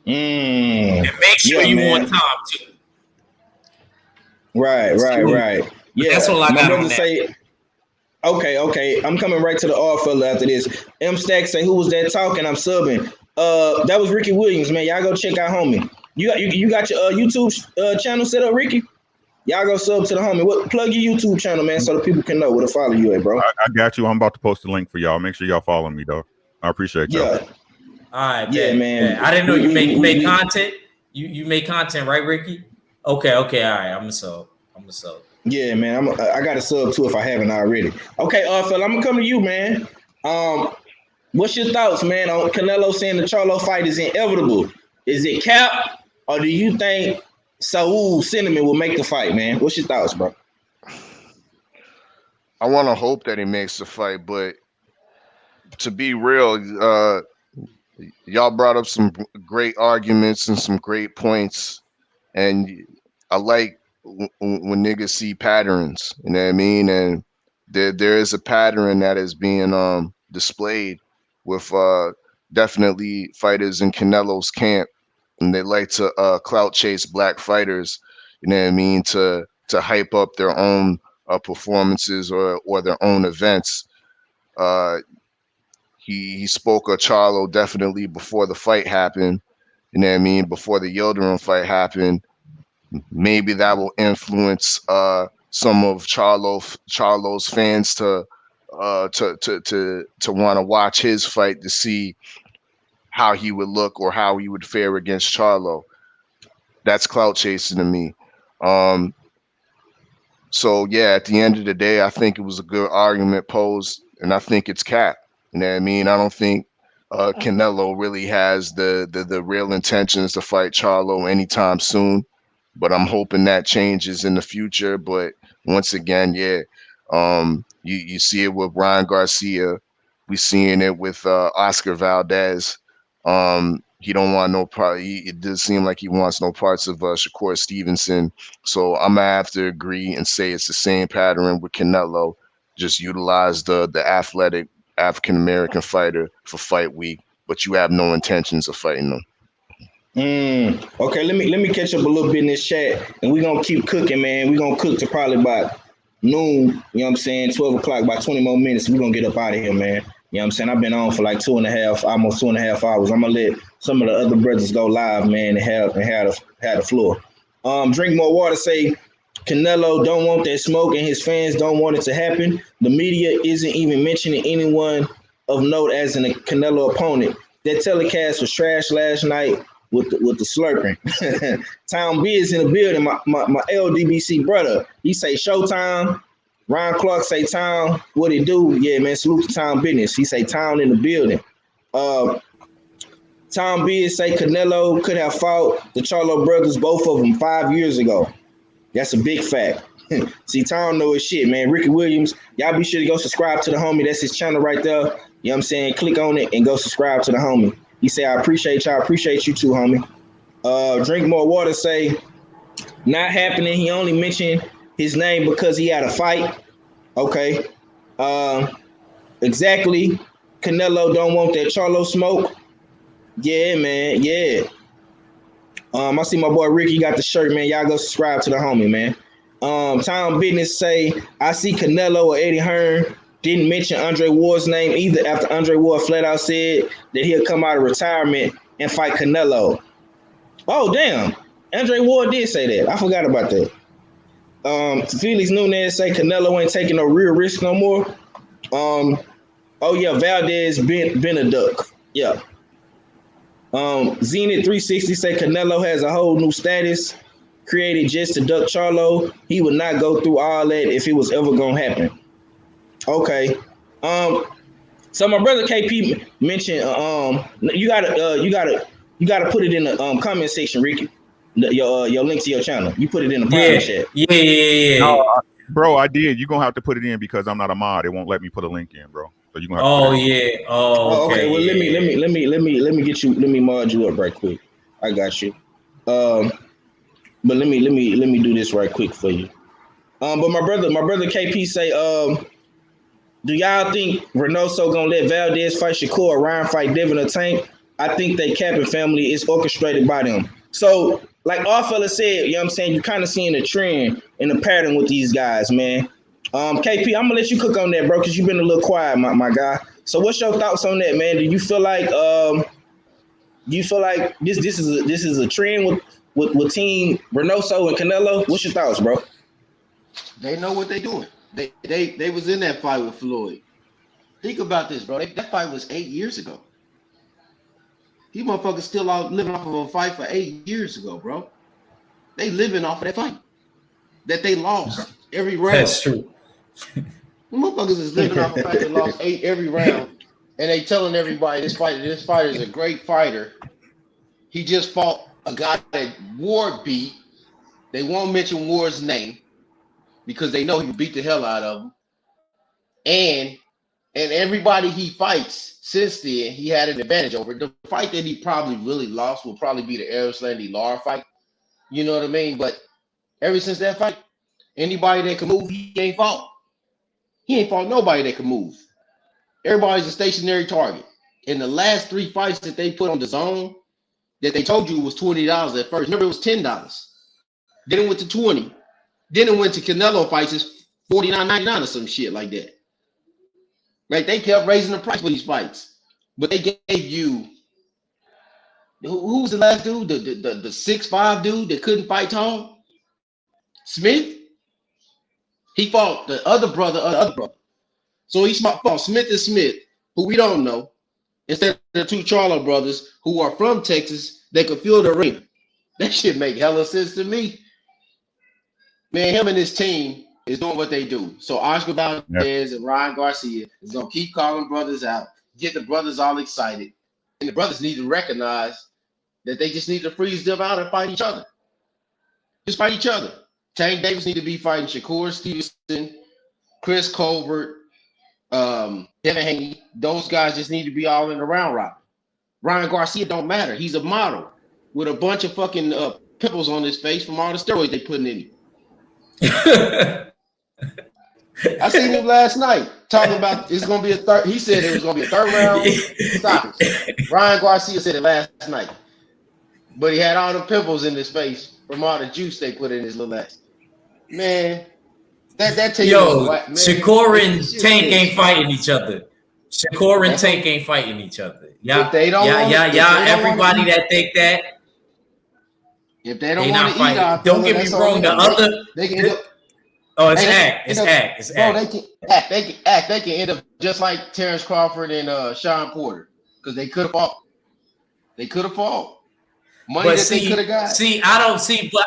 And make sure you on time, too. Right. Yeah, that's all I got on that. Say, okay. I'm coming right to the all fella after this. M Stack say, who was that talking? I'm subbing. That was Ricky Williams, man. Y'all go check out homie. You got your YouTube channel set up, Ricky? Y'all go sub to the homie. Plug your YouTube channel, man, so the people can know where to follow you at, bro. I got you. I'm about to post the link for y'all. Make sure y'all follow me, though. I appreciate y'all. Yeah. All right, man. I didn't know you make content. You make content, right, Ricky? Okay. All right, I'm a sub. Yeah, man. I got a sub too if I haven't already. Okay, fella, I'm gonna come to you, man. What's your thoughts, man, on Canelo saying the Charlo fight is inevitable? Is it cap, or do you think Saul Cinnamon will make the fight, man? What's your thoughts, bro? I want to hope that he makes the fight, but to be real, y'all brought up some great arguments and some great points, and I like when niggas see patterns, you know what I mean? And there is a pattern that is being displayed with definitely fighters in Canelo's camp. And they like to clout chase black fighters, you know what I mean, to hype up their own performances or their own events. He spoke of Charlo definitely before the fight happened, you know what I mean, before the Yildirim fight happened. Maybe that will influence some of Charlo's fans to want to watch his fight to see how he would look or how he would fare against Charlo. That's clout chasing to me. So yeah, at the end of the day, I think it was a good argument posed, and I think it's cap. You know what I mean? I don't think Canelo really has the real intentions to fight Charlo anytime soon, but I'm hoping that changes in the future. But once again, yeah, you see it with Ryan Garcia. We seeing it with Oscar Valdez. He don't want no part. It does seem like he wants no parts of Shakur Stevenson. So I'm gonna have to agree and say it's the same pattern with Canelo. Just utilize the athletic African American fighter for fight week, but you have no intentions of fighting them. Okay, let me catch up a little bit in this chat, and we're gonna keep cooking, man. We're gonna cook to probably about noon. You know what I'm saying? 12 o'clock, about 20 more minutes. We're gonna get up out of here, man. You know what I'm saying? I've been on for like almost 2.5 hours. I'm gonna let some of the other brothers go live, man, and have the floor. Drink more water. Say Canelo don't want that smoke, and his fans don't want it to happen. The media isn't even mentioning anyone of note as a Canelo opponent. That telecast was trash last night with the slurping. Town B is in the building. My LDBC brother. He say Showtime. Ron Clark say Town, what he do? Yeah, man, salute to Town Business. He say Town in the building. Town B say Canelo could have fought the Charlo brothers, both of them, 5 years ago. That's a big fact. See, Town know his shit, man. Ricky Williams, y'all be sure to go subscribe to the homie. That's his channel right there. You know what I'm saying? Click on it and go subscribe to the homie. He say, I appreciate y'all. I appreciate you too, homie. Drink more water say, not happening. He only mentioned his name because he had a fight. Okay. Exactly. Canelo don't want that Charlo smoke. Yeah, man. Yeah. I see my boy Ricky got the shirt, man. Y'all go subscribe to the homie, man. Town Business say, I see Canelo or Eddie Hearn didn't mention Andre Ward's name either after Andre Ward flat out said that he'll come out of retirement and fight Canelo. Oh, damn. Andre Ward did say that. I forgot about that. Felix Nunez say Canelo ain't taking no real risk no more. Oh, yeah, Valdez been a duck. Yeah. Zenith 360 say Canelo has a whole new status created just to duck Charlo. He would not go through all that if it was ever gonna happen. Okay. So my brother KP mentioned you gotta put it in the comment section, Ricky. Your link to your channel. You put it in the private chat. Yeah. No, bro, I did. You're gonna have to put it in because I'm not a mod. It won't let me put a link in, bro. So you're gonna have to put it in. Okay. Well, let me mod you up right quick. I got you. But let me do this right quick for you. But my brother KP say, do y'all think Reynoso gonna let Valdez fight Shakur or Ryan fight Devin or Tank? I think they Captain family is orchestrated by them. So, like all fellas said, you know what I'm saying, you kind of seeing a trend and a pattern with these guys, man. KP, I'm gonna let you cook on that, bro, because you've been a little quiet, my guy. So what's your thoughts on that, man? Do you feel like this is a trend with Team Reynoso and Canelo? What's your thoughts, bro? They know what they're doing. They was in that fight with Floyd. Think about this, bro. That fight was 8 years ago. These motherfuckers still out living off of a fight for 8 years ago, bro. They living off of that fight that they lost every round. That's true. The motherfuckers is living off the fact they lost every round, and they telling everybody this fighter is a great fighter. He just fought a guy that Ward beat. They won't mention Ward's name because they know he beat the hell out of him. And everybody he fights since then, he had an advantage over. The fight that he probably really lost will probably be the Erislandy Lara fight. You know what I mean? But ever since that fight, anybody that can move, he ain't fought. He ain't fought nobody that can move. Everybody's a stationary target. In the last 3 fights that they put on the zone, that they told you was $20 at first. Remember, it was $10. Then it went to $20. Then it went to Canelo fights, it's $49.99 or some shit like that. Right? They kept raising the price for these fights. But they gave you, who was the last dude? The 6'5" dude that couldn't fight tall? Smith? He fought the other brother. So he fought Smith and Smith, who we don't know, instead of the 2 Charlo brothers who are from Texas that could fill the arena. That shit make hella sense to me. Man, him and his team is doing what they do. So Oscar Valdez and Ryan Garcia is going to keep calling brothers out, get the brothers all excited. And the brothers need to recognize that they just need to freeze them out and fight each other. Just fight each other. Tank Davis need to be fighting Shakur Stevenson, Chris Colbert, Devin Haney. Those guys just need to be all in the round robin. Ryan Garcia don't matter. He's a model with a bunch of fucking pimples on his face from all the steroids they putting in him. I seen him last night talking about it's gonna be a third. He said it was gonna be a third round stoppage. Ryan Garcia said it last night, but he had all the pimples in his face from all the juice they put in his little ass. Man, that takes Shakur and Tank ain't fighting each other. Shakur and Tank ain't fighting each other. Yeah, everybody that think that. If they don't want to eat out, don't get me wrong. They can end up. Oh, it's act. Bro, they can act. They can end up just like Terrence Crawford and Sean Porter because they could have fought. They could have fought. Money that they could have got. But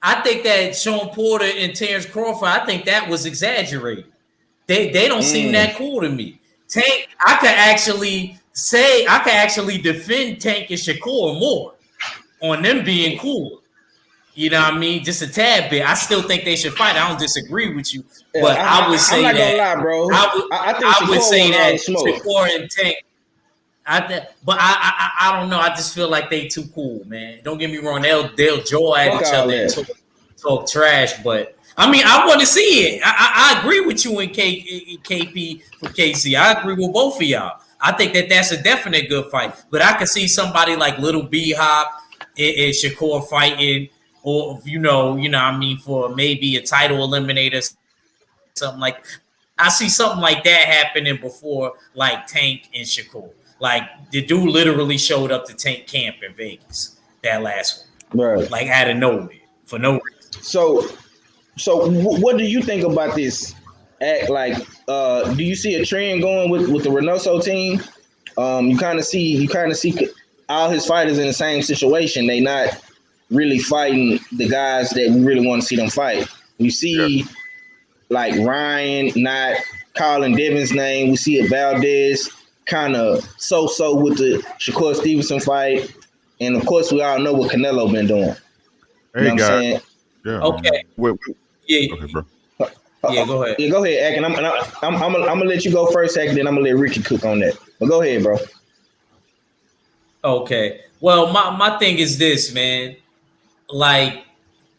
I think that Sean Porter and Terrence Crawford, I think that was exaggerated. They don't seem that cool to me. Tank, I could actually defend Tank and Shakur more on them being cool. You know what I mean? Just a tad bit. I still think they should fight. I don't disagree with you, but I would say that. I'm not gonna lie, bro. I would say that Shakur and Tank. I don't know. I just feel like they too cool, man. Don't get me wrong. They'll jaw at each other and talk trash, but I mean, I want to see it. I agree with you and KP from KC. I agree with both of y'all. I think that's a definite good fight, but I could see somebody like Little B-Hop is Shakur fighting, or you know what I mean, for maybe a title eliminator, something like. I see something like that happening before, like Tank and Shakur. Like the dude literally showed up to Tank camp in Vegas that last one, Right. like out of nowhere for no reason. So what do you think about this? Like, do you see a trend going with the Reynoso team? You kind of see all his fighters in the same situation. They not really fighting the guys that we really want to see them fight. You see, like Ryan not calling Devin's name. We see it Valdez kind of so with the Shakur Stevenson fight, and of course we all know what Canelo been doing. Hey, you know what I'm guys. saying? Yeah. Okay. Yeah. Go ahead, bro. Yeah, go ahead. Yeah, go ahead, Ak, and I'm gonna let you go first, Ak, then I'm gonna let Ricky cook on that. But go ahead, bro. Okay. Well, my thing is this, man. Like,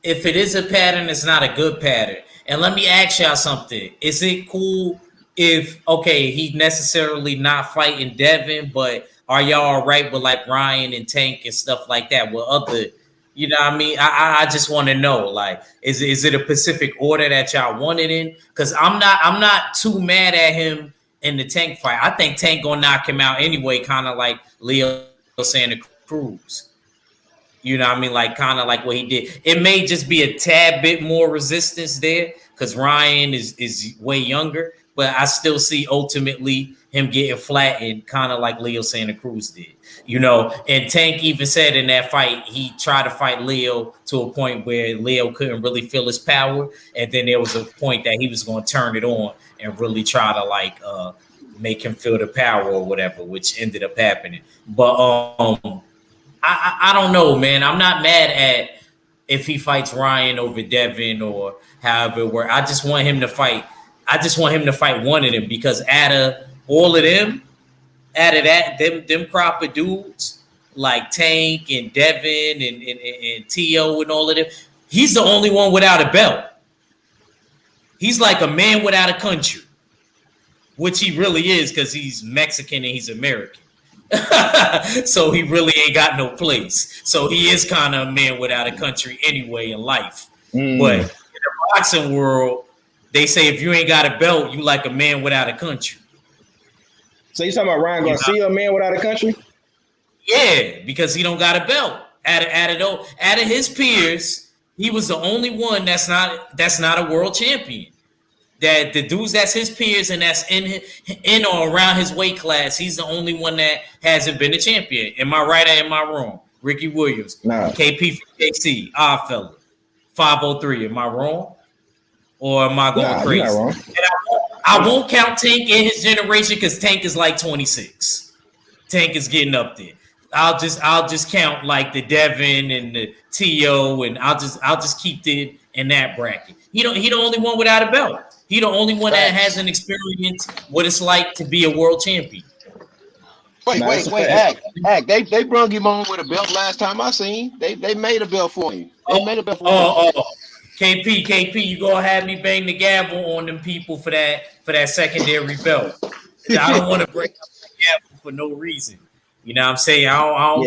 if it is a pattern, it's not a good pattern. And let me ask y'all something. Is it cool if, okay, he necessarily not fighting Devin, but are y'all all right with like Ryan and Tank and stuff like that with other, you know what I mean? I just want to know, like, is it a specific order that y'all want it in? Because I'm not too mad at him in the Tank fight. I think Tank gonna knock him out anyway, kind of like Leo Santa Cruz. You know what I mean? Like kind of like what he did. It may just be a tad bit more resistance there because Ryan is way younger, but I still see ultimately him getting flattened, kind of like Leo Santa Cruz did. You know, and Tank even said in that fight, he tried to fight Leo to a point where Leo couldn't really feel his power. And then there was a point that he was going to turn it on and really try to like make him feel the power or whatever, which ended up happening. But I don't know, man. I'm not mad at if he fights Ryan over Devin or however it works. I just want him to fight. I just want him to fight one of them because out of all of them, out of that, them crop of dudes like Tank and Devin and T.O. and all of them, he's the only one without a belt. He's like a man without a country, which he really is because he's Mexican and he's American. So he really ain't got no place. So he is kind of a man without a country anyway in life. But in the boxing world, they say if you ain't got a belt, you like a man without a country. So you talking about Ryan Garcia, a man without a country? Yeah, because he don't got a belt. Out of his peers, he was the only one that's not a world champion. That the dudes that's his peers and that's in or around his weight class, he's the only one that hasn't been a champion. Am I right or am I wrong? Ricky Williams, Nah. KP from KC, Oddfellow, 503. Am I wrong? Or am I going crazy? You're not wrong. And I won't count Tank in his generation because Tank is like 26. Tank is getting up there. I'll just count like the Devin and the T.O. and I'll just keep it in that bracket. He the only one without a belt. He the only one that hasn't experienced what it's like to be a world champion. Wait, Hack. They brung him on with a belt last time I seen. They made a belt for him. KP, you gonna have me bang the gavel on them people for that secondary belt. I don't want to break up the gavel for no reason. You know what I'm saying? I don't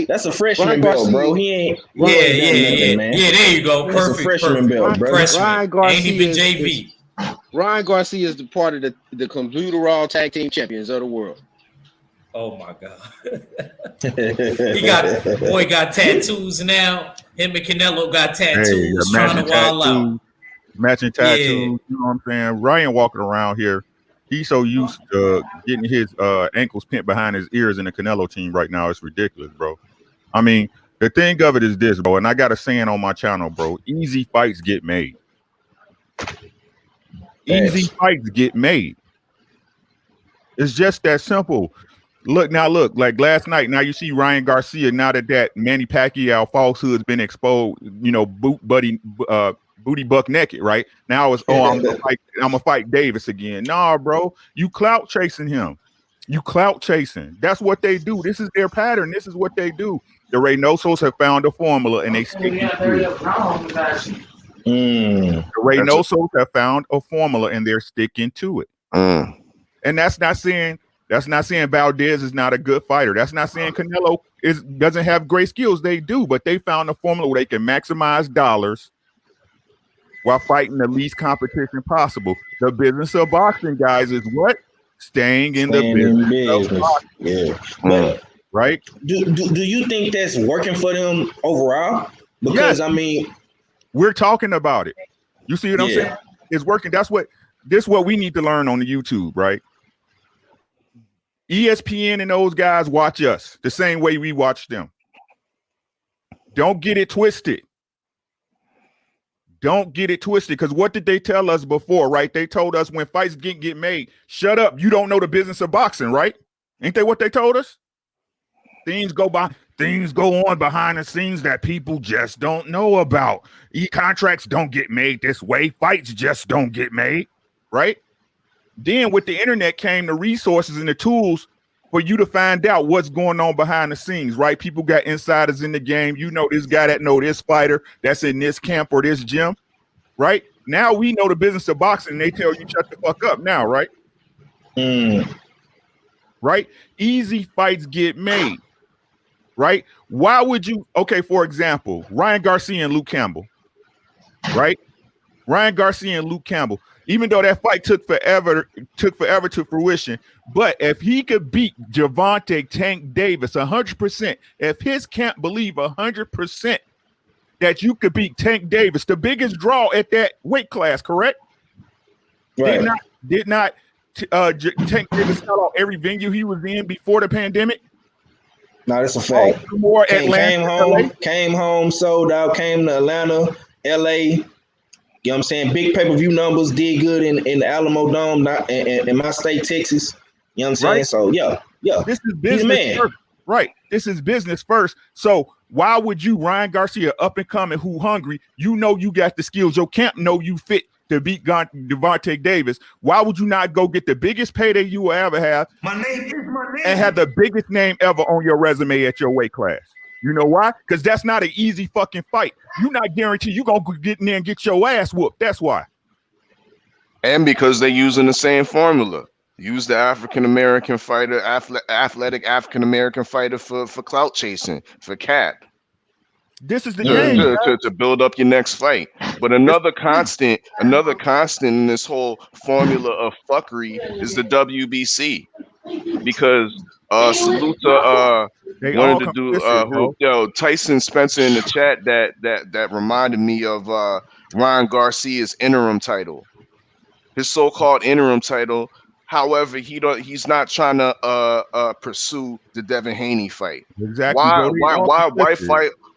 that's a freshman belt, bro. He ain't. Yeah. There you go. That's Perfect. a freshman belt, bro. Ryan Garcia ain't even JV. Ryan Garcia is the part of the computer all tag team champions of the world. Oh my God. Boy got tattoos now. Him and Canelo got tattoos. Trying to wild out. Matching tattoos. Yeah. You know what I'm saying? Ryan walking around here. He's so used to getting his ankles pinned behind his ears in the Canelo team right now. It's ridiculous, bro. I mean, the thing of it is this, bro, and I got a saying on my channel, bro. Easy fights get made. Easy fights get made. It's just that simple. Look, like last night, now you see Ryan Garcia, now that Manny Pacquiao falsehood's been exposed, you know, booty buck naked, right? Now it's I'm gonna fight Davis again. Nah, bro, you clout chasing him. You clout chasing. That's what they do. This is their pattern. This is what they do. The Reynosos have found a formula and they stick to it. The Reynosos have found a formula and they're sticking to it. And that's not saying That's not saying Valdez is not a good fighter. That's not saying Canelo doesn't have great skills. They do, but they found a formula where they can maximize dollars while fighting the least competition possible. The business of boxing, guys, is what? Staying in the business. Yeah. But right? Do you think that's working for them overall? Because yes. I mean, we're talking about it. You see what I'm saying? It's working. This what we need to learn on the YouTube, right? ESPN and those guys watch us the same way we watch them. Don't get it twisted. Don't get it twisted, because what did they tell us before, right? They told us when fights get made, shut up, you don't know the business of boxing, right? Ain't that what they told us? Things go on behind the scenes that people just don't know about. Contracts don't get made this way. Fights just don't get made, right? Then with the internet came the resources and the tools for you to find out what's going on behind the scenes, right? People got insiders in the game. You know this guy that know this fighter that's in this camp or this gym, right? Now we know the business of boxing. They tell you shut the fuck up now, right? Right? Easy fights get made, right? Why would you? Okay, for example, Ryan Garcia and Luke Campbell, right? Ryan Garcia and Luke Campbell. Even though that fight took forever to fruition, but if he could beat Gervonta Tank Davis 100%, if his camp believe 100% that you could beat Tank Davis, the biggest draw at that weight class, correct? Right. Did not Tank Davis sell out every venue he was in before the pandemic? No, that's a fact. Came home, sold out, came to Atlanta, LA. You know what I'm saying? Big pay-per-view numbers, did good in the Alamo Dome, in my state, Texas. You know what I'm saying? Right. So, yeah. This is business first. Right. This is business first. So why would you, Ryan Garcia, up and coming, who hungry, you know you got the skills, your camp know you fit to beat Gervonta Davis. Why would you not go get the biggest payday you will ever have? My name is my name. And have the biggest name ever on your resume at your weight class? You know why? Because that's not an easy fucking fight. You're not guaranteed you're going to get in there and get your ass whooped. That's why. And because they're using the same formula. Use the African-American fighter, athletic African-American fighter for clout chasing, for cap. This is the game. To build up your next fight. But another constant in this whole formula of fuckery is the WBC. Because salute to wanted to do Tyson Spencer in the chat that reminded me of Ryan Garcia's interim title, his so-called interim title. However, he's not trying to pursue the Devin Haney fight. Exactly.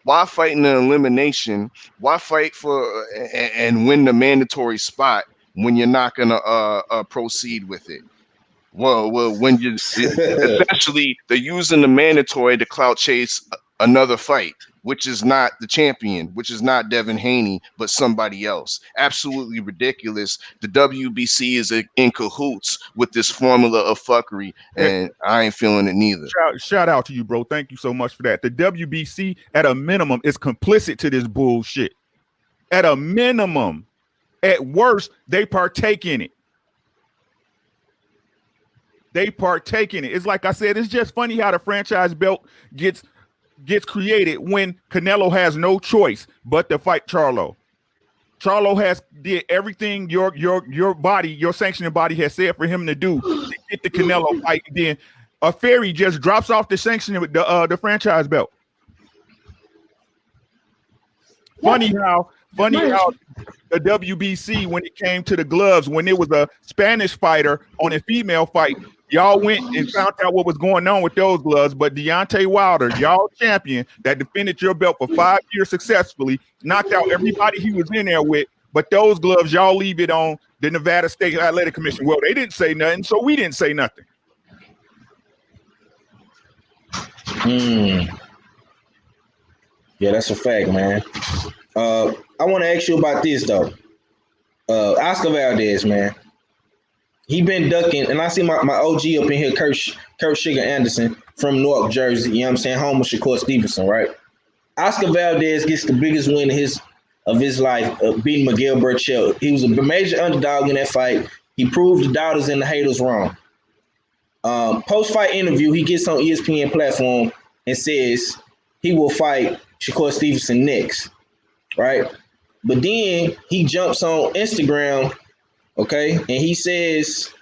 Why fight in an elimination? Why fight for and win the mandatory spot when you're not gonna proceed with it? Well, when you essentially they're using the mandatory to clout chase another fight, which is not the champion, which is not Devin Haney, but somebody else. Absolutely ridiculous. The WBC is in cahoots with this formula of fuckery, and I ain't feeling it neither. Shout out to you, bro. Thank you so much for that. The WBC, at a minimum, is complicit to this bullshit. At a minimum. At worst, they partake in it. It's like I said, it's just funny how the franchise belt gets created when Canelo has no choice but to fight Charlo. Charlo did everything your body, your sanctioning body has said for him to do to get the Canelo fight. Then a fairy just drops off the sanctioning with the franchise belt. Funny how the WBC, when it came to the gloves, when it was a Spanish fighter on a female fight, y'all went and found out what was going on with those gloves. But Deontay Wilder, y'all champion that defended your belt for 5 years successfully, knocked out everybody he was in there with. But those gloves, y'all leave it on the Nevada State Athletic Commission. Well, they didn't say nothing, so we didn't say nothing. Yeah, that's a fact, man. I want to ask you about this, though. Oscar Valdez, man. He been ducking, and I see my OG up in here, Kurt Sugar Anderson from Newark, Jersey. You know what I'm saying? Home with Shakur Stevenson, right? Oscar Valdez gets the biggest win of his life, beating Miguel Berchelt. He was a major underdog in that fight. He proved the doubters and the haters wrong. Post-fight interview, he gets on ESPN platform and says he will fight Shakur Stevenson next, right? But then he jumps on Instagram, okay, and he says,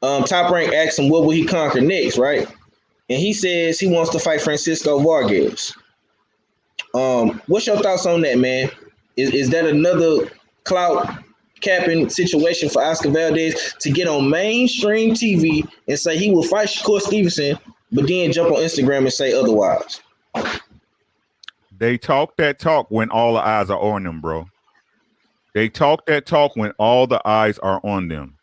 Top Rank asks him what will he conquer next, right? And he says he wants to fight Francisco Vargas. What's your thoughts on that, man? Is that another clout capping situation for Oscar Valdez to get on mainstream TV and say he will fight Shakur Stevenson, but then jump on Instagram and say otherwise? They talk that talk when all the eyes are on them, bro. They talk that talk when all the eyes are on them.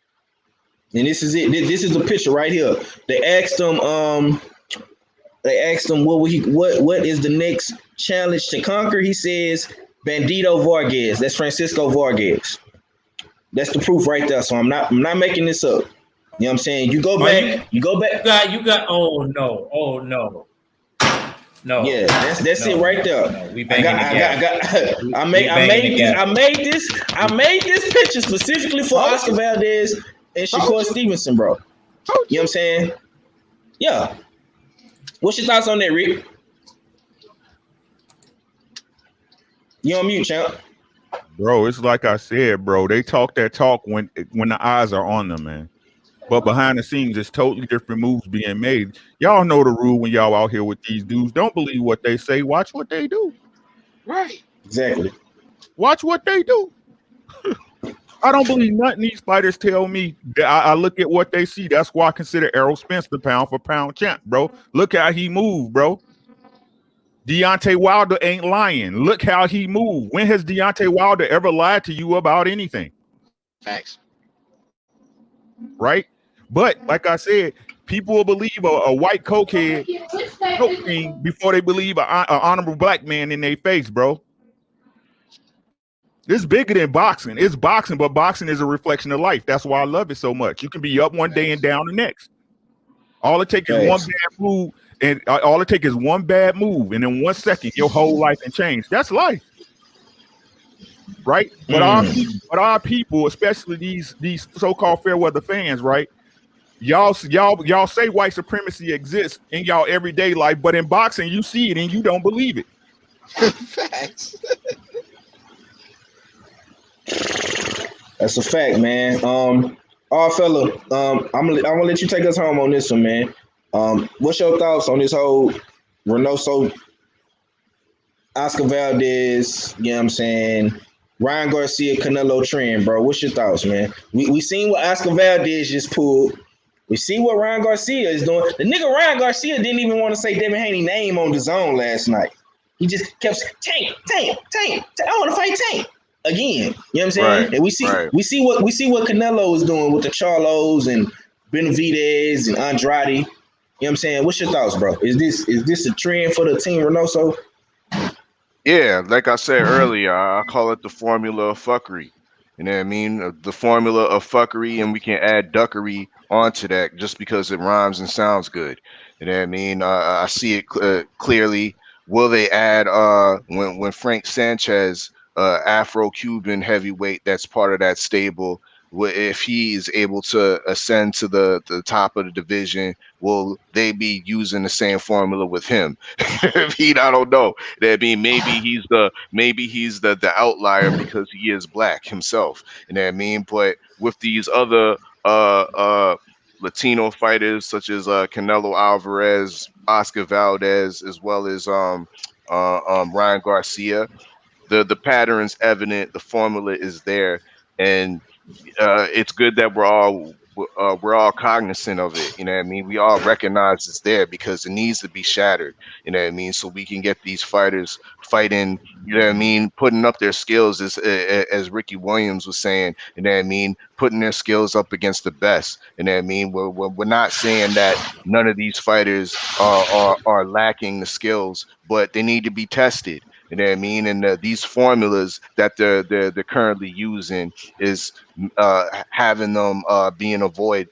And this is it. This is the picture right here. They asked him, what is the next challenge to conquer? He says Bandito Vargas. That's Francisco Vargas. That's the proof right there. So I'm not making this up. You know what I'm saying? You go back. You got. Oh no. No. Yeah, that's it right there. No, we banging together. I made this picture specifically for Oscar Valdez and Shakur Stevenson, bro. You know what I'm saying? Yeah. What's your thoughts on that, Rick? You on mute, champ. Bro, it's like I said, bro. They talk that talk when the eyes are on them, man. But behind the scenes, it's totally different moves being made. Y'all know the rule when y'all out here with these dudes. Don't believe what they say. Watch what they do. Right. Exactly. Watch what they do. I don't believe nothing these fighters tell me. I look at what they see. That's why I consider Errol Spence the pound for pound champ, bro. Look how he moved, bro. Deontay Wilder ain't lying. Look how he moved. When has Deontay Wilder ever lied to you about anything? Facts. Right? But like I said, people will believe a white cokehead before they believe an honorable black man in their face, bro. It's bigger than boxing. It's boxing, but boxing is a reflection of life. That's why I love it so much. You can be up one day and down the next. All it takes is one bad move, and all it takes is one bad move, and in 1 second, your whole life can change. That's life, right? But our people, especially these so-called fair weather fans, right? Y'all say white supremacy exists in y'all everyday life, but in boxing, you see it and you don't believe it. Facts. That's a fact, man. Fella, I'm gonna let you take us home on this one, man. What's your thoughts on this whole Reynoso, Oscar Valdez, you know what I'm saying, Ryan Garcia, Canelo trend, bro? What's your thoughts, man? We seen what Oscar Valdez just pulled. We see what Ryan Garcia is doing. The nigga Ryan Garcia didn't even want to say Devin Haney's name on the zone last night. He just kept saying, Tank. I want to fight Tank again. You know what I'm saying? Right, and we see what Canelo is doing with the Charlos and Benavidez and Andrade. You know what I'm saying? What's your thoughts, bro? Is this a trend for the team Reynoso? Yeah, like I said earlier, I call it the formula of fuckery. You know what I mean? The formula of fuckery, and we can add duckery onto that just because it rhymes and sounds good. You know what I mean? I see it clearly. Will they add when Frank Sanchez, Afro-Cuban heavyweight that's part of that stable, if he is able to ascend to the top of the division, will they be using the same formula with him? I don't know. That mean maybe he's the outlier because he is black himself. You know what I mean? But with these other Latino fighters such as Canelo Alvarez, Oscar Valdez, as well as Ryan Garcia, the pattern's evident, the formula is there, and it's good that we're all cognizant of it. You know what I mean? We all recognize it's there because it needs to be shattered. You know what I mean? So we can get these fighters fighting. You know what I mean? Putting up their skills, as Ricky Williams was saying. You know what I mean? Putting their skills up against the best. You know what I mean? We're not saying that none of these fighters are lacking the skills, but they need to be tested. You know what I mean? And these formulas that they're currently using is having them avoiding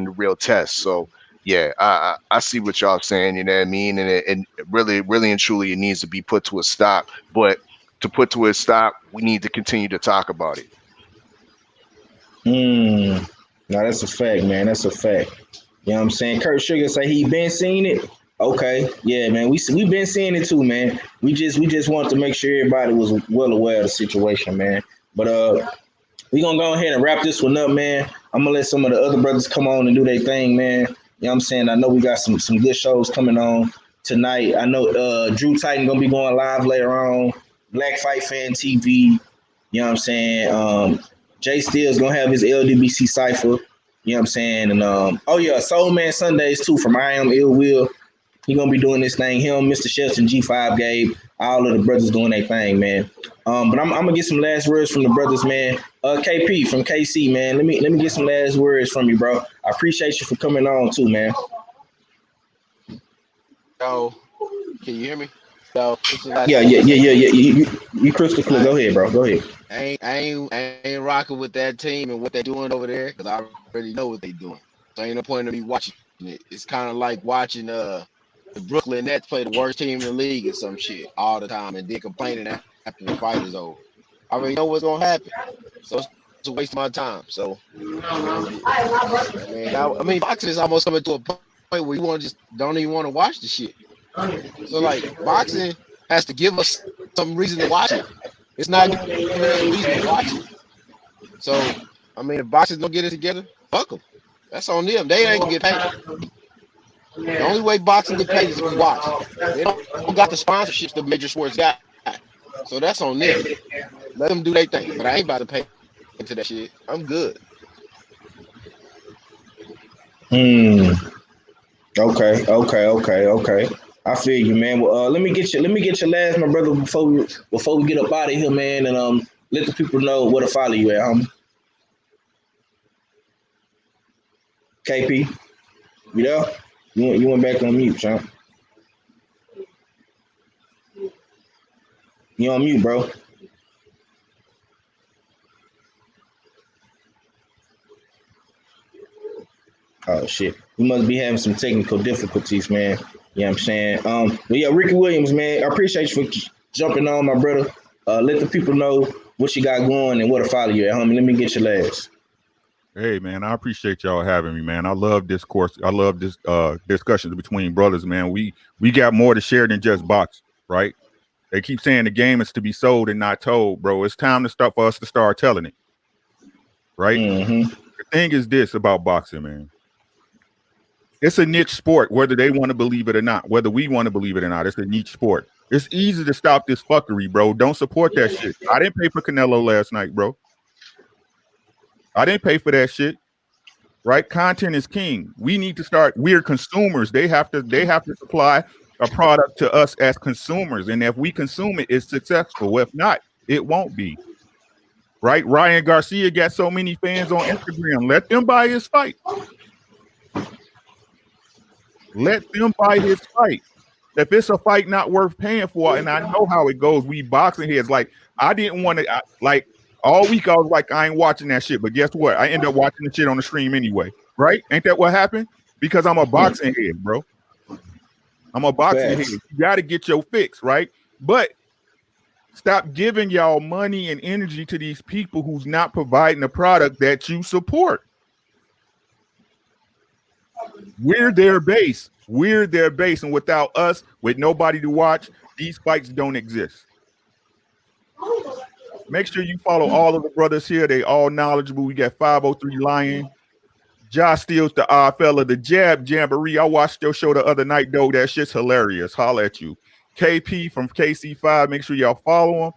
the real test. So yeah, I see what y'all saying. You know what I mean? And really and truly, it needs to be put to a stop. But to put to a stop, we need to continue to talk about it. No, that's a fact, man. That's a fact. You know what I'm saying? Kurt Sugar say he been seeing it. Okay, yeah, man. We been seeing it too, man. We just wanted to make sure everybody was well aware of the situation, man. But we gonna go ahead and wrap this one up, man. I'm gonna let some of the other brothers come on and do their thing, man. You know what I'm saying? I know we got some good shows coming on tonight. I know Drew Titan gonna be going live later on. Black Fight Fan TV. You know what I'm saying? Jay Steele's gonna have his LDBC cipher. You know what I'm saying? And oh yeah, Soul Man Sundays too from I Am Ill Will. He gonna be doing this thing. Him, Mr. Shelton, G5 Gabe, all of the brothers doing their thing, man. But I'm gonna get some last words from the brothers, man. KP from KC, man. Let me get some last words from you, bro. I appreciate you for coming on too, man. Yo, can you hear me? Yo, Yeah. You crystal clear. Go ahead, bro. Go ahead. I ain't rocking with that team and what they're doing over there because I already know what they're doing. So ain't no point in me watching it. It's kind of like watching the Brooklyn Nets play the worst team in the league or some shit all the time and then complaining after the fight is over. I already know what's gonna happen, so it's a waste of my time. So I mean, boxing is almost coming to a point where you don't even want to watch the shit. So like boxing has to give us some reason to watch it. It's not giving us a reason to watch it. So I mean, if boxers don't get it together, fuck them. That's on them. They ain't gonna get paid. The only way boxing get paid is if you watch. They don't got the sponsorships the major sports got. So that's on them. Let them do their thing. But I ain't about to pay into that shit. I'm good. Okay. I feel you, man. Well, let me get your last, my brother, before we get up out of here, man, and let the people know where to follow you at, homie. KP, you there? You went back on mute, champ. You on mute, bro. Oh shit. You must be having some technical difficulties, man. You know what I'm saying? But yeah, Ricky Williams, man, I appreciate you for jumping on, my brother. Let the people know what you got going and where to follow you at, homie. Let me get your last. Hey, man, I appreciate y'all having me, man. I love discourse. I love this discussions between brothers, man. We got more to share than just boxing, right? They keep saying the game is to be sold and not told, bro. It's time for us to start telling it, right? Mm-hmm. The thing is this about boxing, man. It's a niche sport, whether they want to believe it or not, whether we want to believe it or not. It's a niche sport. It's easy to stop this fuckery, bro. Don't support that shit. I didn't pay for Canelo last night, bro. I didn't pay for that shit. Right? Content is king. We need to start. We're consumers. They have to supply a product to us as consumers. And if we consume it, it's successful. If not, it won't be. Right? Ryan Garcia got so many fans on Instagram. Let them buy his fight. Let them buy his fight. If it's a fight not worth paying for, and I know how it goes, we boxing heads. Like, I didn't want to, like, all week I was like, I ain't watching that shit. But guess what? I end up watching the shit on the stream anyway. Right? Ain't that what happened? Because I'm a boxing head, bro. I'm a boxing head. You got to get your fix, right? But stop giving y'all money and energy to these people who's not providing the product that you support. We're their base. We're their base. And without us, with nobody to watch, these fights don't exist. Make sure you follow all of the brothers here. They all knowledgeable. We got 503 Lion. Josh Steele's the odd fella. The Jab Jamboree. I watched your show the other night, though. That shit's hilarious. Holla at you. KP from KC5. Make sure y'all follow him.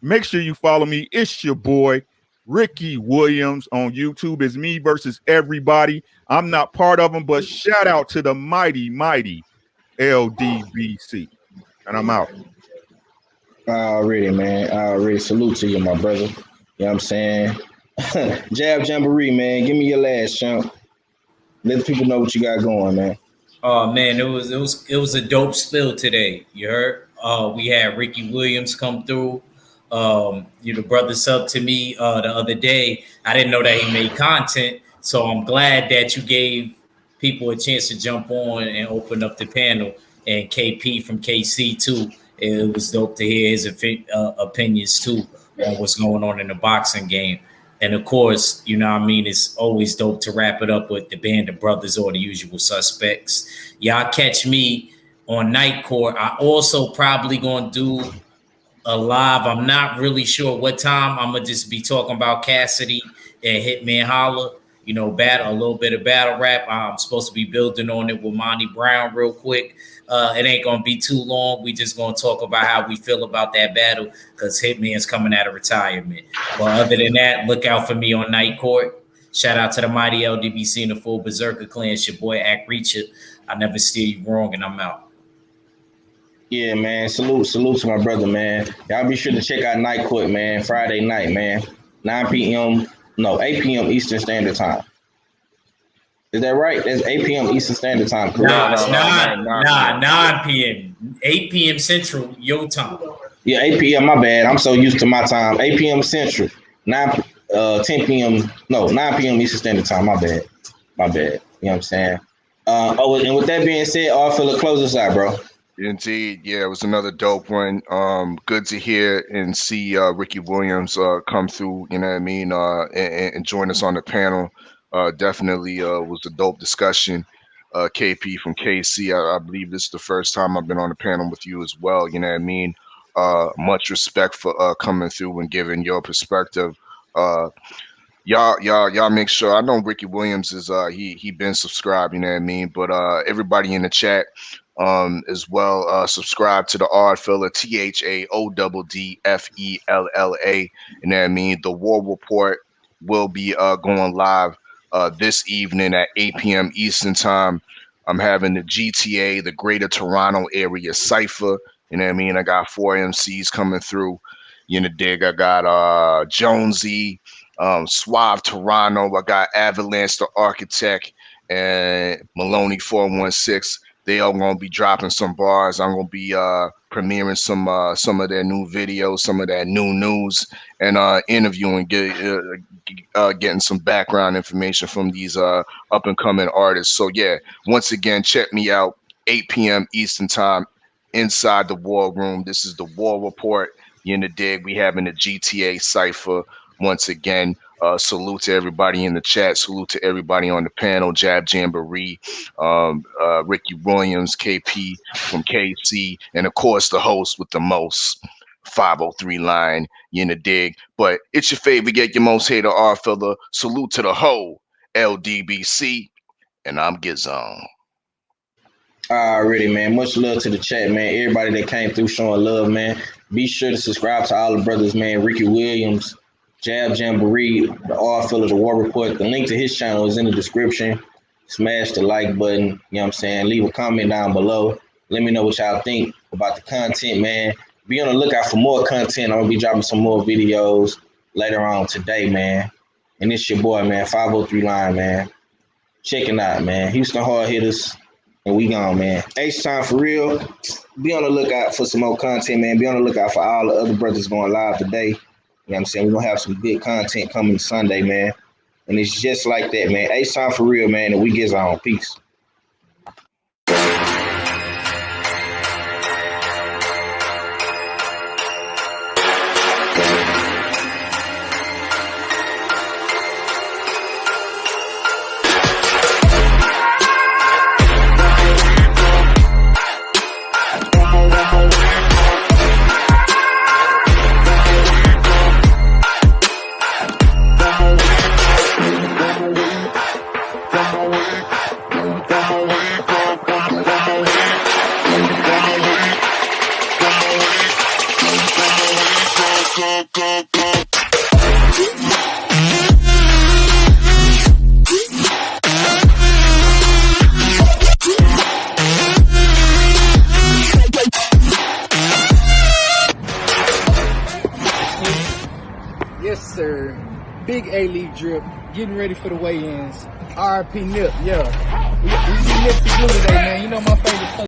Make sure you follow me. It's your boy, Ricky Williams on YouTube. It's me versus everybody. I'm not part of them, but shout out to the mighty, mighty LDBC. And I'm out. Already, man. Already. Salute to you, my brother. You know what I'm saying? Jab Jamboree, man. Give me your last champ. Let the people know what you got going, man. Oh man, it was a dope spill today. You heard? We had Ricky Williams come through. The brother subbed to me the other day. I didn't know that he made content, so I'm glad that you gave people a chance to jump on and open up the panel. And KP from KC too. It was dope to hear his opinions too on what's going on in the boxing game. And of course, you know what I mean, it's always dope to wrap it up with the Band of Brothers or the Usual Suspects. Y'all catch me on Night Court. I also probably gonna do a live. I'm not really sure what time. I'm gonna just be talking about Cassidy and Hitman Holla. You know, a little bit of battle rap. I'm supposed to be building on it with Monty Brown real quick. It ain't gonna be too long. We just gonna talk about how we feel about that battle because Hitman's coming out of retirement. But other than that, look out for me on Night Court. Shout out to the mighty LDBC and the full Berserker clan. It's your boy Act Reacher. I never steer you wrong, and I'm out. Yeah, man. Salute to my brother, man. Y'all be sure to check out Night Court, man. Friday night, man. 8 p.m. Eastern Standard Time. Is that right? That's 8 p.m. Eastern Standard Time. Nah, it's 9 p.m. 8 p.m. Central, your time. Yeah, 8 p.m. My bad. I'm so used to my time. 8 p.m. Central. 10 p.m. No, 9 p.m. Eastern Standard Time. My bad. You know what I'm saying? And with that being said, Philip, close us out, bro. Indeed, yeah, it was another dope one. Good to hear and see Ricky Williams come through, you know what I mean, and join us on the panel. Definitely was a dope discussion. KP from KC, I believe this is the first time I've been on the panel with you as well, you know what I mean. Much respect for coming through and giving your perspective. Y'all make sure. I know Ricky Williams is he been subscribed, you know what I mean, but everybody in the chat as well, subscribe to the Odd Fella, THAODDFELLA, you know what I mean. The War Report will be going live this evening at 8 p.m. Eastern Time. I'm having the GTA, the Greater Toronto Area Cypher, you know what I mean. I got 4 MCs coming through, you know, dig. I got Jonesy, Suave Toronto. I got Avalerez the Architect and Maloney 416. They are going to be dropping some bars. I'm going to be premiering some of their new videos, some of that new news, and interviewing, getting some background information from these up and coming artists. So yeah, once again, check me out 8 p.m. Eastern Time inside the War Room. This is the War Report. You in the dig? We having a GTA cipher once again. Salute to everybody in the chat. Salute to everybody on the panel. Jab Jamboree, Ricky Williams, KP from KC, and of course the host with the most, 503 line. You in the dig? But it's your favorite, get your most hater R fella. Salute to the whole LDBC, and I'm Gizon. Already, man. Much love to the chat, man. Everybody that came through showing love, man. Be sure to subscribe to all the brothers, man. Ricky Williams, Jab Jamboree, the R Filler, the War Report. The link to his channel is in the description. Smash the like button. You know what I'm saying? Leave a comment down below. Let me know what y'all think about the content, man. Be on the lookout for more content. I'm going to be dropping some more videos later on today, man. And it's your boy, man. 503 line, man. Check it out, man. Houston Hard Hitters. And we gone, man. H-Time for real. Be on the lookout for some more content, man. Be on the lookout for all the other brothers going live today. You know what I'm saying? We're going to have some good content coming Sunday, man. And it's just like that, man. H-Time for real, man. And we get on. Peace. Yes, sir. Big A-League drip. Getting ready for the weigh-ins. RP Nip, yeah. We Nipsey Blue today, man. You know my favorite color.